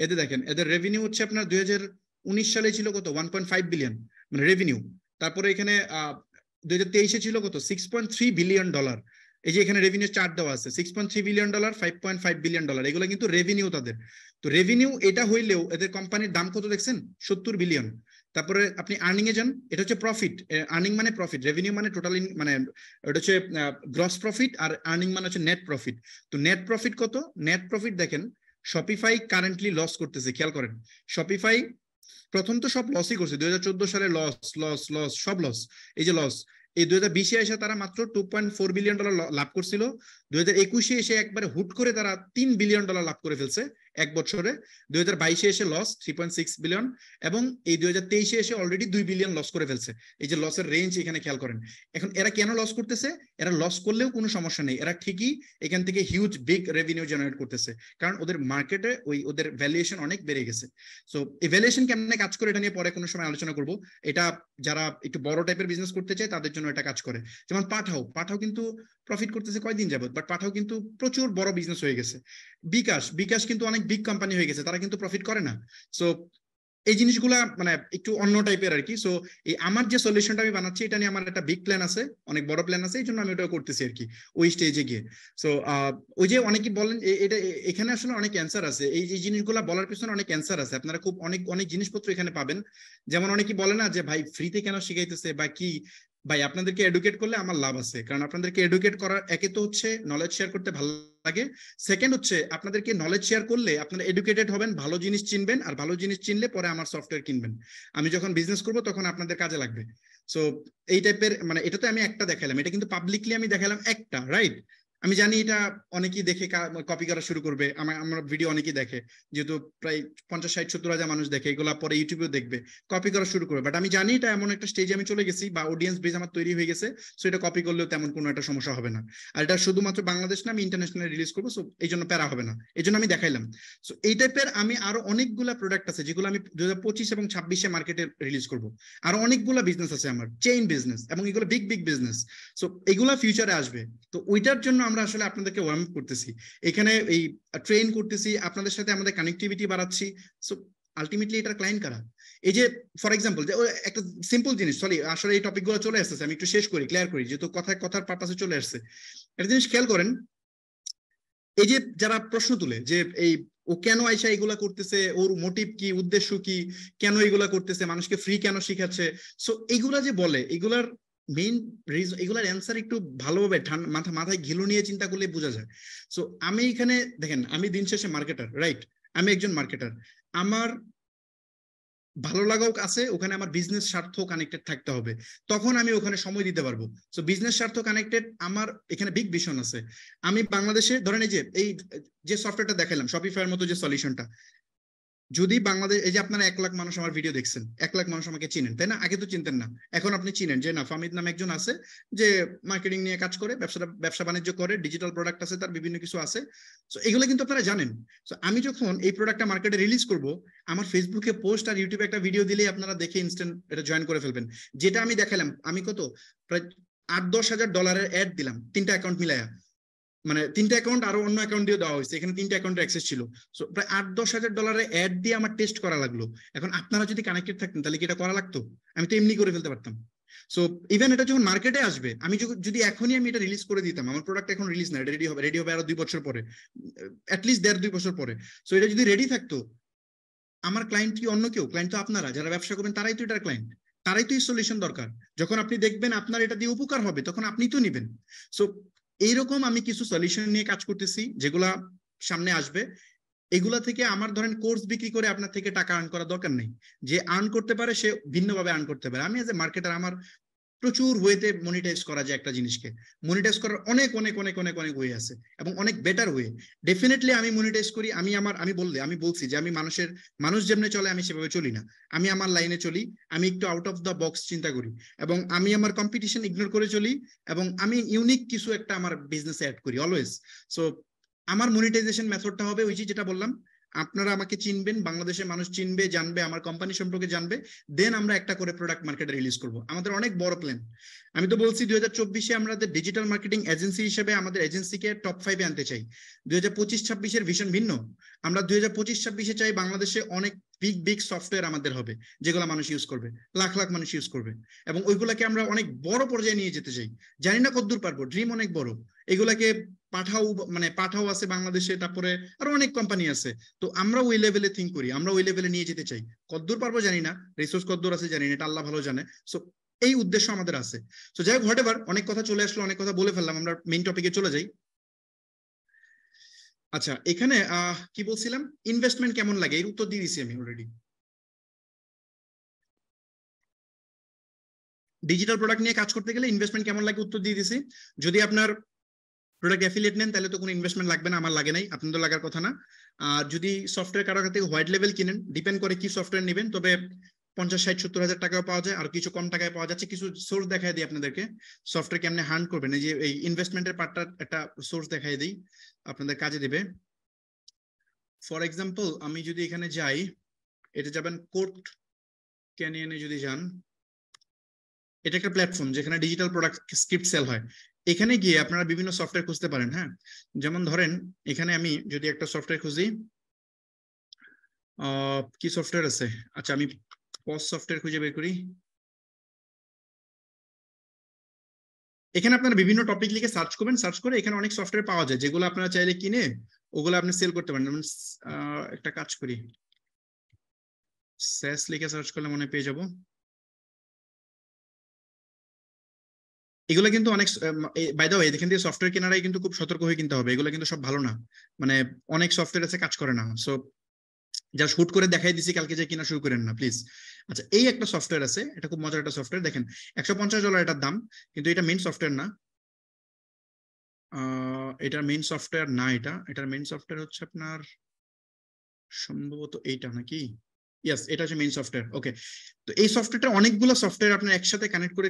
এদের দেখেন এদের রেভিনিউ হচ্ছে আপনার 2019 সালে ছিল কত, 1.5 বিলিয়ন মানে রেভিনিউ। তারপরে এখানে 2023 ছিল কত, $6.3 বিলিয়ন। এই যে এখানে রেভিনিউ চার্ট দেওয়া আছে, $6.3 বিলিয়ন, $5.5 বিলিয়ন, এগুলো কিন্তু রেভিনিউ তাদের। তো রেভিনিউ এটা হইলেও এদের কোম্পানির দাম কত দেখছেন, 70 বিলিয়ন। তারপরে আপনি আর্নিং এ যান, এটা হচ্ছে প্রফিট, আর্নিং মানে প্রফিট, রেভিনিউ মানে টোটাল, মানে এটা হচ্ছে গ্রস প্রফিট, আর আর্নিং মানে হচ্ছে নেট প্রফিট। তো নেট প্রফিট কত, নেট প্রফিট দেখেন শপিফাই কারেন্টলি লস করতেছে, খেয়াল করেন। শপিফাই প্রথম তো সব লসই করছে, 2014 সালে লস লস লস সব লস, এই যে লস। এই 2020-এ এসে তারা মাত্র $2.4 বিলিয়ন লাভ করছিল। 2021-এ এসে একবারে হুট করে তারা $3 বিলিয়ন লাভ করে ফেলছে এক বছরে। 2022-এ এসে লস 3.6 বিলিয়ন, এবং এই 2023-এ এসে অলরেডি 2 বিলিয়ন লস করে ফেলছে। এই যে লসের রেঞ্জ এখানে খেয়াল করেন। এখন এরা কেন লস করতেছে, এরা লস করলেও কোনো সমস্যা নেই, এরা ঠিকই এখান থেকে হিউজ বিগ রেভিনিউ জেনারেট করতেছে, কারণ ওদের মার্কেটে ওদের ভ্যালুয়েশন অনেক বেড়ে গেছে। সো এই ভ্যালুয়েশন কেমনে কাজ করে এটা নিয়ে পরে কোনো সময় আলোচনা করব। এটা যারা একটু বড় টাইপের বিজনেস করতে চায় তাদের জন্য এটা কাজ করে। যেমন পাঠাও কিন্তু প্রফিট করতেছে কয়দিন যাবত, বাট পাঠাও কিন্তু প্রচুর বড় বিজনেস হয়ে গেছে। বিকাশ কিন্তু অনেক বিগ কোম্পানি হয়ে গেছে, তারা কিন্তু প্রফিট করে না। সো এই জিনিসগুলা মানে একটু অন্য টাইপের আর কি। সো এই আমার যে সলিউশনটা আমি বানাচ্ছি এটা নিয়ে আমার একটা বিগ প্ল্যান আছে, অনেক বড় প্ল্যান আছে, এই জন্য আমি ওটা করতেছি আর কি ওই স্টেজে গিয়ে। সো ওই যে অনেকে বলেন এটা, এখানে আসলে অনেক অ্যান্সার আছে, এই জিনিসগুলা বলার পিছনে অনেক অ্যান্সার আছে, আপনারা খুব অনেক জিনিসপত্র এখানে পাবেন। যেমন অনেকে বলে না যে ভাই ফ্রিতে কেন শিখাইতেছে বা কি, ভাই আপনাদেরকে এডুকেট করলে আমার লাভ আছে, কারণ আপনাদেরকে এডুকেট করার একে তো হচ্ছে নলেজ শেয়ার করতে ভালো লাগে, সেকেন্ড হচ্ছে আপনাদেরকে নলেজ শেয়ার করলে আপনারা এডুকেটেড হবেন, ভালো জিনিস চিনবেন, আর ভালো জিনিস চিনলে পরে আমার সফটওয়্যার কিনবেন। আমি যখন বিজনেস করব তখন আপনাদের কাজে লাগবে। সো এই টাইপের, মানে এটাতে আমি একটা দেখালাম, এটা কিন্তু পাবলিকলি আমি দেখালাম একটা, রাইট? আমি জানি এটা অনেকেই দেখে কপি করা শুরু করবে, আমার ভিডিও অনেকেই দেখে, যেহেতু প্রায় 50-60-70 হাজার মানুষ দেখে, এগুলা পরে ইউটিউবেও দেখবে, কপি করা শুরু করবে। বাট আমি জানি এটা এমন একটা স্টেজে আমি চলে গেছি বা অডিয়েন্স বেস আমার তৈরি হয়ে গেছে, সো এটা কপি করলেও তেমন কোনো একটা সমস্যা হবে না। আর এটা শুধুমাত্র বাংলাদেশ না, আমি ইন্টারন্যাশনাল রিলিজ করবো, সো এই জন্য প্যারা হবে না, এই জন্য আমি দেখাইলাম। সো এই টাইপের আমি আরো অনেকগুলা প্রোডাক্ট আছে যেগুলো আমি 2025 এবং 26-এ মার্কেটে রিলিজ করবো। আরো অনেকগুলা বিজনেস আছে আমার, চেইন বিজনেস, এবং এগুলো বিগ বিজনেস। সো এগুলা ফিউচারে আসবে। তো ওইটার জন্য আমরা আসলে আপনাদেরকে ওয়ার্ম আপ করতেছি, এখানে এই ট্রেন করতেছি, আপনাদের সাথে আমাদের কানেক্টিভিটি বাড়াচ্ছি। সো আলটিমেটলি এটার ক্লায়েন্ট কারা? এই যে ফর এক্সাম্পল যে একটা সিম্পল জিনিস, সরি আসলে এই টপিকগুলো চলে আসছে, আমি একটু শেষ করি, ক্লিয়ার করি, যেহেতু কথার পারপাসে চলে আসছে। একটা জিনিস খেয়াল করেন, এই যে যারা প্রশ্ন তুলে যে এই ও কেন আইসা এগুলা করতেছে, ওর মোটিভ কি, উদ্দেশ্য কি, কেন এগুলা করতেছে, মানুষকে ফ্রি কেন শিখাচ্ছে, সো এগুলা যে বলে এগুলার মেইন রিজন, এগুলার অ্যান্সার একটু ভালোভাবে মাথায় ঘিলু নিয়ে চিন্তা করলে বোঝা যায়। সো আমি এখানে দেখেন, আমি দিন শেষে মার্কেটার, রাইট? আমি একজন মার্কেটার, আমার ভালো লাগাও আছে, ওখানে আমার বিজনেস স্বার্থ কানেক্টেড থাকতে হবে, তখন আমি ওখানে সময় দিতে পারবো। সো বিজনেস স্বার্থ কানেক্টেড, আমার এখানে বিগ ভিশন আছে। আমি বাংলাদেশে ধরেন এই যে সফটওয়্যারটা দেখালাম, শপিফাইয়ের মতো যে সলিউশনটা, যদি বাংলাদেশ, এই যে আপনারা 1 লাখ মানুষ আমার ভিডিও দেখছেন, 1 লাখ মানুষ আমাকে চিনেন, তাই না? আগে তো চিনতেন না, এখন আপনি চিনেন যে না, ফামিদ নামে একজন আছে যে মার্কেটিং নিয়ে কাজ করে, ব্যবসা বাণিজ্য করে, ডিজিটাল প্রোডাক্ট আছে, তার বিভিন্ন কিছু আছে। সো এগুলো কিন্তু আপনারা জানেন। সো আমি যখন এই প্রোডাক্টটা মার্কেটে রিলিজ করব, আমার ফেসবুকে পোস্ট আর ইউটিউবে একটা ভিডিও দিলেই আপনারা দেখে ইনস্ট্যান্ট এটা জয়েন করে ফেলবেন। যেটা আমি দেখালাম, আমি কত প্রায় $8-10 হাজার অ্যাড দিলাম 3টা অ্যাকাউন্ট মিলায়া, মানে 3টা অ্যাকাউন্ট আরো অন্য অ্যাকাউন্ট দিয়ে দেওয়া হয়েছে, এখানে 3টা অ্যাকাউন্টের অ্যাক্সেস ছিল। সো প্রায় $8-10 হাজার অ্যাড দিয়ে আমার টেস্ট করা লাগলো। এখন আপনারা যদি কানেক্টেড থাকতেন তাহলে কি এটা করা লাগতো? আমি তো এমনি করে ফেলতে পারতাম। সো ইভেন এটা যখন মার্কেটে আসবে, আমি যদি এখনই আমি এটা রিলিজ করে দিতাম, আমার প্রোডাক্ট এখন রিলিজ না, এটা রেডি হবে আরো 2 বছর পরে, অ্যাটলিস্ট 1.5-2 বছর পরে। সো এটা যদি রেডি থাকতো, আমার ক্লায়েন্ট কি অন্য কেউ? ক্লায়েন্ট তো আপনারা যারা ব্যবসা করবেন, তারাই তো এটার ক্লায়েন্ট, তারাই তো এই সলিউশন দরকার। যখন আপনি দেখবেন আপনার এটা দিয়ে উপকার হবে, তখন আপনি তো নিবেন। সো এইরকম আমি কিছু সলিউশন নিয়ে কাজ করতেছি যেগুলা সামনে আসবে। এগুলা থেকে আমার ধরেন কোর্স বিক্রি করে আপনার থেকে টাকা আর্ন করার দরকার নেই। যে আর্ন করতে পারে সে ভিন্নভাবে আর্ন করতে পারে। আমি এজ এ মার্কেটার আমার প্রচুর ওয়েতে মনিটাইজ করা যায় একটা জিনিসকে। মনিটাইজ করার অনেক অনেক অনেক অনেক অনেক ওয়ে আছে এবং অনেক বেটার ওয়ে। ডেফিনেটলি আমি মনিটাইজ করি। আমি বলছি যে আমি মানুষ যেমনি চলে আমি সেভাবে চলি না। আমি আমার লাইনে চলি, আমি একটু আউট অফ দ্য বক্স চিন্তা করি এবং আমি আমার কম্পিটিশন ইগনোর করে চলি এবং আমি ইউনিক কিছু একটা আমার বিজনেসে অ্যাড করি অলওয়েজ। সো আমার মনিটাইজেশন মেথডটা হবে ওই যেটা বললাম, আপনারা আমাকে চিনবেন, বাংলাদেশের মানুষ চিনবে, জানবে, আমার কোম্পানি সম্পর্কে জানবে, দেন আমরা একটা করে প্রোডাক্ট মার্কেটে রিলিজ করব। আমাদের অনেক বড় প্ল্যান। আমি তো বলছি 2024-এ আমাদের ডিজিটাল মার্কেটিং এজেন্সি হিসেবে আমাদের এজেন্সিকে টপ 5-এ আনতে চাই। 2025-26-এর ভিশন ভিন্ন। আমরা 2025-26-এ চাই বাংলাদেশে অনেক বিগ বিগ সফটওয়্যার আমাদের হবে যেগুলো মানুষ ইউজ করবে, লাখ লাখ মানুষ ইউজ করবে এবং ওইগুলাকে আমরা অনেক বড় পর্যায়ে নিয়ে যেতে চাই। জানি না কতদূর পারবো, ড্রিম অনেক বড়। এগুলাকে পাঠাও আছে বাংলাদেশে, তারপরে আরো অনেক কোম্পানি আছে। তো আমরা ওই লেভেলে থিঙ্ক করি, আমরা ওই লেভেলে নিয়ে যেতে চাই। কতদূর পারবো জানি না, রিসোর্স কতদূর আছে জানি না, এটা আল্লাহ ভালো জানে। সো এই উদ্দেশ্য আমাদের আছে। সো যাই হোক, হোয়াটএভার, অনেক কথা চলে আসলো, অনেক কথা বলে ফেললাম, আমরা মেইন টপিকে চলে যাই। আচ্ছা, এখানে কি বলছিলাম, ইনভেস্টমেন্ট কেমন লাগে এর উত্তর দিয়ে দিছি আমি অলরেডি। ডিজিটাল প্রোডাক্ট নিয়ে কাজ করতে গেলে ইনভেস্টমেন্ট কেমন লাগে উত্তর দিয়ে দিছি। যদি আপনার প্রোডাক্ট অ্যাফিলিয়েট নেন তাহলে তো কোনো ইনভেস্টমেন্ট লাগবে না, আমার লাগে নাই, আপনাদের লাগার কথা না। আর যদি সফটওয়্যার কারো থেকে হোয়াইট লেভেল কিনেন, ডিপেন্ড করে কি সফটওয়্যার নেবেন, তবে 50-60-70 হাজার টাকাও পাওয়া যায়, আর কিছু কম টাকায় পাওয়া যাচ্ছে। কিছু সোর্স দেখাই দিই আপনাদেরকে, সফটওয়্যার কেমনে হান্ট করবেন। এই যে এই ইনভেস্টমেন্টের পার্টটা একটা সোর্স দেখাই দিই, আপনাদের কাজে দিবে। ফর এক্সাম্পল আমি যদি এখানে যাই, এটা যাবেন কোড ক্যানিয়নে, যদি যান, এটা একটা প্ল্যাটফর্ম যেখানে ডিজিটাল প্রোডাক্ট স্ক্রিপ্ট সেল হয়। এখানে গিয়ে আপনারা বিভিন্ন সফটওয়্যার খুঁজতে পারেন। হ্যাঁ, যেমন ধরেন এখানে আমি যদি একটা সফটওয়্যার খুঁজি, কি সফটওয়্যার আছে, আচ্ছা আমি পজ সফটওয়্যার খুঁজে বের করি। এখানে আপনারা বিভিন্ন টপিক লিখে সার্চ করবেন, সার্চ করে এখানে অনেক সফটওয়্যার পাওয়া যায় যেগুলো আপনারা চাইলে কিনে ওগুলো আপনি সেল করতে পারেন। যেমন একটা কাজ করি, স্যাস লিখে সার্চ করলে মনে পেয়ে যাব। এগুলো কিন্তু অনেক, বাই দ্য ওয়ে, এখান থেকে সফটওয়্যার কেনারাই কিন্তু খুব সতর্ক হয়ে কিনতে হবে। এগুলো কিন্তু সব ভালো না, মানে অনেক সফটওয়্যার আছে কাজ করে না। সো যা শুট করে দেখাই দিছি, কালকে যে কিনা শুরু করেন না প্লিজ। আচ্ছা, এই একটা সফটওয়্যার আছে, এটা খুব মজার একটা সফটওয়্যার। দেখেন $150 এটার দাম, কিন্তু এটা মেইন সফটওয়্যার না। এটার মেইন সফটওয়্যার না, এটার মেইন সফটওয়্যার হচ্ছে আপনার সম্ভবত এইটা নাকি, ইয়েস, এটা হচ্ছে মেইন সফটওয়্যার। ওকে, তো এই সফটওয়্যারটা অনেকগুলো সফটওয়্যার আপনার একসাথে কানেক্ট করে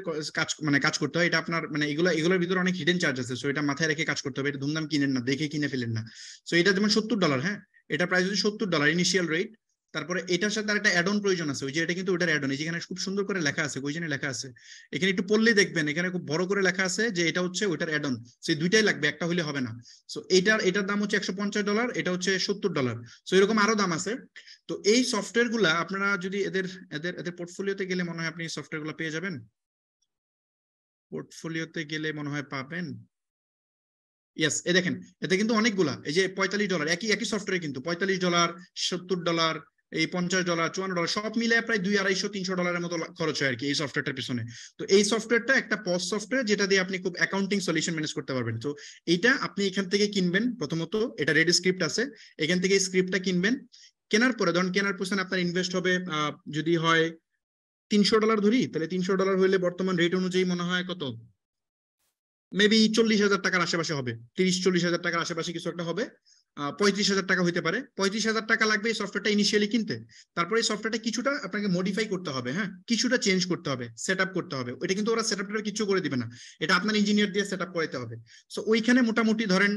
কাজ করতে হয়। এটা আপনার মানে এগুলোর ভিতরে অনেক হিডেন চার্জ আছে। সো এটা মাথায় রেখে কাজ করতে হবে, এটা ধুমধাম কিনেন না, দেখে কিনে ফেলেন না। সো এটা যেমন $70, হ্যাঁ, এটা প্রাইস হচ্ছে $70 ইনিশিয়াল রেট। তারপরে এটার সাথে একটা অ্যাড অন প্রয়োজন আছে, ওই যে এটা কিন্তু ওটার অ্যাড অন। যেখানে খুব সুন্দর করে লেখা আছে, ওই জন্য লেখা আছে, এখানে একটু পড়লেই দেখবেন এখানে খুব বড় করে লেখা আছে যে এটা হচ্ছে ওটার অ্যাড অন। সেই দুইটাই লাগবে, একটা হলে হবে না। সো এটার দাম হচ্ছে $150, এটা হচ্ছে $70। সো এরকম আরো দাম আছে। তো এই সফটওয়্যার গুলা আপনারা যদি এদের পোর্টফোলিওতে গেলে মনে হয় আপনি সফটওয়্যার গুলো পেয়ে যাবেন। পোর্টফোলিওতে গেলে মনে হয় পাবেন, ইয়েস, এই দেখেন, এতে কিন্তু অনেকগুলা, এই যে $45, একই সফটওয়্যার কিন্তু $45, $70, এই $50, $54, সব মিলে প্রায় $200-250-300 মতো খরচ হয় আর কি এই সফটওয়্যারটার পিছনে। তো এই সফটওয়্যারটা একটা পজ সফটওয়্যার, যেটা দিয়ে আপনি খুব অ্যাকাউন্টিং সলিউশন ম্যানেজ করতে পারবেন। তো এইটা আপনি এখান থেকে কিনবেন। প্রথমত এটা রেডি স্ক্রিপ্ট আছে, এখান থেকে এই স্ক্রিপ্টটা কিনবেন। কেনার পরে ধরুন কেনার পিছনে আপনার ইনভেস্ট হবে, যদি হয় $300 ধরি, তাহলে $300 হইলে বর্তমান রেট অনুযায়ী মনে হয় কত, মেবি 40,000 টাকার আশেপাশে হবে, 30-40,000 টাকার আশেপাশে কিছু একটা হবে। 35,000 টাকা হইতে পারে। 35,000 টাকা লাগবে এই সফটওয়্যারটা ইনিশিয়ালি কিনতে। তারপরে এই সফটওয়্যারটা কিছুটা আপনাকে মডিফাই করতে হবে, হ্যাঁ, কিছুটা চেঞ্জ করতে হবে, সেট আপ করতে হবে। ওইটা কিন্তু ওরা সেট আপ কিছু করে দিবে না, এটা আপনার ইঞ্জিনিয়ার দিয়ে সেট আপ করাইতে হবে। সো ওইখানে মোটামুটি ধরেন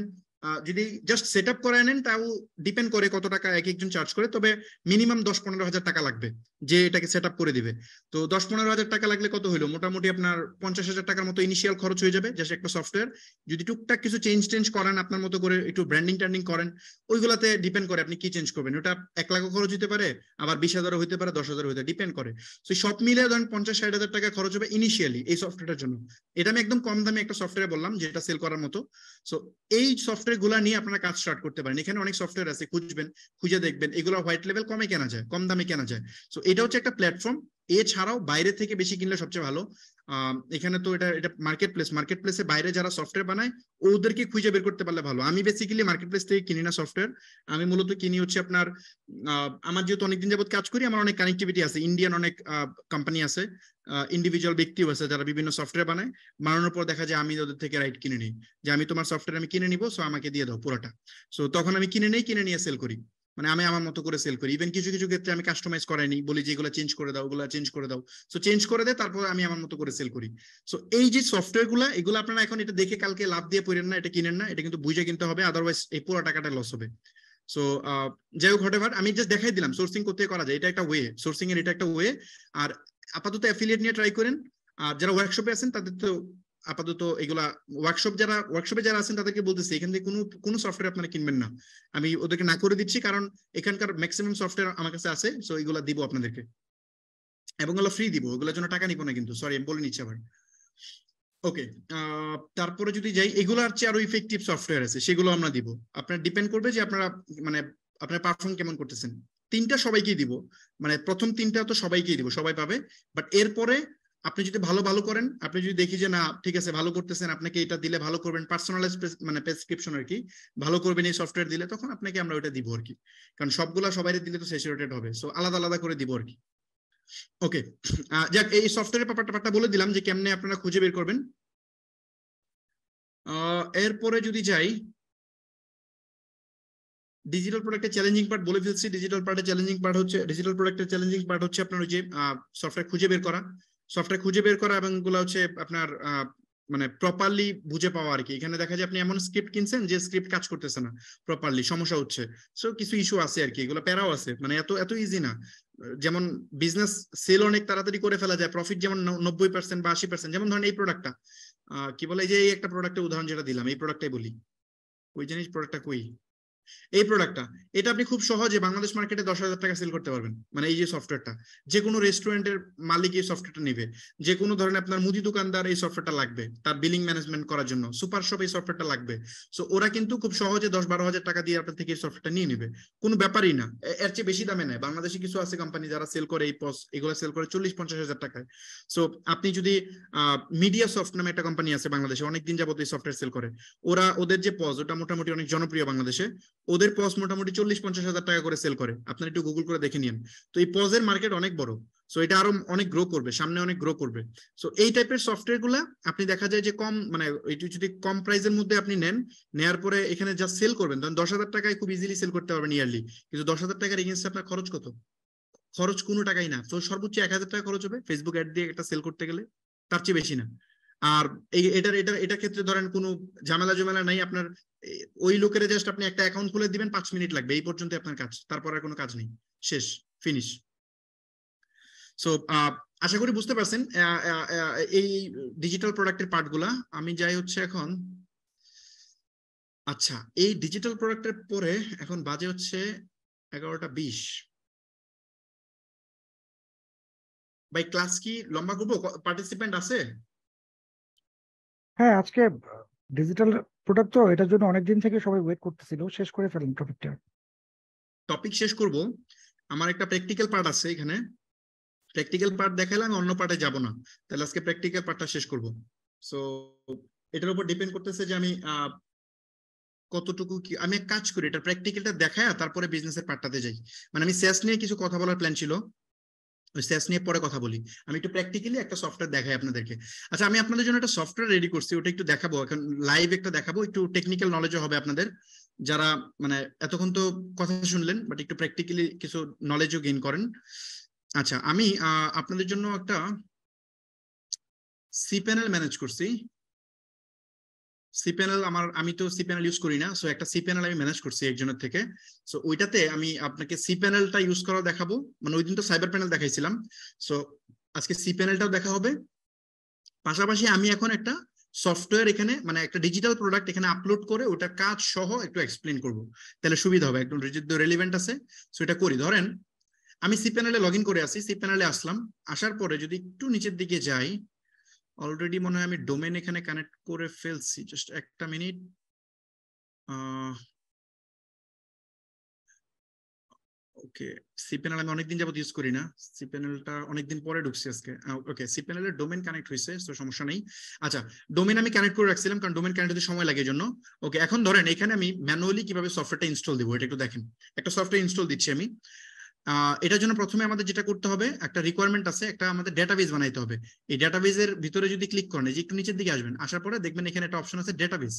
যদি জাস্ট সেট আপ করায় নেন, তাও ডিপেন্ড করে কত টাকা এক একজন চার্জ করে, তবে মিনিমাম 10-15 হাজার টাকা লাগবে যে এটাকে সেট আপ করে দিবে। তো 10-15 হাজার টাকা লাগলে কত হলো, মোটামুটি আপনার 50,000 টাকার মতো ইনিশিয়াল খরচ হয়ে যাবে জাস্ট একটা সফটওয়্যার। যদি টুকটাক কিছু চেঞ্জ করেন আপনার মতো করে, একটু ব্র্যান্ডিং টার্নিং করেন, ওইগুলাতে ডিপেন্ড করে আপনি কি চেঞ্জ করবেন। ওটা 1 লাখ খরচ হতে পারে, আবার 20,000 হইতে পারে, 10,000 হইতে ডিপেন্ড করে। তো সব মিলে ধরেন 50-60 হাজার টাকা খরচ হবে ইনিশিয়ালি এই সফটওয়্যারের জন্য। এটা আমি একদম কম দামে একটা সফটওয়্যার বললাম যেটা সেল করার মতো। সো এই সফটওয়্যার গুলা নিয়ে আপনারা কাজ স্টার্ট করতে পারেন। এখানে অনেক সফটওয়্যার আছে, খুঁজবেন, খুঁজে দেখবেন, এগুলো হোয়াইট লেভেল কমে কেনা যায়, কম দামে কেনা যায়। সো এটা হচ্ছে একটা প্ল্যাটফর্ম। এছাড়াও বাইরে থেকে বেশি কিনলে সবচেয়ে ভালো। এখানে তো এটা এটা মার্কেট প্লেসে বাইরে যারা সফটওয়্যার বানায় ওদেরকে খুঁজে বের করতে পারলে ভালো। আমি বেসিক্যালি মার্কেট প্লেস থেকে কিনি না সফটওয়্যার, আমি মূলত কিনি হচ্ছে আপনার আমার যেহেতু অনেকদিন যাবত কাজ করি, আমার অনেক কানেক্টিভিটি আছে, ইন্ডিয়ান অনেক কোম্পানি আছে, ইন্ডিভিজুয়াল ব্যক্তিও আছে যারা বিভিন্ন সফটওয়্যার বানায়, বানানোর পর দেখা যায় আমি ওদের থেকে রাইট কিনে নিই, যে আমি তোমার সফটওয়্যার আমি কিনে নিবো, সো আমাকে দিয়ে দাও পুরোটা। সো তখন আমি কিনে নিয়ে সেল করি, মানে আমি আমার মতো করে সেল করি। ইভেন কিছু কিছু ক্ষেত্রে আমি কাস্টমাইজ করাইনি, বলি যে এগুলো চেঞ্জ করে দাও, ওগুলো চেঞ্জ করে দাও, সো চেঞ্জ করে দেয়, তারপর আমি আমার মতো করে সেল করি। সো এই যে সফটওয়্যার গুলা, এগুলো আপনারা এখন এটা দেখে কালকে লাভ দিয়ে পড়েন না, এটা কিনেন না, এটা কিন্তু বুঝে কিনতে হবে, আদারওয়াইজ এই পুরো টাকাটা লস হবে। সো যাই হোক, হোয়াটএভার, আমি জাস্ট দেখাই দিলাম সোর্সিং করতে করা যায়, এটা একটা ওয়ে, সোর্সিং এর এটা একটা ওয়ে। আর আপাতত অ্যাফিলিয়েট নিয়ে ট্রাই করেন। আর যারা ওয়ার্কশপে আছেন তাদের তো আপাতত এগুলা, ওয়ার্কশপে যারা আছেন তাদেরকে বলতেছি এখান থেকে কোনো সফটওয়্যার আপনারা কিনবেন না, আমি ওদেরকে না করে দিচ্ছি, কারণ এখানকার ম্যাক্সিমাম সফটওয়্যার আমার কাছে আছে, সো এগুলা দিব আপনাদেরকে, এবং ওগুলো ফ্রি দিব, ওগুলোর জন্য টাকা নিব না কিন্তু, সরি আমি বলে নিচ্ছি আবার। ওকে, তারপরে যদি যাই, এগুলোর চেয়ে আরো ইফেক্টিভ সফটওয়্যার আছে, সেগুলো আমরা দিব। আপনার ডিপেন্ড করবে যে আপনারা মানে আপনার পারফর্ম কেমন করতেছেন। তিনটা সবাইকেই দিব, মানে প্রথম তিনটা তো সবাইকেই দিব, সবাই পাবে। বাট এরপরে আপনি যদি ভালো করেন, আপনি যদি দেখি যে না ঠিক আছে ভালো করতেছেন, আপনাকে এটা দিলে ভালো করবেন, পার্সোনালাইজ মানে প্রেসক্রিপশন আর কি, ভালো করবেন এই সফটওয়্যার দিলে, তখন আপনাকে আমরা ওটা দিব আর কি, কারণ সবগুলা সবাই দিলে তো স্যাচুরেটেড হবে, সো আলাদা আলাদা করে দিব আর কি। ওকে, যাক, এই সফটওয়্যারের ব্যাপারটা বলে দিলাম যে কেমনে আপনারা খুঁজে বের করবেন। এরপরে যদি যাই, ডিজিটাল প্রোডাক্টের চ্যালেঞ্জিং পার্ট বলে ফেলছি। ডিজিটাল প্রোডাক্টের চ্যালেঞ্জিং পার্ট হচ্ছে আপনার ওই যে সফটওয়্যার খুঁজে বের করা এবং গুলো হচ্ছে আপনার মানে প্রপারলি বুঝে পাওয়া আর কি। এখানে দেখা যায় আপনি এমন স্ক্রিপ্ট কিনছেন যে স্ক্রিপ্ট কাজ করতেছে না প্রপারলি, সমস্যা হচ্ছে, সো কিছু ইস্যু আছে আর কি, এগুলো প্যারাও আছে, মানে এত ইজি না। যেমন বিজনেস সেল অনেক তাড়াতাড়ি করে ফেলা যায়, প্রফিট যেমন 90% বা 80%, যেমন ধরেন এই প্রোডাক্টটা কি বলে, এই যে এই একটা প্রোডাক্টের উদাহরণ যেটা দিলাম, এই প্রোডাক্টটাই বলি, ওই জিনিস প্রোডাক্টটা কই, এই প্রোডাক্টটা, এটা আপনি খুব সহজে বাংলাদেশ মার্কেটে 10,000 টাকা সেল করতে পারবেন। মানে এই যে সফটওয়্যারটা, যে কোনো রেস্টুরেন্টের মালিক এই সফটওয়্যারটা নেবে, যে কোনো ধরনের আপনার মুদি দোকানদার এই সফটওয়্যারটা লাগবে তার বিলিং ম্যানেজমেন্ট করার জন্য, সুপার শপ এই সফটওয়্যারটা লাগবে। সো ওরা কিন্তু খুব সহজে 10-12 হাজার টাকা দিয়ে আপনার থেকে এই সফটওয়্যারটা নিয়ে নেবে, কোনো ব্যাপারই না, এর চেয়ে বেশি দামে নেয়। বাংলাদেশে কিছু আছে কোম্পানি যারা সেল করে এই পস, এগুলো সেল করে 40-50 হাজার টাকায়। সো আপনি যদি মিডিয়া সফট নামে একটা কোম্পানি আছে বাংলাদেশে, অনেকদিন যাবত এই সফটওয়্যার সেল করে, ওদের যে পজ, ওটা মোটামুটি অনেক জনপ্রিয় বাংলাদেশে, ওদের পজ মোটামুটি 40-50 হাজার টাকা করে সেল করে, আপনারা একটু গুগল করে দেখে নিন। তো এই পজের মার্কেট অনেক বড়, সো এটা আরো অনেক গ্রো করবে, সামনে অনেক গ্রো করবে। সো এই টাইপের সফটওয়্যার গুলা আপনি দেখা যায় যে কম, মানে এইটু যদি কম প্রাইসের মধ্যে আপনি নেয়ার পরে এখানে যা সেল করবেন, তখন 10,000 টাকায় খুব ইজিলি সেল করতে পারবেন ইয়ারলি। কিন্তু 10,000 টাকার এগেইনস্টে আপনার খরচ কত? খরচ কোনো টাকাই না, তো সর্বোচ্চ 1,000 টাকা খরচ হবে ফেসবুক অ্যাড দিয়ে একটা সেল করতে গেলে, তার চেয়ে বেশি না। আর এটার ক্ষেত্রে ধরেন কোনো ঝামেলা নাই আপনার, ওই লোকের জাস্ট আপনি একটা অ্যাকাউন্ট খুলে দিবেন, 5 মিনিট লাগবে, এই পর্যন্ত আপনার কাজ, তারপর আর কোনো কাজ নেই, শেষ, ফিনিশ। সো আশা করি বুঝতে পারছেন এই ডিজিটাল প্রোডাক্টের পার্টগুলা। আমি যাই হচ্ছে এখন, আচ্ছা এই ডিজিটাল প্রোডাক্টের পরে এখন বাজে হচ্ছে 11টা 20। ভাই ক্লাস কি লম্বা করবো? পার্টিসিপেন্ট আছে? হ্যাঁ, আজকে ডিজিটাল প্রোডাক্ট তো এটার জন্য অনেকদিন থেকে সবাই ওয়েট করতেছিল, শেষ করে ফেলেন টপিকটা। টপিক শেষ করব, আমার একটা প্র্যাকটিক্যাল পার্ট আছে এখানে, প্র্যাকটিক্যাল পার্ট দেখালে আমি অন্য পার্টে যাব না, তাহলে আজকে প্র্যাকটিক্যাল পার্টটা শেষ করব। সো এটার উপর ডিপেন্ড করতেছে যে আমি কতটুকু কি, আমি এক কাজ করি, এটা প্র্যাকটিক্যালটা দেখায় তারপরে বিজনেসের পার্টটাতে যাই। মানে আমি সেলস নিয়ে কিছু কথা বলার প্ল্যান ছিল, ওই সেলস নিয়ে পরে কথা বলি, আমি একটু প্র্যাকটিক্যালি একটা সফটওয়্যার দেখাই আপনাদেরকে। আচ্ছা আমি আপনাদের জন্য একটা সফটওয়্যার রেডি করছি, ওটা একটু দেখাবো এখন, লাইভ একটা দেখাবো, একটু টেকনিক্যাল নলেজও হবে আপনাদের, যারা মানে এতক্ষণ তো কথা শুনলেন বাট একটু প্র্যাকটিক্যালি কিছু নলেজও গেইন করেন। আচ্ছা আমি আপনাদের জন্য একটা সি প্যানেল ম্যানেজ করছি, সি প্যানেল আমি তো সি প্যানেল ইউজ করি না, সো একটা সি প্যানেল আমি ম্যানেজ করছি একজনের থেকে। সো ওইটাতে আমি আপনাকে সি প্যানেলটা ইউজ করা দেখাবো, মানে ওই দিন তো সাইবার প্যানেল দেখাইছিলাম, সো আজকে সি প্যানেলটাও দেখা হবে। পাশাপাশি আমি এখন একটা সফটওয়্যার এখানে, মানে একটা ডিজিটাল প্রোডাক্ট এখানে আপলোড করে ওটার কাজ সহ একটু এক্সপ্লেন করব, তাহলে সুবিধা হবে, একদম রেলিভেন্ট আছে। সো এটা করি, ধরেন আমি সি প্যানেলে লগ ইন করে আসি, সি প্যানেলে আসলাম, আসার পরে যদি একটু নিচের দিকে যাই, অলরেডি মনে হয় আমি ডোমেন এখানে কানেক্ট করে ফেলছি, জাস্ট একটা মিনিট। ওকে, cPanel আমি অনেকদিন যাবত ইউজ করি না, cPanelটা অনেকদিন পরে ঢুকছি আজকে। ওকে, cPanel এর ডোমেন কানেক্ট হয়েছে, তো সমস্যা নেই। আচ্ছা, ডোমেন আমি কানেক্ট করে রাখছিলাম কারণ ডোমেন কানেক্ট হতে সময় লাগে জন্য। ওকে, এখন ধরেন এখানে আমি ম্যানুয়ালি কিভাবে সফটওয়্যারটা ইনস্টল দিব এটা একটু দেখেন। একটা সফটওয়্যার ইনস্টল দিচ্ছি আমি। এটার জন্য প্রথমে আমাদের যেটা করতে হবে, একটা রিকোয়ারমেন্ট আছে, একটা আমাদের ডেটাবেস বানাইতে হবে। এই ডেটাবেসের ভিতরে যদি ক্লিক করেন, এই যে একটু নিচের দিকে আসবেন, আসার পরে দেখবেন এখানে একটা অপশন আছে ডেটাবেস।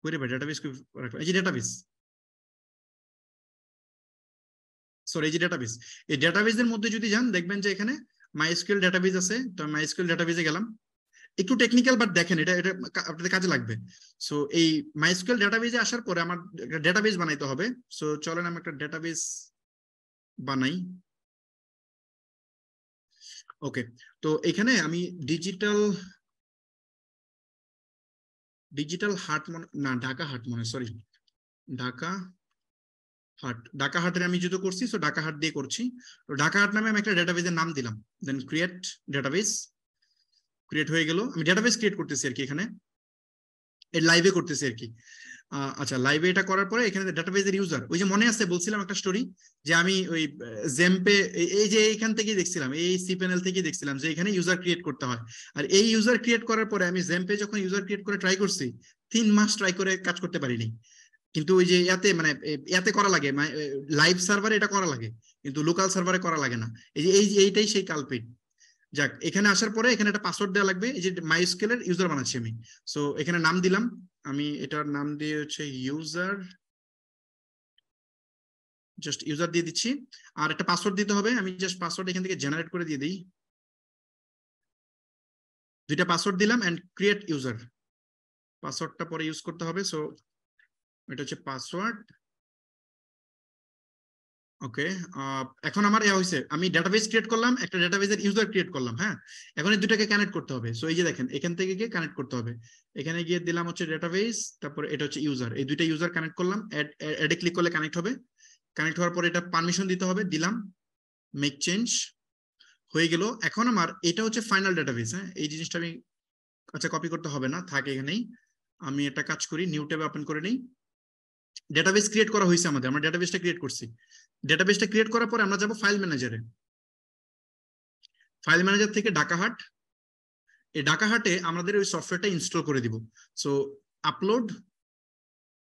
কই রে ভাই ডেটাবেস, এই যে ডেটাবেস, সরি এই যে ডেটাবেস। এই ডেটাবেসের মধ্যে যদি যান দেখবেন যে এখানে মাইএসকিউএল ডেটাবেস আছে। তো মাইএসকিউএল ডেটাবেসে গেলাম, একটু টেকনিক্যাল বাট দেখেন এটা এটা আপনাদের কাজে লাগবে। সো এই মাইএসকিউএল ডেটাবেসে আসার পরে আমার একটা ডেটাবেস বানাইতে হবে। সো চলেন আমি একটা ডেটাবেস বানাই। ওকে, তো এখানে আমি ডিজিটাল হাট না ঢাকা হাট সরি ঢাকা হাটের আমি যেহেতু করছি, সো ঢাকা হাট দিয়ে করছি। তো ঢাকা হাট নামে আমি একটা ডেটাবেসের নাম দিলাম, দেন ক্রিয়েট ডেটাবেস। ক্রিয়েট হয়ে গেল, আমি ডেটাবেস ক্রিয়েট করতেছি আর কি, এখানে এর লাইভে করতেছি আর কি। আচ্ছা, লাইভে এটা করার পরে এখানে ডেটাবেসের ইউজার, ওই যে মনে আছে বলছিলাম একটা স্টোরি, যে আমি ওই জেম্পে এই যে এইখান থেকে দেখছিলাম, এই cPanel থেকে দেখছিলাম যে এখানে ইউজার ক্রিয়েট করতে হয়। আর এই ইউজার ক্রিয়েট করার পরে আমি জেম্পে যখন ইউজার ক্রিয়েট করে ট্রাই করছি, 3 মাস ট্রাই করে কাজ করতে পারিনি। কিন্তু ওই যে ইয়াতে মানে ইয়াতে করা লাগে, লাইভ সার্ভারে এটা করা লাগে, কিন্তু লোকাল সার্ভারে করা লাগে না। এইটাই সেই কালপিট। যাক, এখানে আসার পরে এখানে একটা পাসওয়ার্ড দেওয়া লাগবে। এই যে মাইস্কেলের ইউজার বানাচ্ছি আমি, সো এখানে নাম দিলাম, আমি এটার নাম দিয়ে হচ্ছে ইউজার, জাস্ট ইউজার দিয়ে দিচ্ছি। আর একটা পাসওয়ার্ড দিতে হবে, আমি জাস্ট পাসওয়ার্ড এখান থেকে জেনারেট করে দিয়ে দিই। 2টা পাসওয়ার্ড দিলাম এন্ড ক্রিয়েট ইউজার। পাসওয়ার্ডটা পরে ইউজ করতে হবে, সো এটা হচ্ছে পাসওয়ার্ড। ওকে, এখন আমার হয়েছে, আমি ডেটাবেস ক্রিয়েট করলাম, একটা ডেটাবেসের ইউজার ক্রিয়েট করলাম। হ্যাঁ, এখন এই দুটাকে কানেক্ট করতে হবে। সো এই যে দেখেন এখান থেকে গিয়ে কানেক্ট করতে হবে, এখানে গিয়ে দিলাম হচ্ছে ডেটাবেস, তারপরে এটা হচ্ছে ইউজার, এই দুইটা ইউজার কানেক্ট করলাম। অ্যাডে ক্লিক করলে কানেক্ট হবে। কানেক্ট হওয়ার পরে এটা পারমিশন দিতে হবে, দিলাম, মেক চেঞ্জ, হয়ে গেল। এখন আমার এটা হচ্ছে ফাইনাল ডেটাবেস। হ্যাঁ, এই জিনিসটা আমি, আচ্ছা কপি করতে হবে না, থাকে এখানেই। আমি একটা কাজ করি, নিউ ট্যাবে ওপেন করে নিই। ডেটাবেস ক্রিয়েট করা হয়েছে আমাদের, আমরা ডেটাবেসটা ক্রিয়েট করছি। ডেটাবেসটা ক্রিয়েট করার পরে আমরা যাব ফাইল ম্যানেজারে। ফাইল ম্যানেজার থেকে ঢাকা হাট, এই ঢাকা হাটে আমাদের ওই সফটওয়্যারটা ইনস্টল করে দিব। সো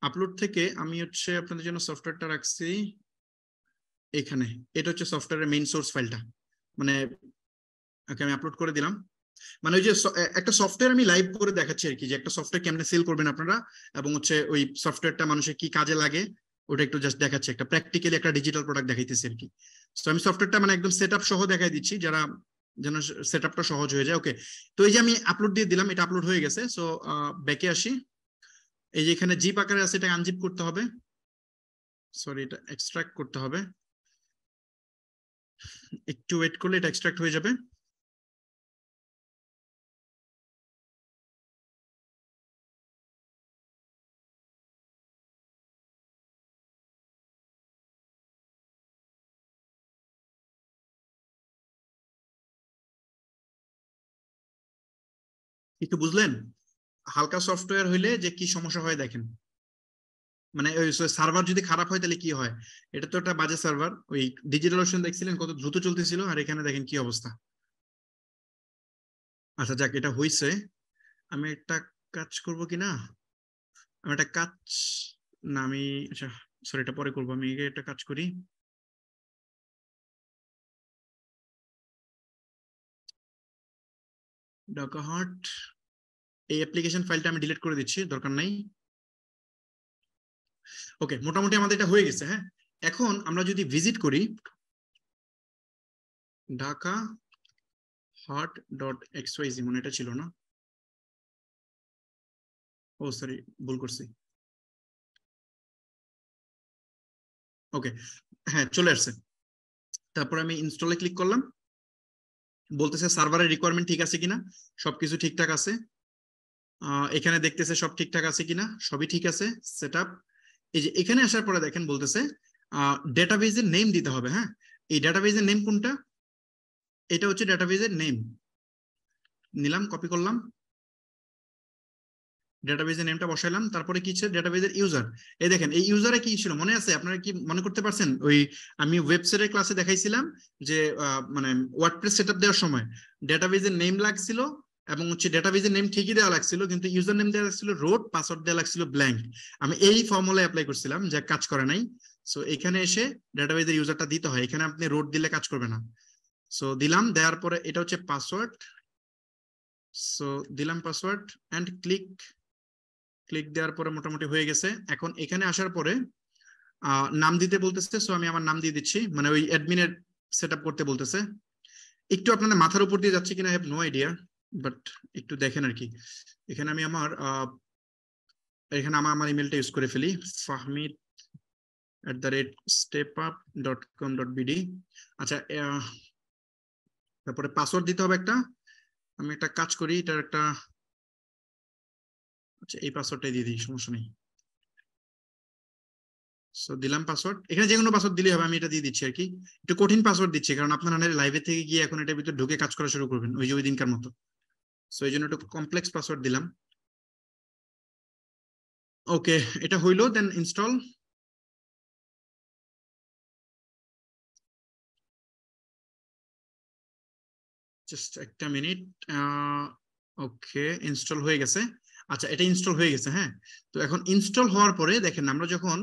আপলোড থেকে আমি হচ্ছে আপনাদের জন্য সফটওয়্যারটা রাখছি এখানে। এটা হচ্ছে সফটওয়্যারের মেইন সোর্স ফাইলটা, মানে ওকে আমি আপলোড করে দিলাম। মানে ওই যে একটা সফটওয়্যার আমি লাইভ করে দেখাচ্ছি আর কি, যে একটা সফটওয়্যার কেমনে সেল করবেন আপনারা, এবং হচ্ছে ওই সফটওয়্যারটা মানুষের কি কাজে লাগে ওটা একটু জাস্ট দেখাচ্ছি, একটা প্র্যাকটিক্যালি একটা ডিজিটাল প্রোডাক্ট দেখাইতেছি আর কি। তো আমি সফটওয়্যারটা মানে একদম সেটআপ সহ দেখাই দিচ্ছি, যারা যেন সেটআপটা সহজ হয়ে যায়। ওকে, তো এই যে আমি আপলোড দিয়ে দিলাম, এটা আপলোড হয়ে গেছে। সো ব্যাকে আসি, এই যে এখানে জিপ আকারে আছে, এটা আনজিপ করতে হবে, সরি এটা এক্সট্রাক্ট করতে হবে, একটু ওয়েট করলে এটা এক্সট্রাক্ট হয়ে যাবে। একটু বুঝলেন? হালকা সফটওয়্যার হইলে যে কি সমস্যা হয় দেখেন, মানে ওই সার্ভার যদি খারাপ হয় তাহলে কি হয়। এটা তো একটা বাজে সার্ভার, ওই ডিজিটাল ওশন দেখছিলেন কত দ্রুত চলতেছিল, আর এখানে দেখেন কি অবস্থা। আচ্ছা যাক, এটা হইছে। আমি একটা কাজ করব কিনা, আমি একটা কাজ, না আমি, আচ্ছা সরি এটা পরে করবো, আমি একটা কাজ করি। ঢাকা হাট, এই অ্যাপ্লিকেশন ফাইলটা আমি ডিলিট করে দিচ্ছি, দরকার নাই। ওকে, মোটামুটি আমাদের এটা হয়ে গেছে। হ্যাঁ, এখন আমরা যদি ভিজিট করি ঢাকা হাট ডট এক্সওয়াইজি, মনে এটা ছিল না, ও সরি ভুল করছি। ওকে, হ্যাঁ চলে আসছে। তারপর আমি ইনস্টলে ক্লিক করলাম, বলতেছে সার্ভারের রিকোয়ারমেন্ট ঠিক আছে কিনা, সবকিছু ঠিকঠাক আছে। এখানে দেখতেছে সব ঠিকঠাক আছে কিনা, সবই ঠিক আছে, সেটআপ। এই যে এখানে আসার পরে দেখেন বলতেছে ডেটাবেজের নেম দিতে হবে। হ্যাঁ, এই ডেটাবেজের নেম কোনটা, এটা হচ্ছে ডেটাবেজের নেম, নিলাম, কপি করলাম, ডেটাবেজের নেমটা বসাইলাম, তারপরে কি ছিল ডেটাবেজের ইউজার। এই দেখেন এই ইউজারে কি ছিল মনে আছে? আপনারা কি মনে করতে পারছেন? ওই আমি ওয়েবসাইটের ক্লাসে দেখাইছিলাম যে মানে ওয়ার্ডপ্রেস সেটআপ দেওয়ার সময় ডেটাবেজের নেম লাগছিল এবং হচ্ছে ডেটাবেজের নেম ঠিকই দেওয়া লাগছিল, কিন্তু ইউজার নেম দেওয়া লাগছিল রোড, পাসওয়ার্ড দেওয়া লাগছিল ব্ল্যাঙ্ক। আমি এই ফর্মুলা অ্যাপ্লাই করছিলাম, যে কাজ করে নাই। সো এখানে এসে ডেটাবেজের ইউজারটা দিতে হয়, এখানে আপনি রোড দিলে কাজ করবে না। সো দিলাম, দেওয়ার পরে এটা হচ্ছে পাসওয়ার্ড। সো দিলাম পাসওয়ার্ড এন্ড ক্লিক দেওয়ার পরে মোটামুটি হয়ে গেছে। এখন এখানে আসার পরে নাম দিতে বলতেছে, সো আমি আমার নাম দিয়ে দিচ্ছি, মানে ওই অ্যাডমিনের সেটআপ করতে বলতেছে। একটু আপনাদের মাথার উপর দিয়ে যাচ্ছে কিনা, I have no idea, but একটু দেখেন আর কি। এখানে আমি আমার ইমেলটা ইউজ করে ফেলি, fahmid@stepup.com.bd। আচ্ছা, তারপরে পাসওয়ার্ড দিতে হবে একটা। আমি একটা কাজ করি, এটার একটা, আচ্ছা এই পাসওয়ার্ডটাই দিয়ে দিই, সমস্যা নেই। সো দিলাম পাসওয়ার্ড, এখানে যে কোনো পাসওয়ার্ড দিলেই হবে, আমি এটা দিয়ে দিচ্ছি আর কি। একটু কঠিন পাসওয়ার্ড দিচ্ছি কারণ আপনারা লাইভে থেকে গিয়ে এখন এটার ভিতরে ঢুকে কাজ করা শুরু করবেন, ওই যে ওই দিনকার মতো। সো এই জন্য একটু কমপ্লেক্স পাসওয়ার্ড দিলাম। ওকে, এটা হইলো, দেন ইনস্টল। জাস্ট একটা মিনিট। ওকে, ইনস্টল হয়ে গেছে। আচ্ছা, এটা ইনস্টল হয়ে গেছে, হ্যাঁ। তো এখন ইনস্টল হওয়ার পরে দেখেন আমরা যখন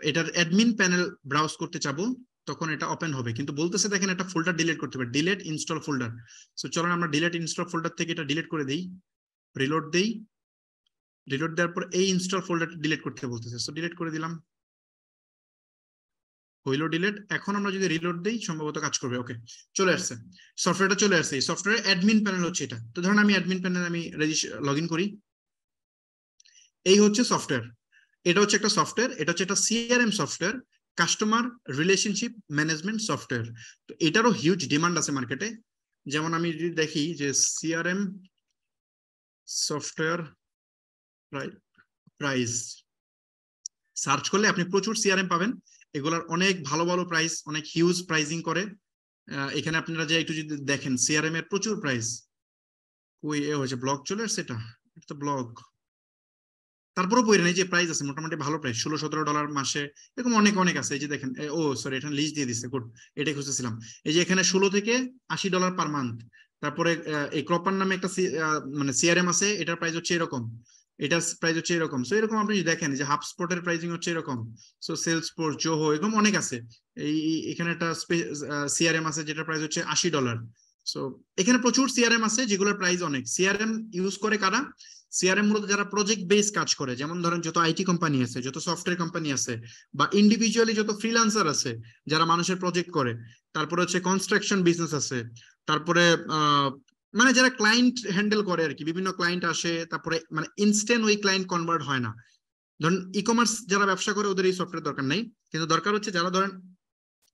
এটার অ্যাডমিন প্যানেল ব্রাউজ করতে চাবো তখন এটা ওপেন হবে, কিন্তু বলতেছে দেখেন একটা ফোল্ডার ডিলিট করতে হবে, ডিলিট ইনস্টল ফোল্ডার। সো চলুন আমরা ডিলিট ইনস্টল ফোল্ডার থেকে এটা ডিলিট করে দেই, রিলোড দেই। রিলোড দেওয়ার পর এই ইনস্টল ফোল্ডার ডিলিট করতে বলতেছে, সো ডিলিট করে দিলাম, হইলো ডিলিট। এখন আমরা যদি রিলোড দেই সম্ভবত কাজ করবে। ওকে, চলে আসছে, সফটওয়্যারটা চলে আসছে। এই সফটওয়্যার অ্যাডমিন প্যানেল হচ্ছে এটা। তো ধরুন আমি অ্যাডমিন প্যানেল আমি লগ ইন করি, এই হচ্ছে সফটওয়্যার। এটা হচ্ছে একটা সফটওয়্যার, এটা হচ্ছে একটা CRM software, customer relationship management software. তো এটারও হিউজ ডিমান্ড আছে মার্কেটে। যেমন আমি যদি দেখি যে সিআরএম সফটওয়্যার প্রাইস সার্চ করলে আপনি প্রচুর সিআরএম পাবেন, এগুলার অনেক ভালো ভালো প্রাইস, অনেক হিউজ প্রাইসিং করে। এখানে আপনারা যে একটু যদি দেখেন সিআরএম এর প্রচুর প্রাইস। ওই হচ্ছে ব্লগ চলে আসছে, এটা ব্লগ। তারপরে বই নেই যে প্রাইস আছে মোটামুটি ভালো প্রাইস, $16-17 মাসে, এরকম অনেক অনেক আছে। এই যে দেখেন, ও সরি এখানে লিস্ট দিয়ে দিচ্ছে, গুড, এটাই খুঁজতেছিলাম। এই যে এখানে $16 থেকে $80 পার মান্থ। তারপরে এই ক্রপার নামে একটা মানে সিআরএম আছে, এটার প্রাইস হচ্ছে এরকম, এটার প্রাইস হচ্ছে এরকম। সো এরকম আপনি দেখেন যে হাবস্পটের প্রাইসিং হচ্ছে এরকম, সো সেলসফোর্স, জোহো, এরকম অনেক আছে। এখানে একটা সিআরএম আছে যেটার প্রাইস হচ্ছে $80। সো এখানে প্রচুর সিআরএম আছে যেগুলোর প্রাইস অনেক। সিআরএম ইউজ করে কারা? সিআরএম মূলত যারা প্রজেক্ট বেস কাজ করে, যেমন ধরেন যত আইটি কোম্পানি আছে, যত সফটওয়্যার কোম্পানি আছে, বা ইন্ডিভিজুয়ালি যত ফ্রিল্যান্সার আছে যারা মানুষের প্রজেক্ট করে, তারপরে হচ্ছে কনস্ট্রাকশন বিজনেস আছে, তারপরে মানে যারা ক্লায়েন্ট হ্যান্ডেল করে আর কি, বিভিন্ন ক্লায়েন্ট আসে, তারপরে মানে ইনস্ট্যান্ট ওই ক্লায়েন্ট কনভার্ট হয় না। ধরেন ই কমার্স যারা ব্যবসা করে ওদের এই সফটওয়্যার দরকার নেই, কিন্তু দরকার হচ্ছে যারা ধরেন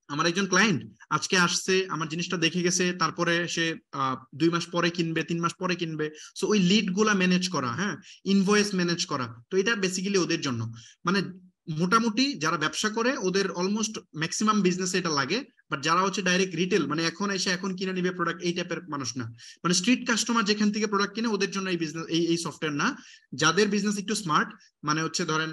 আমার একজন ক্লায়েন্ট আজকে আসছে, আমার জিনিসটা দেখে গেছে, তারপরে সে 2 মাস পরে কিনবে, 3 মাস পরে কিনবে, সো ওই লিড গুলা ম্যানেজ করা, হ্যাঁ, ইনভয়েস ম্যানেজ করা। তো এটা বেসিক্যালি ওদের জন্য, মানে মোটামুটি যারা ব্যবসা করে ওদের অলমোস্ট ম্যাক্সিমাম বিজনেসে এটা লাগে। বাট যারা হচ্ছে ডাইরেক্ট রিটেল, মানে এখন এসে এখন কিনে নিবে প্রোডাক্ট, এই টাইপের মানুষ না, মানে স্ট্রিট কাস্টমার যেখান থেকে প্রোডাক্ট কিনে ওদের জন্য এই বিজনেস, এই সফটওয়্যার না। যাদের বিজনেস একটু স্মার্ট, মানে হচ্ছে ধরেন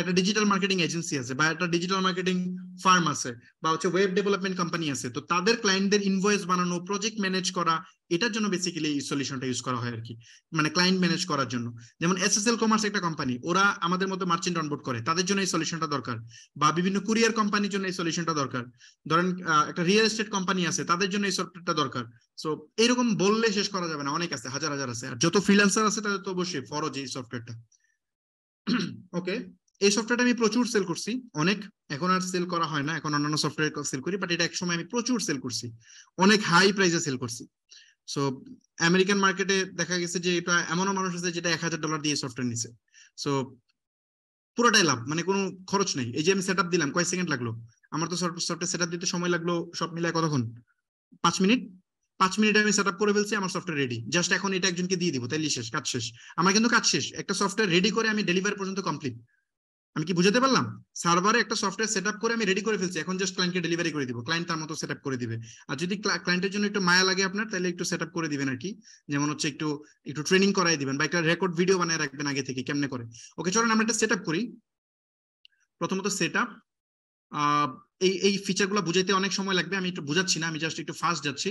একটা ডিজিটাল মার্কেটিং এজেন্সি আছে, বা একটা ডিজিটাল মার্কেটিং ফার্ম আছে, বা হচ্ছে ওয়েব ডেভেলপমেন্ট কোম্পানি আছে, তো তাদের ক্লায়েন্টদের ইনভয়েস বানানো, প্রজেক্ট ম্যানেজ করা, এটার জন্য বেসিক্যালি এই সলিউশনটা ইউজ করা হয় আর কি, মানে ক্লায়েন্ট ম্যানেজ করার জন্য। যেমন এসএসএল কমার্স একটা কোম্পানি, ওরা আমাদের মতো মার্চেন্ট অনবোর্ড করে, তাদের জন্য এই সলিউশনটা দরকার। বা বিভিন্ন কুরিয়ার কোম্পানির জন্য এই সলিউশনটা দরকার। ধরেন একটা রিয়েল এস্টেট কোম্পানি আছে, তাদের জন্য এই সফটওয়্যারটা দরকার। সো এরকম বললে শেষ করা যাবে না, অনেক আছে, হাজার হাজার আছে। আর যত ফ্রিল্যান্সার আছে তাদের তো অবশ্যই ফরজ এই সফটওয়্যারটা। ওকে, এই সফটওয়্যারটা আমি প্রচুর সেল করছি, অনেক। এখন আর সেল করা হয় না, এখন অন্যান্য সফটওয়্যার সেল করি, বাট এটা একসময় আমি প্রচুর সেল করছি, অনেক হাই প্রাইসে সেল করছি। সো আমেরিকান মার্কেটে দেখা গেছে যে এটা এমনও মানুষ আছে যেটা $1000 দিয়ে সফটওয়্যার নিছে। সো পুরোটাই লাভ, মানে কোনো খরচ নেই। এই যে আমি সেটআপ দিলাম, কয় সেকেন্ড লাগলো আমার? তো সফটওয়্যার সেটআপ দিতে সময় লাগলো সব মিলায় কতক্ষণ? 5 মিনিট। 5 মিনিটে আমি সেটআপ করে ফেলছি, আমার সফটওয়্যার রেডি। জাস্ট এখন এটা একজনকে দিয়ে দিব, তাইলে শেষ, কাজ শেষ। আমার কিন্তু কাজ শেষ, একটা সফটওয়্যার রেডি করে আমি ডেলিভারি পর্যন্ত কমপ্লিট। আমি কি বুঝাতে পারলাম? সার্ভারে একটা সফটওয়্যার সেট আপ করে আমি রেডি করে ফেলছি, এখন জাস্ট ক্লায়েন্টকে ডেলিভারি করে দিব, ক্লায়েন্ট তার মতো সেট আপ করে দিবে। আর যদি ক্লায়েন্টের জন্য একটু মায়া লাগে আপনার, তাহলে একটু সেট আপ করে দিবেন আর কি, যেমন হচ্ছে একটু একটু ট্রেনিং করাই দিবেন বা একটা রেকর্ড ভিডিও বানিয়ে রাখবেন আগে থেকে কেমনে করে। ওকে, চলেন আমরা একটা সেট আপ করি। প্রথমত সেট আপ, এই ফিচার গুলো বুঝাইতে অনেক সময় লাগবে, আমি একটু বুঝাচ্ছি না, আমি জাস্ট একটু ফাস্ট যাচ্ছি।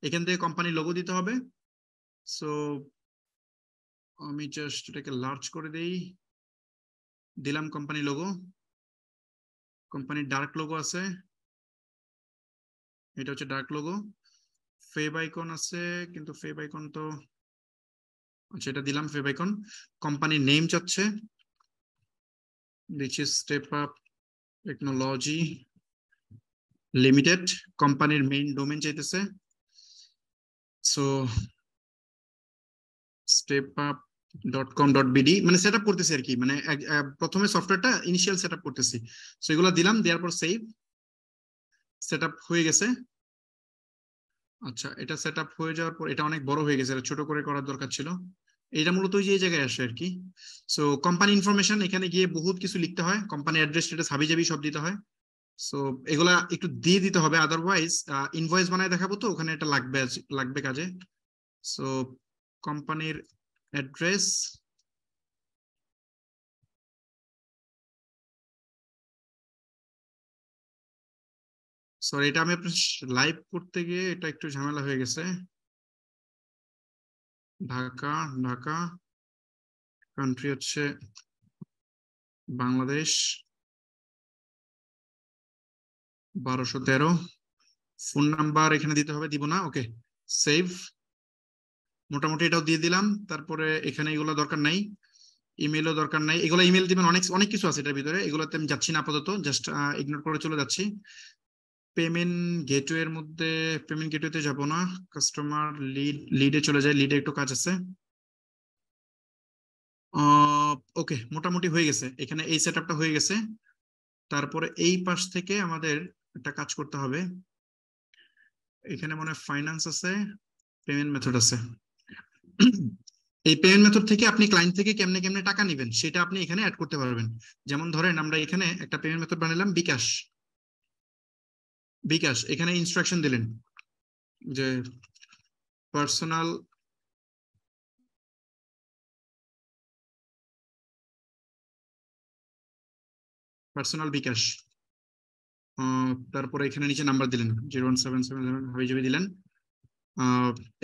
এখান থেকে কোম্পানির লোগো দিতে হবে। সো আমি জাস্ট এটাকে লার্জ করে দেই, দিলাম কোম্পানি লোগো। কোম্পানির ডার্ক লোগো আছে, এটা হচ্ছে ডার্ক লোগো। ফেভ আইকন আছে, কিন্তু ফেভ আইকন তো, আচ্ছা এটা দিলাম ফেভ আইকন। কোম্পানির নেম চাচ্ছে, which is Step Up Technology Limited। কোম্পানির মেইন ডোমেইন চাইতেছে, সো stepup.com.bd, মানে সেট আপ করতেছি আর কি, মানে প্রথমে সফটওয়্যারটা ইনিশিয়াল সেট আপ করতেছি। সো এগুলো দিলাম, দেওয়ার পর সেভ। সেট আপ হয়ে গেছে। আচ্ছা, এটা সেট আপ হয়ে যাওয়ার পর এটা অনেক বড় হয়ে গেছে, এটা ছোট করে করার দরকার ছিল। এটা মূলত ওই যে এই জায়গায় আসে আর কি। সো কোম্পানি ইনফরমেশন, এখানে গিয়ে বহুত কিছু লিখতে হয়, কোম্পানি অ্যাড্রেস স্ট্যাটাস হাবিজাবি সব দিতে হয়। সো এগুলা একটু দিয়ে দিতে হবে, আদারওয়াইজ ইনভয়েস বানায় দেখাবো তো ওখানে এটা লাগবে কাজে। সো কোম্পানির অ্যাড্রেস, সরি এটা আমি আপনার লাইভ করতে গিয়ে এটা একটু ঝামেলা হয়ে গেছে। ঢাকা, ঢাকা, কান্ট্রি হচ্ছে বাংলাদেশ, 1213। ফোন নাম্বার এখানে দিতে হবে, দিব না, ওকে সেভ। মোটামুটি এটাও দিয়ে দিলাম। তারপরে এখানে এগুলো দরকার নাই, ইমেলও দরকার নাই, এগুলো ইমেল দিবেন, অনেক অনেক কিছু আছে এটার ভিতরে, এগুলোতে আমি যাচ্ছি না আপাতত, জাস্ট ইগনোর করে চলে যাচ্ছি। পেমেন্ট গেটওয়ে এর মধ্যে, পেমেন্ট গেটওয়েতে যাব না, কাস্টমার লিডে চলে যায়, লিডে একটু কাজ আছে। ওকে, মোটামুটি হয়ে গেছে, এখানে এই সেটআপটা হয়ে গেছে। তারপরে এই পাশ থেকে আমাদের একটা কাজ করতে হবে, এখানে মনে হয় ফাইন্যান্স আছে, পেমেন্ট মেথড আছে। এই পেমেন্ট মেথড থেকে আপনি ক্লায়েন্ট থেকে কেমনে কেমনে টাকা নেবেন সেটা আপনি এখানে অ্যাড করতে পারবেন। যেমন ধরেন আমরা এখানে একটা পেমেন্ট মেথড বানালাম, বিকাশ। বিকাশ এখানে ইনস্ট্রাকশন দিলেন যে পার্সোনাল বিকাশ, তারপরে এখানে নিচে নাম্বার দিলেন 01777 হাবিজাবি দিলেন।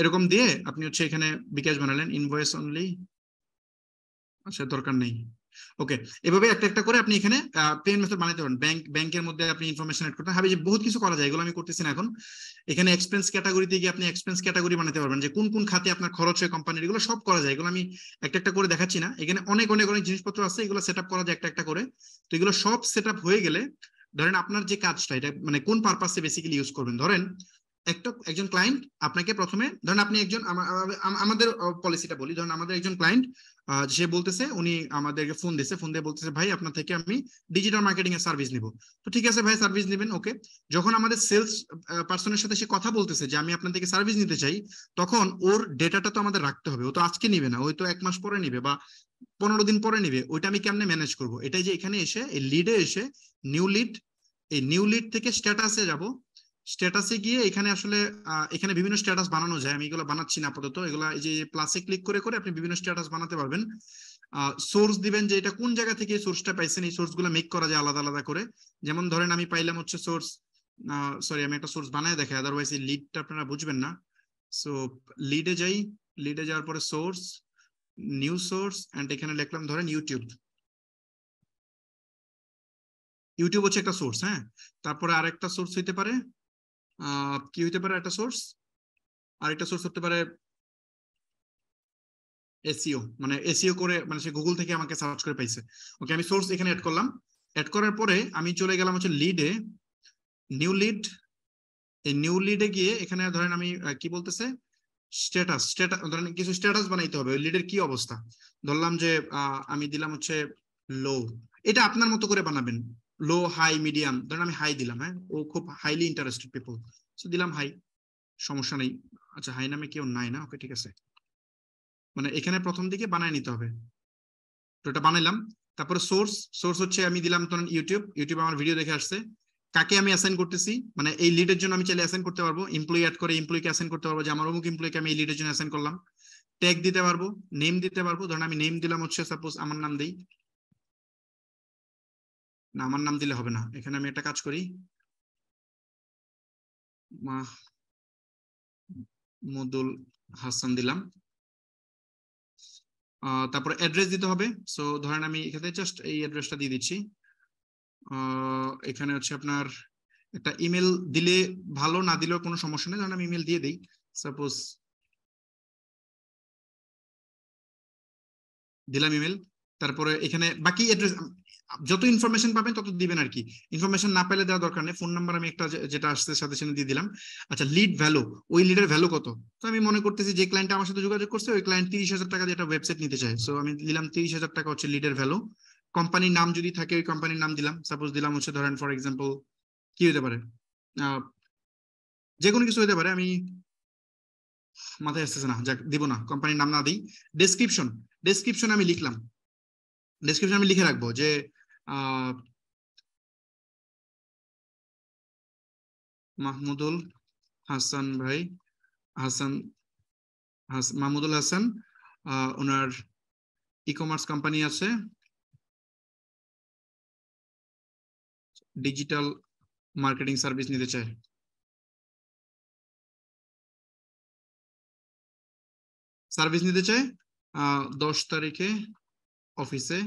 এরকম দিয়ে আপনি হচ্ছে এখানে বিকাশ বানালেন, ইনভয়েস অনলি, আচ্ছা দরকার নেই। ওকে, এভাবে একটা একটা করে আপনি এখানে পেমেন্ট মেথড বানাতে পারেন। ব্যাংকের মধ্যে আপনি ইনফরমেশন এড করতে হবে, যে বহুত কিছু করা যায়, এগুলো আমি করতেছি না এখন। এখানে এক্সপেন্স ক্যাটাগরিতে গিয়ে আপনি এক্সপেন্স ক্যাটাগরি বানাতে পারবেন, যে কোন কোন খাতে আপনার খরচ হয় কোম্পানির, এগুলো সব করা যায়। এগুলো আমি একটা একটা করে দেখাচ্ছি না, এখানে অনেক অনেক অনেক জিনিসপত্র আছে, এগুলো সেট আপ করা যায় একটা একটা করে। তো এগুলো সব সেট আপ হয়ে গেলে ধরেন আপনার যে কাজটা, এটা মানে কোন পারপাসে বেসিক্যালি ইউজ করবেন। ধরেন একজন ক্লায়েন্ট আপনাকে প্রথমে, ধরেন আপনি একজন, আমাদের পলিসিটা বলি, ধরেন আমাদের একজন ক্লায়েন্ট, সে বলতেছে, উনি আমাদেরকে ফোন দিয়েছে, ফোন দিয়ে বলতেছে ভাই আপনার থেকে আমি ডিজিটাল মার্কেটিং এর সার্ভিস নিব। তো ঠিক আছে ভাই, সার্ভিস নেবেন, ওকে। যখন আমাদের সেলস পার্সনের সাথে সে কথা বলতেছে যে আমি আপনার থেকে সার্ভিস নিতে চাই, তখন ওর ডেটাটা তো আমাদের রাখতে হবে, ও তো আজকে নিবে না, ওই তো 1 মাস পরে নিবে বা 15 দিন পরে নিবে, ওইটা আমি কেমনে ম্যানেজ করব? এটাই যে এখানে এসে এই লিডে এসে নিউ লিড, এই নিউ লিড থেকে স্ট্যাটাসে যাব। স্ট্যাটাসে গিয়ে এখানে আসলে এখানে বিভিন্ন স্ট্যাটাস বানানো যায়, আমি এগুলো বানাচ্ছি না আপাতত, এগুলো এই যে প্লাসে ক্লিক করে করে আপনি বিভিন্ন স্ট্যাটাস বানাতে পারবেন। সোর্স দিবেন, যে এটা কোন জায়গা থেকে সোর্সটা পাইছেন, এই সোর্স গুলো মেক করা যায় আলাদা আলাদা করে। যেমন ধরেন আমি পাইলাম হচ্ছে সোর্স, সরি আমি একটা সোর্স বানায় দেখাই, আদারওয়াইজ এই লিডটা আপনারা বুঝবেন না। সো লিডে যাই, লিডে যাওয়ার পরে সোর্স, নিউ সোর্স, এন্ড এখানে লিখলাম ধরেন ইউটিউব। ইউটিউব হচ্ছে একটা সোর্স, হ্যাঁ। তারপরে আরেকটা সোর্স হইতে পারে, কি হইতে পারে একটা সোর্স, আরেকটা সোর্স হতে পারে এসইও, মানে এসইও করে, মানে সে গুগল থেকে আমাকে সার্চ করে পাইছে। ওকে, আমি সোর্স এখানে অ্যাড করলাম। অ্যাড করার পরে আমি চলে গেলাম হচ্ছে লিডে, নিউ লিড। এই নিউ লিডে গিয়ে এখানে ধরেন আমি কি বলতেছে, স্ট্যাটাস, ধরেন কিছু স্ট্যাটাস বানাইতে হবে, লিডের কি অবস্থা। ধরলাম যে আমি দিলাম হচ্ছে লো, এটা আপনার মতো করে বানাবেন, লো, হাই, মিডিয়াম। ধরেন আমি হাই দিলাম, হ্যাঁ, ও খুব হাইলি ইন্টারেস্টেড পিপল, সো দিলাম হাই, সমস্যা নেই। আচ্ছা, হাই নামে কেউ নাই না, ওকে ঠিক আছে, মানে এখানে প্রথম দিকে বানায় নিতে হবে। তো এটা বানাইলাম। তারপরে সোর্স হচ্ছে আমি দিলাম ধরেন ইউটিউব আমার ভিডিও দেখে আসছে। কাকে আমি অ্যাসাইন করতেছি, মানে এই লিডের জন্য আমি চাইলে অ্যাসাইন করতে পারবো, এমপ্লয়ি অ্যাড করে এমপ্লয়িকে অ্যাসাইন করতে পারবো যে আমার অমুক এমপ্লয়িকে আমি এই লিডের জন্য অ্যাসাইন করলাম। ট্যাগ দিতে পারবো, নেম দিতে পারবো, ধরেন আমি নেম দিলাম হচ্ছে সাপোজ আমার নাম দিই, না আমার নাম দিলে হবে না, এখানে আমি একটা কাজ করি, মাহমুদুল হাসান দিলাম। তারপরে অ্যাড্রেস দিতে হবে, সো ধরেন আমি এখানে জাস্ট এই অ্যাড্রেসটা দিয়ে দিচ্ছি। এখানে হচ্ছে আপনার একটা ইমেল দিলে ভালো, না দিলেও কোনো সমস্যা নেই, ধরেন আমি ইমেল দিয়ে দিই, সাপোজ দিলাম ইমেল। তারপরে এখানে বাকি অ্যাড্রেস যত ইনফরমেশন পাবেন তত দিবেন আর কি, ইনফরমেশন না পেলে দেওয়া দরকার নেই। ফোন নাম্বার আমি একটা যেটা আসছে সাথে সাথে দিয়ে দিলাম। আচ্ছা লিড ভ্যালু, ওই লিডের ভ্যালু কত? তো আমি মনে করতেছি যে ক্লায়েন্ট আমার সাথে যোগাযোগ করছে ওই ক্লায়েন্ট 30,000 টাকা দিয়ে একটা ওয়েবসাইট নিতে চায়, সো আমি দিলাম 30,000 টাকা হচ্ছে লিডের ভ্যালু। কোম্পানির নাম যদি থাকে ওই কোম্পানির নাম দিলাম, সাপোজ দিলাম হচ্ছে ধরেন ফর এক্সাম্পল কি হতে পারে, যে কোনো কিছু হতে পারে, আমি মাথায় আসতেছে না, যাক দিব না, কোম্পানির নাম না দিই। ডেসক্রিপশন আমি লিখলাম, ডেসক্রিপশন আমি লিখে রাখবো যে মাহমুদুল হাসান ভাই, মাহমুদুল হাসান ওনার ই কমার্স কোম্পানি আছে, ডিজিটাল মার্কেটিং সার্ভিস নিতে চায়, 10 তারিখে অফিসে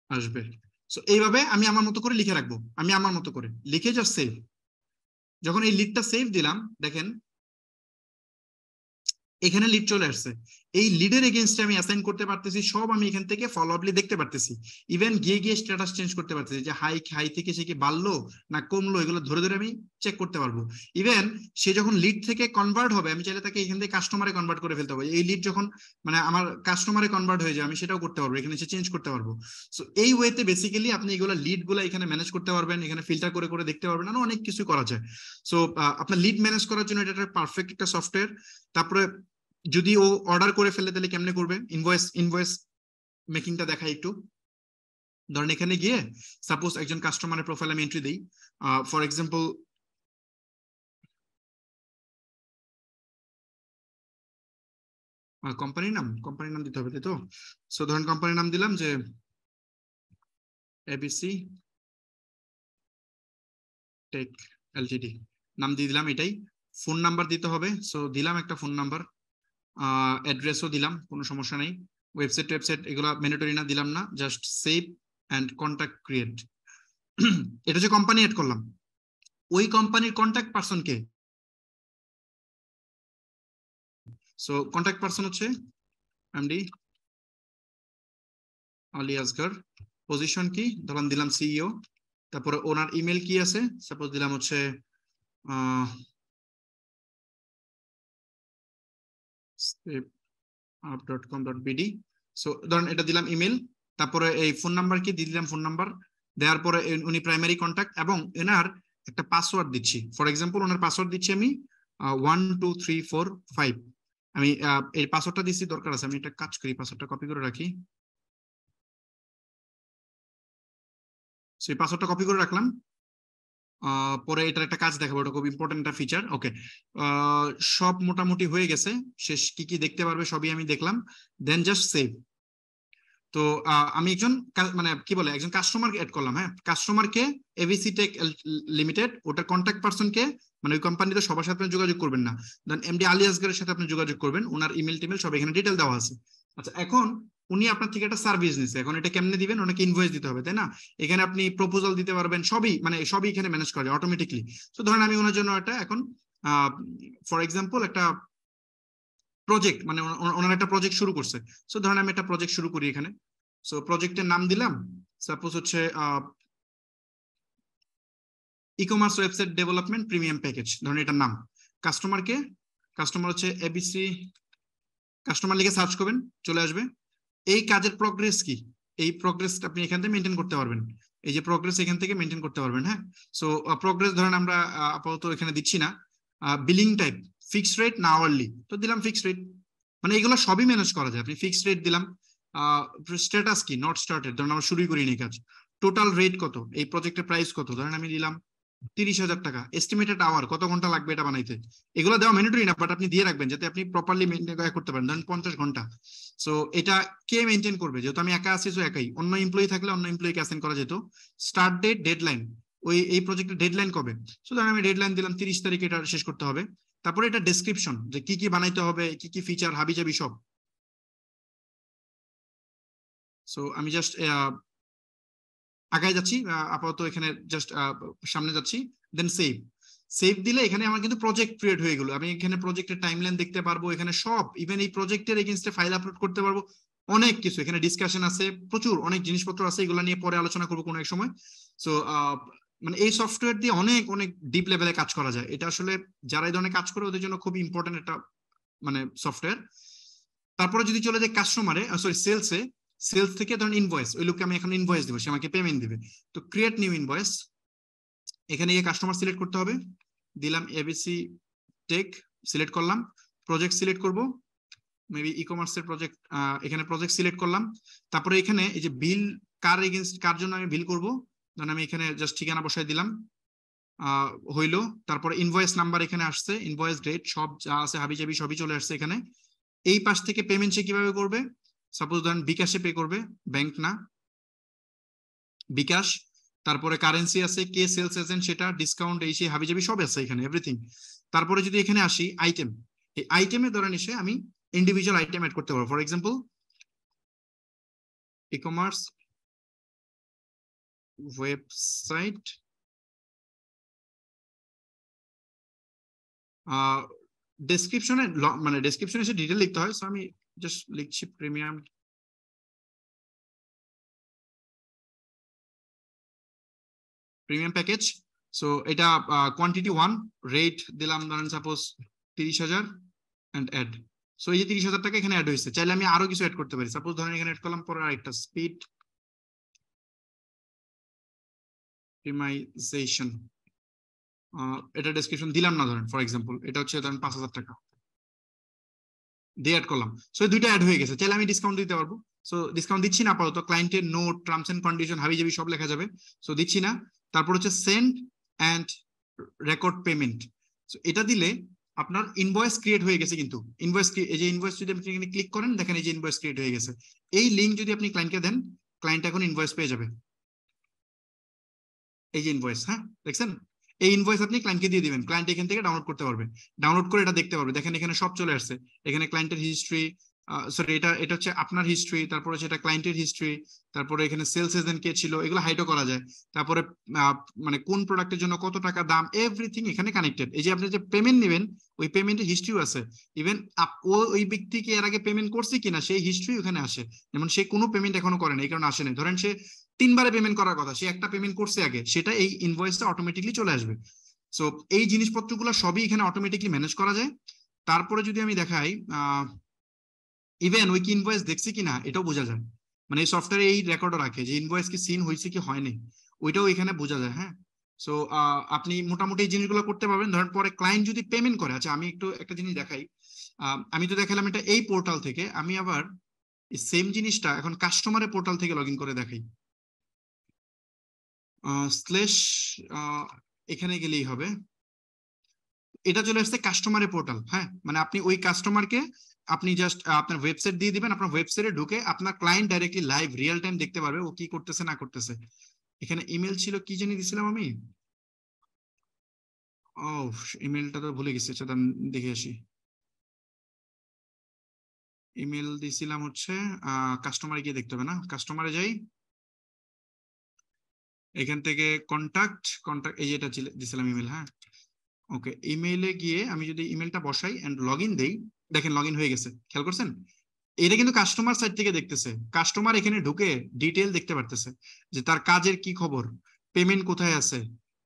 আসবে। সো এইভাবে আমি আমার মতো করে লিখে রাখবো, আমি আমার মতো করে লিখে জাস্ট সেভ। যখন এই লিডটা সেভ দিলাম, দেখেন এখানে লিড চলে আসছে। এই লিডের এগেইনস্টে আমি অ্যাসাইন করতে পারতেছি, সব আমি এখান থেকে ফলো আপলি দেখতে পারতেছি, ইভেন গিয়ে স্ট্যাটাস চেঞ্জ করতে পারতেছি, যে হাই থেকে সে কি বাড়লো না কমলো, এগুলো ধরে ধরে আমি চেক করতে পারবো। ইভেন সে যখন লিড থেকে কনভার্ট হবে আমি চাইলে তাকে এখান থেকে কাস্টমারে কনভার্ট করে ফেলতে পারবো, এই লিড যখন মানে আমার কাস্টমারে কনভার্ট হয়ে যায় আমি সেটাও করতে পারবো, এখানে সে চেঞ্জ করতে পারবো। সো এই ওয়েতে বেসিক্যালি আপনি এগুলো লিড গুলো এখানে ম্যানেজ করতে পারবেন, এখানে ফিল্টার করে করে দেখতে পারবেন, অনেক কিছু করা যায়। সো আপনার লিড ম্যানেজ করার জন্য এটা একটা পারফেক্ট একটা সফটওয়্যার। তারপরে যদি ও অর্ডার করে ফেলে তাহলে কেমনে করবে, ইনভয়েস মেকিংটা দেখাই একটু। ধরেন এখানে গিয়ে সাপোজ একজন কাস্টমারের প্রোফাইল আমি এন্ট্রি দিই, ফর এক্সাম্পল কোম্পানির নাম দিতে হবে, তাই তো? সো ধরেন কোম্পানির নাম দিলাম যে এবিসি টেক এলটিডি, নাম দিয়ে দিলাম এটাই। ফোন নাম্বার দিতে হবে, সো দিলাম একটা ফোন নাম্বার, অ্যাড্রেসও দিলাম, কোনো সমস্যা নেই। ওয়েবসাইট এগুলো ম্যান্ডেটরি না, দিলাম না, just save and contact create. এটা যে কোম্পানি এড করলাম, ওই কোম্পানির কন্ট্যাক্ট পারসন কে? সো কন্ট্যাক্ট পারসন হচ্ছে এমডি আলী আসগর, পজিশন কি ধরলাম, দিলাম সিইও। তারপরে ওনার ইমেল কি আছে, সাপোজ দিলাম হচ্ছে step.com.bd। সো ধরেন এটা দিলাম ইমেল, তারপরে এই ফোন নাম্বার কি দিয়ে দিলাম, ফোন নাম্বার দেওয়ার পরে উনি প্রাইমারি কন্ট্যাক্ট এবং এনার একটা পাসওয়ার্ড দিচ্ছি, ফর এক্সাম্পল ওনার পাসওয়ার্ড দিচ্ছি আমি 12345। আমি এই পাসওয়ার্ডটা দিচ্ছি, দরকার আছে আমি একটা কাজ করি, পাসওয়ার্ডটা কপি করে রাখি। সেই পাসওয়ার্ডটা কপি করে রাখলাম, পরে এটার একটা কাজ দেখাবো, এটা খুব ইম্পর্টেন্ট একটা ফিচার। ওকে, সব মোটামুটি হয়ে গেছে, শেষ কি কি দেখতে পারবে সবই আমি দেখলাম, দেন জাস্ট সেভ। তো আমি একজন মানে কি বলে একজন কাস্টমার এড করলাম, হ্যাঁ কাস্টমারকে এবিসি টেক লিমিটেড, ওটার কন্ট্যাক্ট পারসন কে, মানে ওই কোম্পানিতে সবার সাথে আপনি যোগাযোগ করবেন না, দেন এমডি আলী আসগরের সাথে আপনি যোগাযোগ করবেন, ওনার ইমেল টিমেল সব এখানে ডিটেল দেওয়া আছে। আচ্ছা এখন উনি আপনার থেকে একটা সার্ভিস নিচ্ছে, এখন এটা কেমনে দিবেন, ওনাকে ইনভয়েস দিতে হবে তাই না, এখানে আপনি প্রপোজাল দিতে পারবেন, সবই এখানে ম্যানেজ করা যায় অটোমেটিকলি। তো ধরেন আমি ওনার জন্য একটা এখন ফর এক্সাম্পল একটা প্রজেক্ট, মানে ওনার একটা প্রজেক্ট শুরু করছে, সো ধরেন আমি একটা প্রজেক্ট শুরু করি এখানে। সো প্রজেক্টের নাম দিলাম সাপোজ হচ্ছে e commerce website development premium package, ধরেন এটার নাম। কাস্টমার হচ্ছে এবিসি, কাস্টমার লিখে সার্চ করবেন চলে আসবে। এই কাজের প্রগ্রেস কি, এই প্রগ্রেস আপনি এখান থেকে মেনটেন করতে পারবেন, এই যে প্রগ্রেস এখান থেকে মেনটেন করতে পারবেন। হ্যাঁ, সো প্রগ্রেস ধরেন আমরা আপাতত এখানে দিচ্ছি না। বিলিং টাইপ ফিক্সড রেট না আওয়ারলি, তো দিলাম ফিক্সড রেট, মানে এগুলো সবই ম্যানেজ করা যায়। আপনি ফিক্সড রেট দিলাম, স্ট্যাটাস কি, নট স্টার্টেড, ধরেন আমরা শুরুই করিনি কাজ। টোটাল রেট কত, এই প্রজেক্টের প্রাইস কত, ধরেন আমি দিলাম 30,000 টাকা। এস্টিমেটেড আওয়ার, কত ঘন্টা লাগবে এটা বানাইতে। এগুলো দেওয়া ম্যান্ডেটরি না, বাট আপনি দিয়ে রাখবেন যাতে আপনি প্রপারলি করতে পারেন। ধরেন 50 ঘন্টা। সো এটা কে মেনটেন করবে, যেহেতু আমি একা আছি, তো একাই। অন্য এমপ্লয়ি থাকলে অন্য এমপ্লয়িকে অ্যাসাইন করা যেত। স্টার্ট ডেট, ডেডলাইন, এই প্রজেক্টের ডেডলাইন কবে। সো ধরেন আমি ডেডলাইন দিলাম 30 তারিখে এটা শেষ করতে হবে। তারপরে এটা ডেসক্রিপশন, যে কি কি বানাইতে হবে, কি কি ফিচার, হাবিজাবি সব। সো আমি জাস্ট আগায় যাচ্ছি, আপাতত এখানে জাস্ট সামনে যাচ্ছি। দেন সেভ দিলে এখানে আমার কিন্তু প্রজেক্ট ক্রিয়েট হয়ে গেল। আমি এখানে প্রজেক্টের টাইমলাইন দেখতে পারবো, এখানে সব, ইভেন এই প্রজেক্টের এগেইনস্টে ফাইল আপলোড করতে পারবো। অনেক কিছু এখানে ডিসকাশন আছে, প্রচুর অনেক জিনিসপত্র আছে, এগুলো নিয়ে পরে আলোচনা করবো কোনো এক সময়। সো মানে এই সফটওয়্যার দিয়ে অনেক অনেক ডিপ লেভেলে কাজ করা যায়। এটা আসলে যারা এই ধরনের কাজ করে ওদের জন্য খুব ইম্পর্টেন্ট একটা মানে সফটওয়্যার। তারপরে যদি চলে যায় কাস্টমারে, সরি সেলসে, সেলস থেকে ধরেন ইনভয়েস, ওই লোককে আমি এখন ইনভয়েস দেবো, সে আমাকে পেমেন্ট দিবে। তো ক্রিয়েট নিউ ইনভয়েস, এখানে গিয়ে কাস্টমার সিলেক্ট করতে হবে। দিলাম এবিসি টেক, সিলেক্ট করলাম। প্রজেক্ট সিলেক্ট করব, মেবি ই কমার্সের প্রজেক্ট, এখানে প্রজেক্ট সিলেক্ট করলাম। তারপরে এখানে এই যে বিল, কার এগেইনস্ট, কার জন্য আমি বিল করব, ধরেন আমি এখানে জাস্ট ঠিকানা বসাই দিলাম, হইলো। তারপরে ইনভয়েস নাম্বার এখানে আসছে, ইনভয়েস ডেট, সব যা আছে হাবিজাবি সবই চলে আসছে এখানে। এই পাশ থেকে পেমেন্ট সে কিভাবে করবে, সাপোজ ধরেন বিকাশে পে করবে, ব্যাংক না, বিকাশ। তারপরে কারেন্সি আছে, কে সেলস এজেন্ট সেটা, ডিসকাউন্ট, এই সেই হাবিজাবি সব আছে এখানে, এভরিথিং। তারপরে যদি এখানে আসি আইটেম, এই আইটেমে ধরেন এসে আমি ইন্ডিভিজুয়াল আইটেম অ্যাড করতে পারবো। For example e commerce website, ডেসক্রিপশনে, মানে ডেসক্রিপশনে এসে ডিটেল লিখতে হয়। সো আমি জাস্ট লিখছি প্রিমিয়াম প্যাকেজ। সো এটা কোয়ান্টিটি 1, রেট দিলাম ধরেন সাপোজ 30,000 এন্ড অ্যাড। সো এই যে 30,000 টাকা এখানে অ্যাড হয়েছে। চাইলে আমি আরো কিছু অ্যাড করতে পারি, সাপোজ ধরেন এখানে অ্যাড করলাম পরে আরেকটা, স্পিড প্রিমাইজেশন, এটা ডেসক্রিপশন দিলাম না, ধরেন ফর এক্সাম্পল এটা হচ্ছে ধরেন 5,000 টাকা দিয়ে অ্যাড করলাম। সো দুইটা অ্যাড হয়ে গেছে। চাইলে আমি ডিসকাউন্ট দিতে পারবো। সো ডিসকাউন্ট দিচ্ছি না আপাতত, ক্লায়েন্টের নোট, টার্মস এন্ড কন্ডিশন, হাবিজাবি সব লেখা যাবে। সো দিচ্ছি না। তারপর হচ্ছে send and record payment. So এটা দিলে আপনার ইনভয়েস ক্রিয়েট হয়ে গেছে। কিন্তু ইনভয়েস, এই যে ইনভয়েস যদি আপনি এখানে ক্লিক করেন, দেখেন এই যে ইনভয়েস ক্রিয়েট হয়ে গেছে। এই লিঙ্ক যদি আপনি ক্লায়েন্টকে দেন, ক্লায়েন্ট এখন ইনভয়েস পেয়ে যাবে। এই যে ইনভয়েস, হ্যাঁ দেখছেন, এই ইনভয়েস আপনি ক্লায়েন্টকে দিয়ে দিবেন, ক্লায়েন্ট এখান থেকে ডাউনলোড করতে পারবে। ডাউনলোড করে এটা দেখতে পারবে। দেখেন এখানে সব চলে আসছে। এখানে ক্লায়েন্টের হিস্ট্রি, সরি এটা হচ্ছে আপনার হিস্ট্রি, তারপরে হচ্ছে এটা ক্লায়েন্টের হিস্ট্রি, তারপরে এখানে সেলস এজেন্ট কে ছিল, এগুলো হাইডও করা যায়। তারপরে মানে কোন প্রোডাক্টের জন্য কত টাকা দাম, এভরিথিং এখানে কানেক্টেড। এই যে আপনি যে পেমেন্ট নেবেন, ওই পেমেন্টের হিস্ট্রিও আছে। ইভেন ওই ব্যক্তিকে এর আগে পেমেন্ট করছে কিনা সেই হিস্ট্রি ওখানে আসে। যেমন সে কোনো পেমেন্ট এখনো করে না, এই কারণে আসে না। ধরেন সে 3 বারে পেমেন্ট করার কথা, সে একটা পেমেন্ট করছে আগে, সেটা এই ইনভয়েসটা অটোমেটিকলি চলে আসবে। সো এই জিনিসপত্রগুলো সবই এখানে অটোমেটিকলি ম্যানেজ করা যায়। তারপরে যদি আমি দেখাই, ইভেন ওই কি ইনভয়েস দেখছি কিনা এটাও বোঝা যায়। মানে এই সফটওয়্যারে এই রেকর্ডও রাখে যে ইনভয়েস কি সিন হয়েছে কি হয়নি, ওইটাও এখানে বোঝা যায়। হ্যাঁ, সো আপনি মোটামুটি এই জিনিসগুলো করতে পারবেন। ধরেন পরে ক্লায়েন্ট যদি পেমেন্ট করে, আচ্ছা আমি একটু একটা জিনিস দেখাই। আমি তো দেখালাম এটা এই পোর্টাল থেকে, আমি আবার সেম জিনিসটা এখন কাস্টমারের পোর্টাল থেকে লগ ইন করে দেখাই। স্ল্যাশ এখানে গেলেই হবে, এটা চলে আসছে কাস্টমারের পোর্টাল। হ্যাঁ, মানে আপনি ওই কাস্টমারকে আপনি জাস্ট আপনার ওয়েবসাইট দিয়ে দিবেন, আপনার ওয়েবসাইটে ঢুকে আপনার client directly live real time দেখতে পারবে ও কি করতেছে না করতেছে। এখানে ইমেল ছিল, কি জানি দিছিলাম আমি, ও ইমেলটা তো ভুলে গেছি। আচ্ছা দেখে আসি। ইমেল দিছিলাম হচ্ছে কাস্টমারে গিয়ে দেখতে হবে না, কাস্টমারে যাই, এখান থেকে কন্টাক্ট, এই যেটা দিছিলাম ইমেল। হ্যাঁ ওকে, ইমেইলে গিয়ে আমি যদি ইমেলটা বসাই এন্ড লগ ইন দেই, দেখেন লগ ইন হয়ে গেছে। খেয়াল করছেন, এটা কিন্তু কাস্টমার সাইড থেকে দেখতেছে। কাস্টমার এখানে ঢুকে ডিটেল দেখতে পারতেছে যে তার কাজের কি খবর, পেমেন্ট কোথায় আছে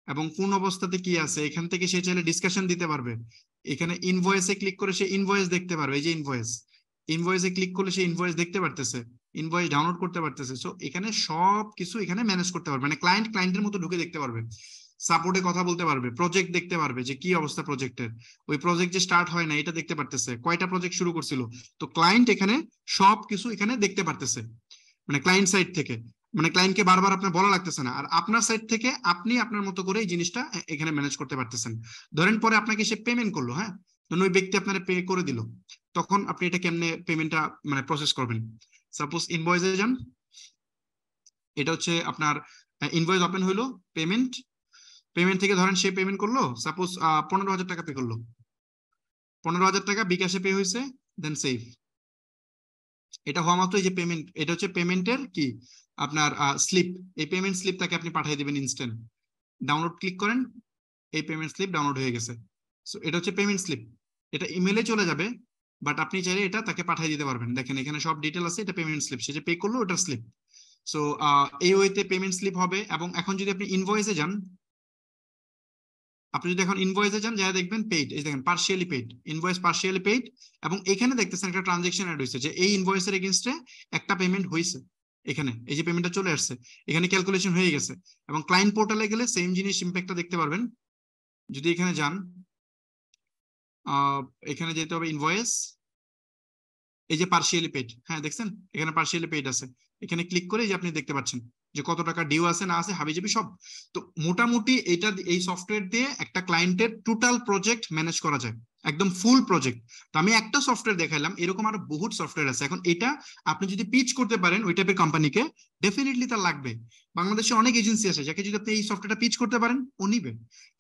এবং কোন অবস্থাতে কি আছে। এখান থেকে সে চাইলে ডিসকাশন দিতে পারবে। এখানে ইনভয়েসে ক্লিক করে সে ইনভয়েস দেখতে পারবে। এই যে ইনভয়েসে ক্লিক করলে সে ইনভয়েস দেখতে পারতেছে, ইনভয়েস ডাউনলোড করতে পারতেছে। সো এখানে সব কিছু এখানে ম্যানেজ করতে পারবে, মানে ক্লায়েন্টের মতো ঢুকে দেখতে পারবে। সাপোর্টে কথা বলতে পারবে, প্রজেক্ট দেখতে পারবে যে কি অবস্থা প্রজেক্টের, ওই প্রজেক্ট যে স্টার্ট হয় না এটা দেখতে পারতেছে, কয়টা প্রজেক্ট শুরু করছিল। তো ক্লায়েন্ট এখানে সবকিছু এখানে দেখতে পারতেছে, মানে ক্লায়েন্ট সাইড থেকে, মানে ক্লায়েন্টকে বারবার আপনার বলা লাগতেছে না, আর আপনার সাইড থেকে আপনি আপনার মতো করে এই জিনিসটা এখানে ম্যানেজ করতে পারতেছেন। ধরেন পরে আপনাকে সে পেমেন্ট করলো, হ্যাঁ, ধরুন ওই ব্যক্তি আপনার পে করে দিল, তখন আপনি এটা কেমনে পেমেন্টটা মানে প্রসেস করবেন। সাপোজ ইনভয়েসে যান, এটা হচ্ছে আপনার ইনভয়েস ওপেন হইলো, পেমেন্ট, পেমেন্ট থেকে ধরেন সে পেমেন্ট করলো, সাপোজ 15,000 টাকা পে করলো, 15,000 টাকা বিকাশে পে হয়েছে, দেন সেভ। এটা হওয়া মাত্র এই যে পেমেন্ট, এটা হচ্ছে পেমেন্টের কি আপনার স্লিপ, এই পেমেন্ট স্লিপ তাকে আপনি পাঠিয়ে দিবেন ইনস্ট্যান্ট। ডাউনলোড ক্লিক করেন, এই পেমেন্ট স্লিপ ডাউনলোড হয়ে গেছে। সো এটা হচ্ছে পেমেন্ট স্লিপ, এটা ইমেলে চলে যাবে, বাট আপনি চাইলে এটা তাকে পাঠিয়ে দিতে পারবেন। দেখেন এখানে সব ডিটেল আছে, এটা পেমেন্ট স্লিপ, সে যে পে করলো ওটার স্লিপ। সো এই ওয়েতে পেমেন্ট স্লিপ হবে। এবং এখন যদি আপনি ইনভয়েসে যান, আপনি যদি এখন ইনভয়েসে যান, যা দেখবেন পেইড, এই দেখেন partially paid, invoice partially paid, এবং এখানে দেখতেছেন একটা ট্রানজাকশন অ্যাড হয়েছে যে এই ইনভয়েসের এগেইনস্টে একটা পেমেন্ট হয়েছে, এখানে এই যে পেমেন্টটা চলে আসছে, এখানে ক্যালকুলেশন হয়ে গেছে। এবং ক্লায়েন্ট পোর্টালে গেলে সেম জিনিস ইম্প্যাক্টটা দেখতে পারবেন। যদি এখানে যান, এখানে যেতে হবে ইনভয়েস, এই যে পার্শিয়ালি পেইড, হ্যাঁ দেখছেন এখানে পার্শিয়ালি পেইড আছে, এখানে ক্লিক করে যে আপনি দেখতে পাচ্ছেন যে কত টাকা ডিউ আছে না আছে হাবিজাবি সব। তো মোটামুটি এটা, এই সফটওয়্যার দিয়ে একটা ক্লায়েন্টের টোটাল প্রজেক্ট ম্যানেজ করা যায়, একদম ফুল প্রজেক্ট। তো আমি একটা সফটওয়্যার দেখাইলাম, এরকম আরো বহুত সফটওয়্যার আছে। এখন এটা আপনি যদি পিচ করতে পারেন ওই টাইপের কোম্পানিকে, ডেফিনেটলি তার লাগবে। বাংলাদেশে অনেক এজেন্সি আছে যাকে যদি আপনি এই সফটওয়্যারটা পিচ করতে পারেন ও নিবে।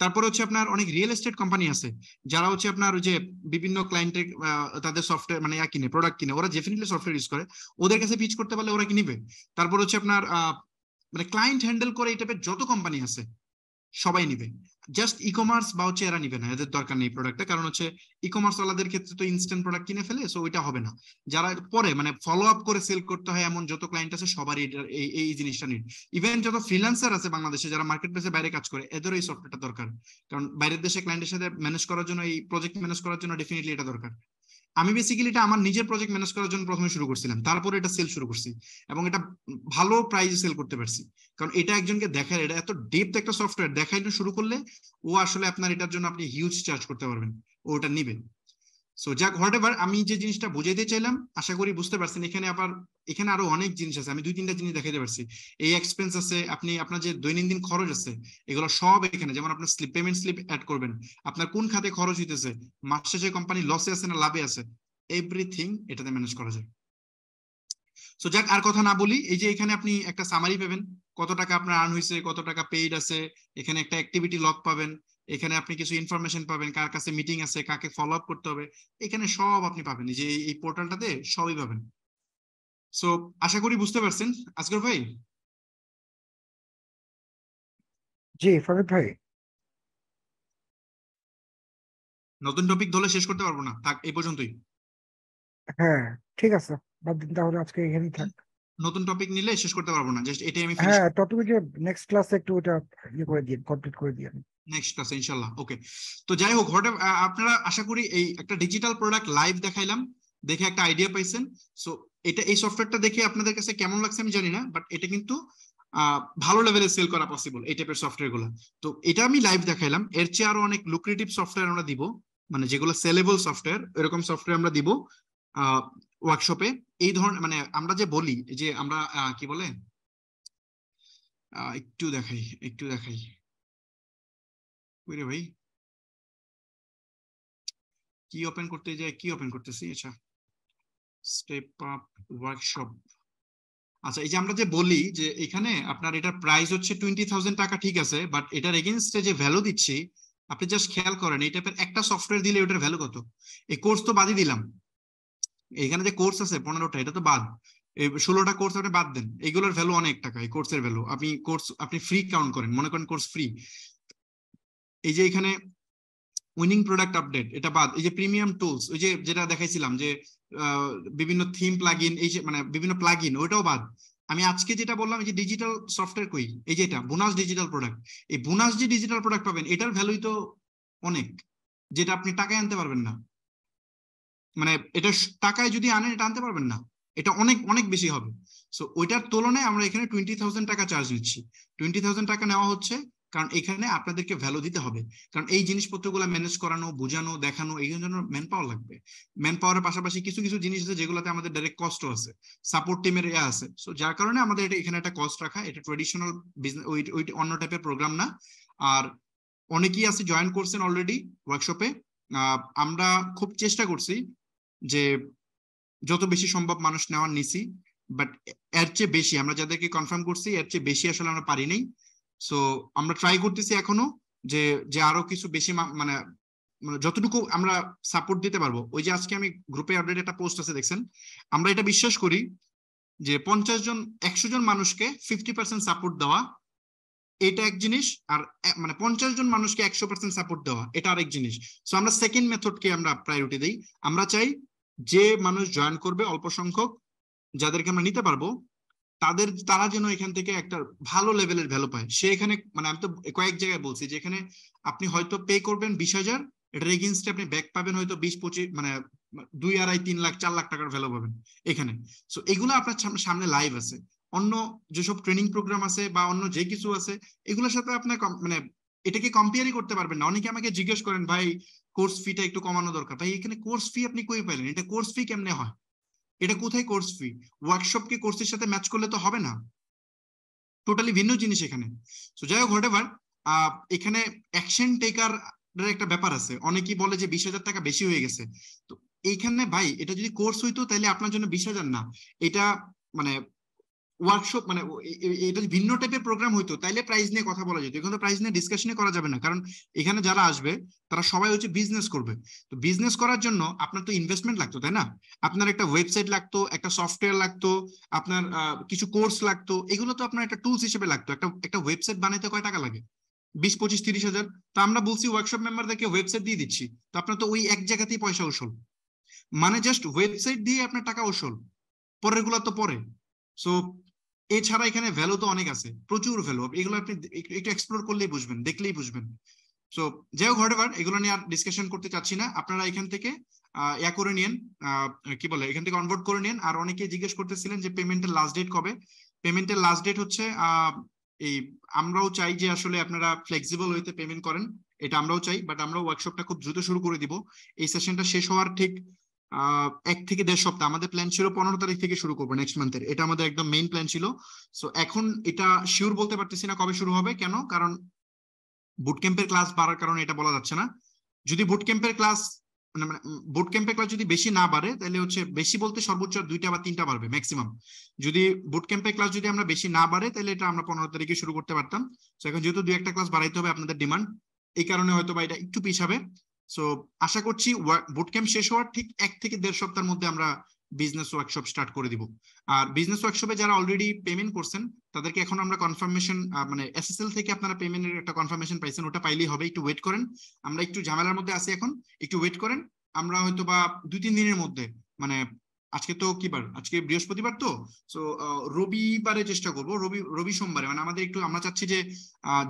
তারপরে হচ্ছে আপনার অনেক রিয়েল এস্টেট কোম্পানি আছে যারা হচ্ছে আপনার ওই যে বিভিন্ন ক্লায়েন্টের তাদের সফটওয়্যার মানে কিনে, প্রোডাক্ট কিনে, ওরা ডেফিনেটলি সফটওয়্যার ইউজ করে, ওদের কাছে পিচ করতে পারলে ওরা কি নিবে। তারপর হচ্ছে আপনার মানে ক্লায়েন্ট হ্যান্ডেল করে এই টাইপের যত কোম্পানি আছে সবাই নিবে। জাস্ট ই কমার্স বা হচ্ছে এরা নিবে না, এদের দরকার নেই প্রোডাক্টটা, কারণ হচ্ছে ই কমার্স ওয়ালাদের ক্ষেত্রে তো ইনস্ট্যান্ট প্রোডাক্ট কিনে ফেলে, সো ওইটা হবে না। যারা পরে মানে ফলো আপ করে সেল করতে হয় এমন যত ক্লায়েন্ট আছে সবারই এই জিনিসটা নিড। ইভেন যত ফ্রিল্যান্সার আছে বাংলাদেশে যারা মার্কেট প্লেসে বাইরে কাজ করে, এদেরও এই সফটওয়্যারটা দরকার, কারণ বাইরের দেশে ক্লায়েন্টের সাথে ম্যানেজ করার জন্য, এই প্রজেক্ট ম্যানেজ করার জন্য ডেফিনেটলি এটা দরকার। আমি বেসিক্যালি এটা আমার নিজের প্রজেক্ট ম্যানেজ করার জন্য প্রথমে শুরু করছিলাম, তারপরে এটা সেল শুরু করছি, এবং এটা ভালো প্রাইসে সেল করতে পারছি, কারণ এটা একজনকে দেখায়, এটা এত ডেপথ একটা সফটওয়্যার, দেখাইলে শুরু করলে ও আসলে আপনার এটার জন্য আপনি হিউজ চার্জ করতে পারবেন, ও ওটা নিবে। সো যাক, হোয়াটএভার, আমি যে জিনিসটা বুঝাইতে চাইলাম আশা করি বুঝতে পারছেন। এখানে আবার এখানে আরো অনেক জিনিস আছে, আমি 2-3টা জিনিস দেখাইতে পারছি। এই এক্সপেন্স আছে, আপনি আপনার যে দৈনন্দিন খরচ আছে এগুলো সব এখানে, যেমন আপনার স্লিপ, পেমেন্ট স্লিপ অ্যাড করবেন, আপনার কোন খাতে খরচ হইতেছে, মাস শেষে কোম্পানি লসে আছে না লাভে আছে, এভরিথিং এটাতে ম্যানেজ করা যায়। সো যাক, আর কথা না বলি, এই যে এখানে আপনি একটা সামারি পাবেন, কত টাকা আপনার আর্ন হয়েছে, কত টাকা পেইড আছে, এখানে একটা অ্যাক্টিভিটি লগ পাবেন, এখানে আপনি কিছু ইনফরমেশন পাবেন, কার কাছে মিটিং আছে, কাকে ফলো আপ করতে হবে, এখানে সব আপনি পাবেন, এই যে এই পোর্টালটাতে সবই পাবেন। সো আশা করি বুঝতে পারছেন। আজকের ভাই, জি ফারুক ভাই। নতুন টপিক ধরলে শেষ করতে পারবো না, থাক এই পর্যন্তই। হ্যাঁ ঠিক আছে, বাদ দিন তাহলে, আজকে এখানেই থাক। নতুন টপিক নিলে শেষ করতে পারবো না, জাস্ট এটাই আমি ফিনিশ হ্যাঁ টপিকে নেক্সট ক্লাসে একটু ওটা ইয়ে করে দিন, কমপ্লিট করে দিন। নেক্সট ক্লাসে ইনশাল্লাহ। ওকে, তো যাই হোক, আপনারা আশা করি এই একটা ডিজিটাল প্রোডাক্ট লাইভ দেখাইলাম, দেখে একটা আইডিয়া পাইছেন। সো এটা, এই সফটওয়্যারটা দেখে আপনাদের কাছে কেমন লাগছে আমি জানি না, বাট এটা কিন্তু ভালো লেভেলে সেল করা পসিবল এই টাইপের সফটওয়্যার গুলো। তো এটা আমি লাইভ দেখাইলাম, এর চেয়ে আরো অনেক লুক্রেটিভ সফটওয়্যার আমরা দিব, মানে যেগুলো সেলেবল সফটওয়্যার, এরকম সফটওয়্যার আমরা দিব ওয়ার্কশপে। এই ধরনের মানে আমরা যে বলি যে আমরা কি বলে, একটু দেখাই ভাই, কি ওপেন করতে যাই, কি ওপেন করতেছি, আচ্ছা স্টেপ আপ ওয়ার্কশপ। আচ্ছা, এই যে আমরা যে বলি যে এখানে আপনার এটার প্রাইস হচ্ছে 20,000 টাকা, ঠিক আছে, বাট এটার এগেইনস্টে যে ভ্যালু দিচ্ছি, আপনি জাস্ট খেয়াল করেন এই টাইপের একটা সফটওয়্যার দিলে ওটার ভ্যালু কত। এই কোর্স তো বাদই দিলাম, এখানে যে কোর্স আছে 15টা, এটা তো বাদ, এই 16টা কোর্স আপনি বাদ দেন, এগুলোর ভ্যালু অনেক টাকা, এই কোর্সের ভ্যালু আপনি ফ্রি কাউন্ট করেন, মনে করেন কোর্স ফ্রি। এই যে এখানে উইনিং প্রোডাক্ট আপডেট এটা বাদ, এই যে প্রিমিয়াম টুলস, ওই যে যেটা দেখাইছিলাম যে বিভিন্ন থিম প্লাগইন, এই যে মানে বিভিন্ন প্লাগইন, ওইটাও বাদ। আমি আজকে যেটা বললাম, এই যে ডিজিটাল সফটওয়্যার কই, এই যে এটা বোনাস ডিজিটাল প্রোডাক্ট, এই বোনাস যে ডিজিটাল প্রোডাক্ট পাবেন এটার ভ্যালুই তো অনেক, যেটা আপনি টাকায় আনতে পারবেন না, মানে এটা টাকায় যদি আনেন এটা আনতে পারবেন না, এটা অনেক অনেক বেশি হবে। সো ওইটার তুলনায় আমরা এখানে 20,000 টাকা চার্জ নিচ্ছি, 20,000 টাকা নেওয়া হচ্ছে, কারণ এখানে আপনাদেরকে ভ্যালু দিতে হবে, কারণ এই জিনিসপত্রগুলো ম্যানেজ করানো, বোঝানো, দেখানো, এই জন্য ম্যান পাওয়ার লাগবে। ম্যান পাওয়ারের পাশাপাশি কিছু কিছু জিনিস আছে যেগুলোতে আমাদের ডাইরেক্ট কস্টও আছে, সাপোর্ট টিমের আছে। সো যার কারণে আমাদের এটা এখানে একটা কস্ট রাখা, এটা ট্রেডিশনাল বিজনেস ওই অন্য টাইপের প্রোগ্রাম না। আর অনেকেই আছে জয়েন করছেন অলরেডি ওয়ার্কশপে। আমরা খুব চেষ্টা করছি যে যত বেশি সম্ভব মানুষ নেওয়ার নিছি, বাট এর চেয়ে বেশি আমরা যাদেরকে কনফার্ম করছি এর চেয়ে বেশি আসলে আমরা পারি নাই। সো আমরা ট্রাই করতেছি এখনো যে যে আরো কিছু বেশি মানে যতটুকু আমরা সাপোর্ট দিতে পারবো। ওই যে আজকে আমি গ্রুপে আপডেট একটা পোস্ট আছে দেখছেন, আমরা এটা বিশ্বাস করি যে 50 জন 100 জন মানুষকে 50% সাপোর্ট দেওয়া এটা এক জিনিস, আর মানে 50 জন মানুষকে 100% সাপোর্ট দেওয়া এটা আরেক জিনিস। সো আমরা সেকেন্ড মেথডকে আমরা প্রায়োরিটি দিই। আমরা চাই যে মানুষ জয়েন করবে অল্প সংখ্যক, যাদেরকে আমরা নিতে পারবো, তারা যেন এখান থেকে একটা ভালো লেভেলের ভ্যালু পায়। সে এখানে মানে আমি তো কয়েক জায়গায় বলছি যে এখানে আপনি হয়তো পে করবেন 20,000, এটার এগেইনস্টে আপনি ব্যাক পাবেন হয়তো 20-25 মানে 2, 2.5, 3 লাখ 4 লাখ টাকার ভ্যালু পাবেন এখানে। সো এগুলো আপনার সামনে লাইভ আছে। অন্য যেসব ট্রেনিং প্রোগ্রাম আছে বা অন্য যে কিছু আছে এগুলোর সাথে আপনার মানে এটাকে কম্পেয়ারই করতে পারবেন না। অনেকে আমাকে জিজ্ঞেস করেন ভাই কোর্স ফিটা একটু কমানো দরকার। ভাই এখানে কোর্স ফি আপনি কই পাইলেন? এটা কোর্স ফি কেমনে হয়? এটা কোথায় কোর্স ফি? ওয়ার্কশপকে কোর্সের সাথে ম্যাচ করলে তো হবে না, টোটালি ভিন্ন জিনিস এখানে। তো যাই হোক, হোয়াটএভার, এখানে অ্যাকশন টেকার একটা ব্যাপার আছে। অনেকেই বলে যে 20,000 টাকা বেশি হয়ে গেছে। তো এইখানে ভাই এটা যদি কোর্স হইতো তাহলে আপনার জন্য 20,000 না, এটা মানে ওয়ার্কশপ মানে এটা ভিন্ন টাইপের প্রোগ্রাম হইতো তাইলে প্রাইস নিয়ে কথা বলা যেত। এখানে প্রাইস নিয়ে ডিসকাশনই করা যাবে না, কারণ এখানে যারা আসবে তারা সবাই হচ্ছে বিজনেস করবে। তো বিজনেস করার জন্য আপনার তো ইনভেস্টমেন্ট লাগতো, তাই না? আপনার একটা ওয়েবসাইট লাগতো, একটা সফটওয়্যার লাগতো, আপনার কিছু কোর্স লাগতো, এগুলো তো আপনার একটা টুলস হিসেবে লাগতো। একটা ওয়েবসাইট বানাইতে কয় টাকা লাগে? 20, 25, 30,000। তো আমরা বলছি ওয়ার্কশপ মেম্বারদেরকে ওয়েবসাইট দিয়ে দিচ্ছি, তো আপনার তো ওই এক জায়গাতেই পয়সা উসুল, মানে জাস্ট ওয়েবসাইট দিয়ে আপনার টাকা উসুল, পরের গুলো তো পরে। সো এছাড়া এখানে ভ্যালু তো অনেক আছে, প্রচুর ভ্যালু। এগুলো আপনি একটু এক্সপ্লোর করলেই বুঝবেন, দেখলেই বুঝবেন। সো যাই হোক, হোয়াটএভার, এগুলো নিয়ে আর ডিসকাশন করতে চাচ্ছি না। আপনারা এখান থেকে ইয়া করে নিন, কি বলে, এখান থেকে অনবোর্ড করে নিন। আর অনেকে জিজ্ঞেস করতেছিলেন যে পেমেন্টের লাস্ট ডেট কবে? পেমেন্টের লাস্ট ডেট হচ্ছে এই আমরাও চাই যে আসলে আপনারা ফ্লেক্সিবল হইতে পেমেন্ট করেন, এটা আমরাও চাই, বাট আমরা ওয়ার্কশপটা খুব দ্রুত শুরু করে দিব। এই সেশনটা শেষ হওয়ার ঠিক 1 থেকে 1.5 সপ্তাহ, আমাদের প্ল্যান ছিল 15 তারিখ থেকে শুরু করবো নেক্সট মান্থের, এটা আমাদের একদম মেইন প্ল্যান ছিল। সো এখন এটা শিওর বলতে পারতেছি না কবে শুরু হবে, কেন? কারণ বুট ক্যাম্পের ক্লাস বাড়ার কারণে এটা বলা যাচ্ছে না। যদি বুট ক্যাম্পের ক্লাস বুট ক্যাম্পের ক্লাস যদি বেশি না বাড়ে তাহলে হচ্ছে, বেশি বলতে সর্বোচ্চ 2টা বা 3টা বাড়বে ম্যাক্সিমাম। যদি বুট ক্যাম্পের ক্লাস যদি আমরা বেশি না বাড়ে তাহলে এটা আমরা 15 তারিখে শুরু করতে পারতাম। তো এখন যেহেতু 2-1টা ক্লাস বাড়াইতে হবে আপনাদের ডিমান্ড, এই কারণে হয়তো বা এটা একটু পিছাবে। সো আশা করছি বুট ক্যাম্প শেষ হওয়ার ঠিক 1 থেকে 1.5 সপ্তাহের মধ্যে আমরা বিজনেস ওয়ার্কশপ স্টার্ট করে দিব। আর বিজনেস ওয়ার্কশপে যারা অলরেডি পেমেন্ট করছেন তাদেরকে এখন আমরা কনফার্মেশন, মানে এসএসএল থেকে আপনারা পেমেন্টের একটা কনফার্মেশন পাইছেন, ওটা পাইলেই হবে। একটু ওয়েট করেন, আমরা একটু ঝামেলার মধ্যে আছি এখন, একটু ওয়েট করেন। আমরা হয়তো বা 2-3 দিনের মধ্যে, মানে আজকে তো কি বার, আজকে বৃহস্পতিবার, তো সো রবিবারে চেষ্টা করবো, রবি সোমবারে, মানে আমাদের একটু, আমরা চাচ্ছি যে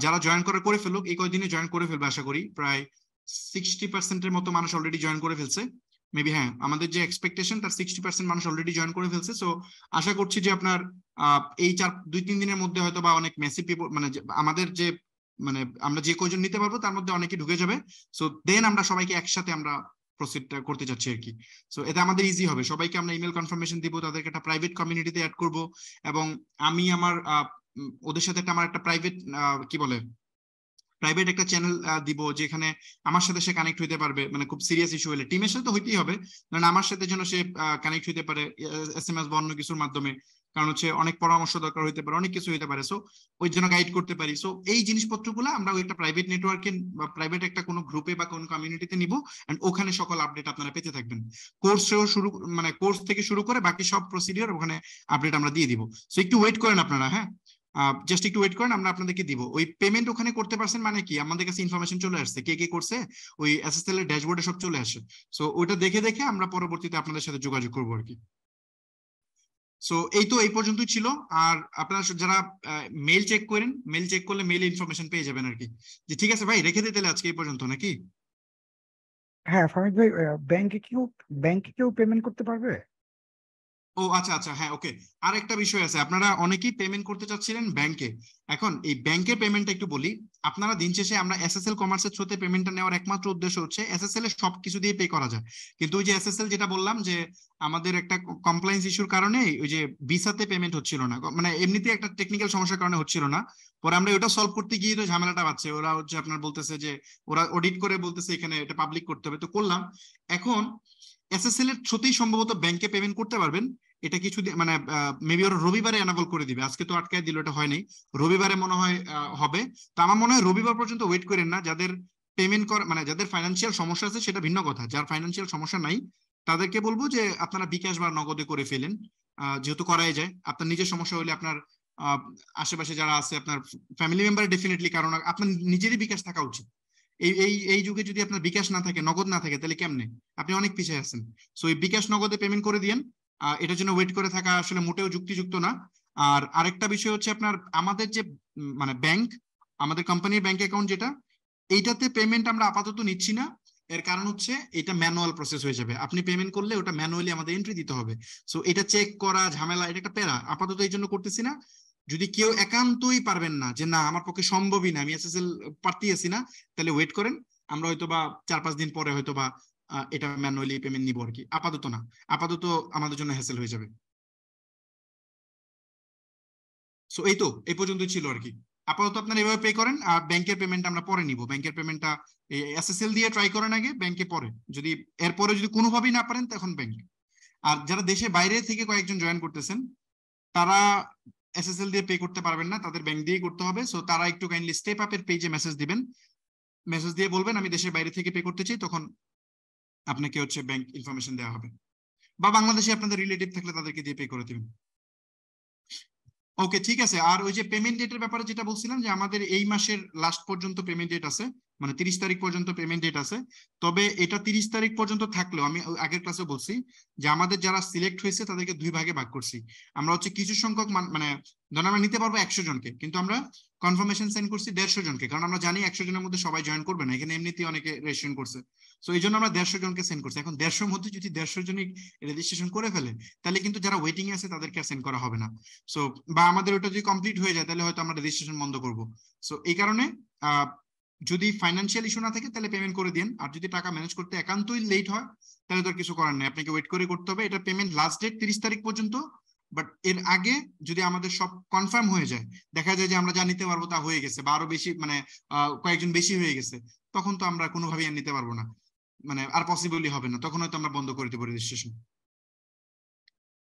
যারা জয়েন করে ফেলুক, এই কয়দিনে জয়েন করে ফেলবে আশা করি। প্রায় 60%-এর মতো মানুষ অলরেডি জয়েন করে ফেলছে মেবি। হ্যাঁ, আমাদের যে এক্সপেকটেশন তার 60% মানুষ অলরেডি জয়েন করে ফেলছে। সো আশা করছি যে আপনার এই 2-3 দিনের মধ্যে হয়তো বা অনেক মেসি পিপল, মানে আমাদের যে, মানে আমরা যে কয়জন নিতে পারবো তার মধ্যে অনেকে ঢুকে যাবে। সো দেন আমরা সবাইকে একসাথে আমরা প্রসিডটা করতে যাচ্ছি আর কি। সো এটা আমাদের ইজি হবে, সবাইকে আমরা ইমেল কনফার্মেশন দিব, তাদেরকে একটা প্রাইভেট কমিউনিটিতে অ্যাড করব, এবং আমি আমার ওদের সাথে আমার একটা প্রাইভেট, কি বলে, প্রাইভেট একটা চ্যানেল দিব, যেখানে আমার সাথে সে কানেক্ট হইতে পারবে। মানে খুব সিরিয়াস ইস্যু হলে টিমের সাথে তো হইতেই হবে, কারণ আমার সাথে যেন সে কানেক্ট হইতে পারে এসএমএস বা অন্য কিছুর মাধ্যমে, কারণ হচ্ছে অনেক পরামর্শ দরকার হইতে পারে, অনেক কিছু হইতে পারে। সো ওই জন্য গাইড করতে পারি। সো এই জিনিসপত্রগুলো আমরা ওই একটা প্রাইভেট নেটওয়ার্কে বা প্রাইভেট একটা কোনো গ্রুপে বা কোনো কমিউনিটিতে নিব, এন্ড ওখানে সকল আপডেট আপনারা পেতে থাকবেন। কোর্সেও শুরু, মানে কোর্স থেকে শুরু করে বাকি সব প্রসিডিওর ওখানে আপডেট আমরা দিয়ে দিব। সো একটু ওয়েট করেন আপনারা, হ্যাঁ, জাস্ট একটু ওয়েট করেন, আমরা আপনাদেরকে দিব। ওই পেমেন্ট ওখানে করতে পারছেন মানে কি, আমাদের কাছে ইনফরমেশন চলে আসছে কে কে করছে, ওই এসএসএল এর ড্যাশবোর্ডে সব চলে আসে। সো ওইটা দেখে দেখে আমরা পরবর্তীতে আপনাদের সাথে যোগাযোগ করবো আর কি। সো এই তো এই পর্যন্তই ছিল। আর আপনারা যারা মেল চেক করেন, মেল চেক করলে মেইল ইনফরমেশন পেয়ে যাবেন আর কি। যে ঠিক আছে ভাই, রেখে দিতে আজকে এই পর্যন্ত নাকি? হ্যাঁ ফাহিদ ভাই, ব্যাংকে কেউ পেমেন্ট করতে পারবে? ও আচ্ছা আচ্ছা, হ্যাঁ ওকে। আর একটা বিষয় আছে, আপনারা অনেকেই পেমেন্ট করতে চাচ্ছিলেন ব্যাংকে। এখন এই ব্যাংকের পেমেন্টটা একটু বলি। আপনারা দিন শেষে আমরা এসএসএল কমার্সের থ্রুতে পেমেন্টটা নেওয়ার একমাত্র উদ্দেশ্য হচ্ছে এসএসএল এর সবকিছু দিয়ে পে করা যায়। কিন্তু ওই যে এসএসএল যেটা বললাম যে আমাদের একটা কমপ্লায়েন্স ইস্যুর কারণে ওই যে ভিসাতে পেমেন্ট হচ্ছিল না, মানে এমনিতে একটা টেকনিক্যাল সমস্যার কারণে হচ্ছিল না। পরে আমরা ওটা সলভ করতে গিয়ে তো ঝামেলাটা বাড়ছে। ওরা হচ্ছে আপনার বলতেছে যে ওরা অডিট করে বলতেছে এখানে এটা পাবলিক করতে হবে, তো করলাম। এখন এসএসএল এর থ্রুতেই সম্ভবত ব্যাংকে পেমেন্ট করতে পারবেন। এটা কিছু মানে মেবি ওরা রবিবারে এনাবল করে দিবে, আজকে তো আটকায় দিল, এটা হয়নি। রবিবারে মনে হয় হবে। তো আমার মনে হয় রবিবার পর্যন্ত ওয়েট করেন না। যাদের পেমেন্ট কর মানে যাদের ফাইন্যান্সিয়াল সমস্যা আছে সেটা ভিন্ন কথা, যার ফাইন্যান্সিয়াল সমস্যা নাই তাদেরকে বলবো যে আপনারা বিকাশ বা নগদে করে ফেলেন, যেহেতু করাই যায়। আপনার নিজের সমস্যা হলে আপনার আহ, আশেপাশে যারা আছে আপনার ফ্যামিলি মেম্বার ডেফিনেটলি, কারণ আপনার নিজেরই বিকাশ থাকা উচিত। এই এই এই যুগে যদি আপনার বিকাশ না থাকে, নগদ না থাকে, তাহলে কেমনে? আপনি অনেক পিছিয়ে আছেন। সো এই বিকাশ নগদে পেমেন্ট করে দিয়েন। এটার জন্য ওয়েট করে থাকা আসলে মোটেও যুক্তিযুক্ত না। আর আরেকটা বিষয় হচ্ছে আপনার আমাদের যে মানে ব্যাংক, আমাদের কোম্পানির ব্যাংক অ্যাকাউন্ট যেটা, এইটাতে পেমেন্ট আমরা আপাতত নিচ্ছি না। এর কারণ হচ্ছে এটা ম্যানুয়াল প্রসেস হয়ে যাবে। আপনি পেমেন্ট করলে ওটা ম্যানুয়ালি আমাদের এন্ট্রি দিতে হবে। সো এটা চেক করা ঝামেলা, এটা একটা প্যারা, আপাতত এই জন্য করতেছি না। যদি কেউ একান্তই পারবেন না যে না আমার পক্ষে সম্ভবই না, আমি এসএসএল পারতেছি না, তাহলে ওয়েট করেন। আমরা হয়তো বা 4-5 দিন পরে হয়তো বা এটা ম্যানুয়ালি পেমেন্ট নিবো আর কি। আপাতত না, আপাতত আমাদের জন্য হ্যাসেল হয়ে যাবে। সো এই তো এই পর্যন্তই ছিল আর কি। আপাতত আপনারা এভাবে পে করেন, আর ব্যাংকের পেমেন্ট আমরা পরে নিব। ব্যাংকের পেমেন্টটা এসএসএল দিয়ে ট্রাই করেন আগে, ব্যাংকে পরে। যদি এরপরে যদি কোনোভাবেই না পারেন তখন ব্যাংকে। আর যারা দেশে বাইরে থেকে কয়েকজন জয়েন করতেছেন তারা এসএসএল দিয়ে পে করতে পারবেন না, তাদের ব্যাংক দিয়েই করতে হবে। সো তারা একটু কাইন্ডলি স্টেপ আপের পেজে মেসেজ দিবেন, মেসেজ দিয়ে বলবেন আমি দেশের বাইরে থেকে পে করতে চাই, তখন আপনাকে হচ্ছে ব্যাংক ইনফরমেশন দেওয়া হবে। বা বাংলাদেশে আপনাদের রিলেটিভ থাকলে তাদেরকে দিয়ে পে করে দিবেন। ওকে ঠিক আছে। আর ওই যে পেমেন্ট ডেটের ব্যাপারে যেটা বলছিলাম, যে আমাদের এই মাসের লাস্ট পর্যন্ত পেমেন্ট ডেট আছে, মানে 30 তারিখ পর্যন্ত পেমেন্ট ডেট আছে। তবে এটা 30 তারিখ পর্যন্ত থাকলেও আমি আগের ক্লাসে বলছি যে আমাদের যারা সিলেক্ট হয়েছে তাদেরকে 2 ভাগে ভাগ করছি। আমরা হচ্ছে কিছু সংখ্যক মানে ধরেন আমরা নিতে পারবো 100 জনকে, কিন্তু আমরা কনফার্মেশন সেন্ড করছি 150 জনকে, কারণ আমরা জানি 100 জনের মধ্যে সবাই জয়েন করবে না, এখানে এমনিতেই অনেকে রেজিস্ট্রেশন করছে। তো এই জন্য আমরা 150 জনকে সেন্ড করছি। এখন 150 মধ্যে যদি 150 জনই রেজিস্ট্রেশন করে ফেলে, তাহলে কিন্তু যারা ওয়েটিং এ আছে তাদেরকে সেন্ড করা হবে না। সো বা আমাদের ওটা যদি কমপ্লিট হয়ে যায় তাহলে হয়তো আমরা রেজিস্ট্রেশন বন্ধ করব। সো এই কারণে যদি ফাইন্যান্সিয়াল ইস্যু না থাকে তাহলে পেমেন্ট করে দিন। আর যদি টাকা ম্যানেজ করতে একান্তই লেট হয় তাহলে তো আর কিছু করার নেই, আপনাকে ওয়েট করে করতে হবে। এটা পেমেন্ট লাস্ট ডেট 30 তারিখ পর্যন্ত। বাট এর আগে যদি আমাদের সব কনফার্ম হয়ে যায়, দেখা যায় যে আমরা যা নিতে পারবো তা হয়ে গেছে, বা আরো বেশি মানে কয়েকজন বেশি হয়ে গেছে, তখন তো আমরা কোনোভাবেই আর নিতে পারবো না, মানে আর পসিবলই হবে না, তখন হয়তো আমরা বন্ধ করে দেবো রেজিস্ট্রেশন।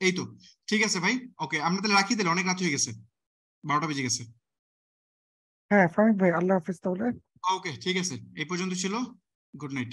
এই তো ঠিক আছে ভাই। ওকে আমরা তাহলে রাখি, তাহলে অনেক রাত হয়ে গেছে, 12টা বেজে গেছে। হ্যাঁ ফাহিম ভাই, আল্লাহ হাফিজ তাহলে। ওকে ঠিক আছে, এই পর্যন্ত ছিল। Good night.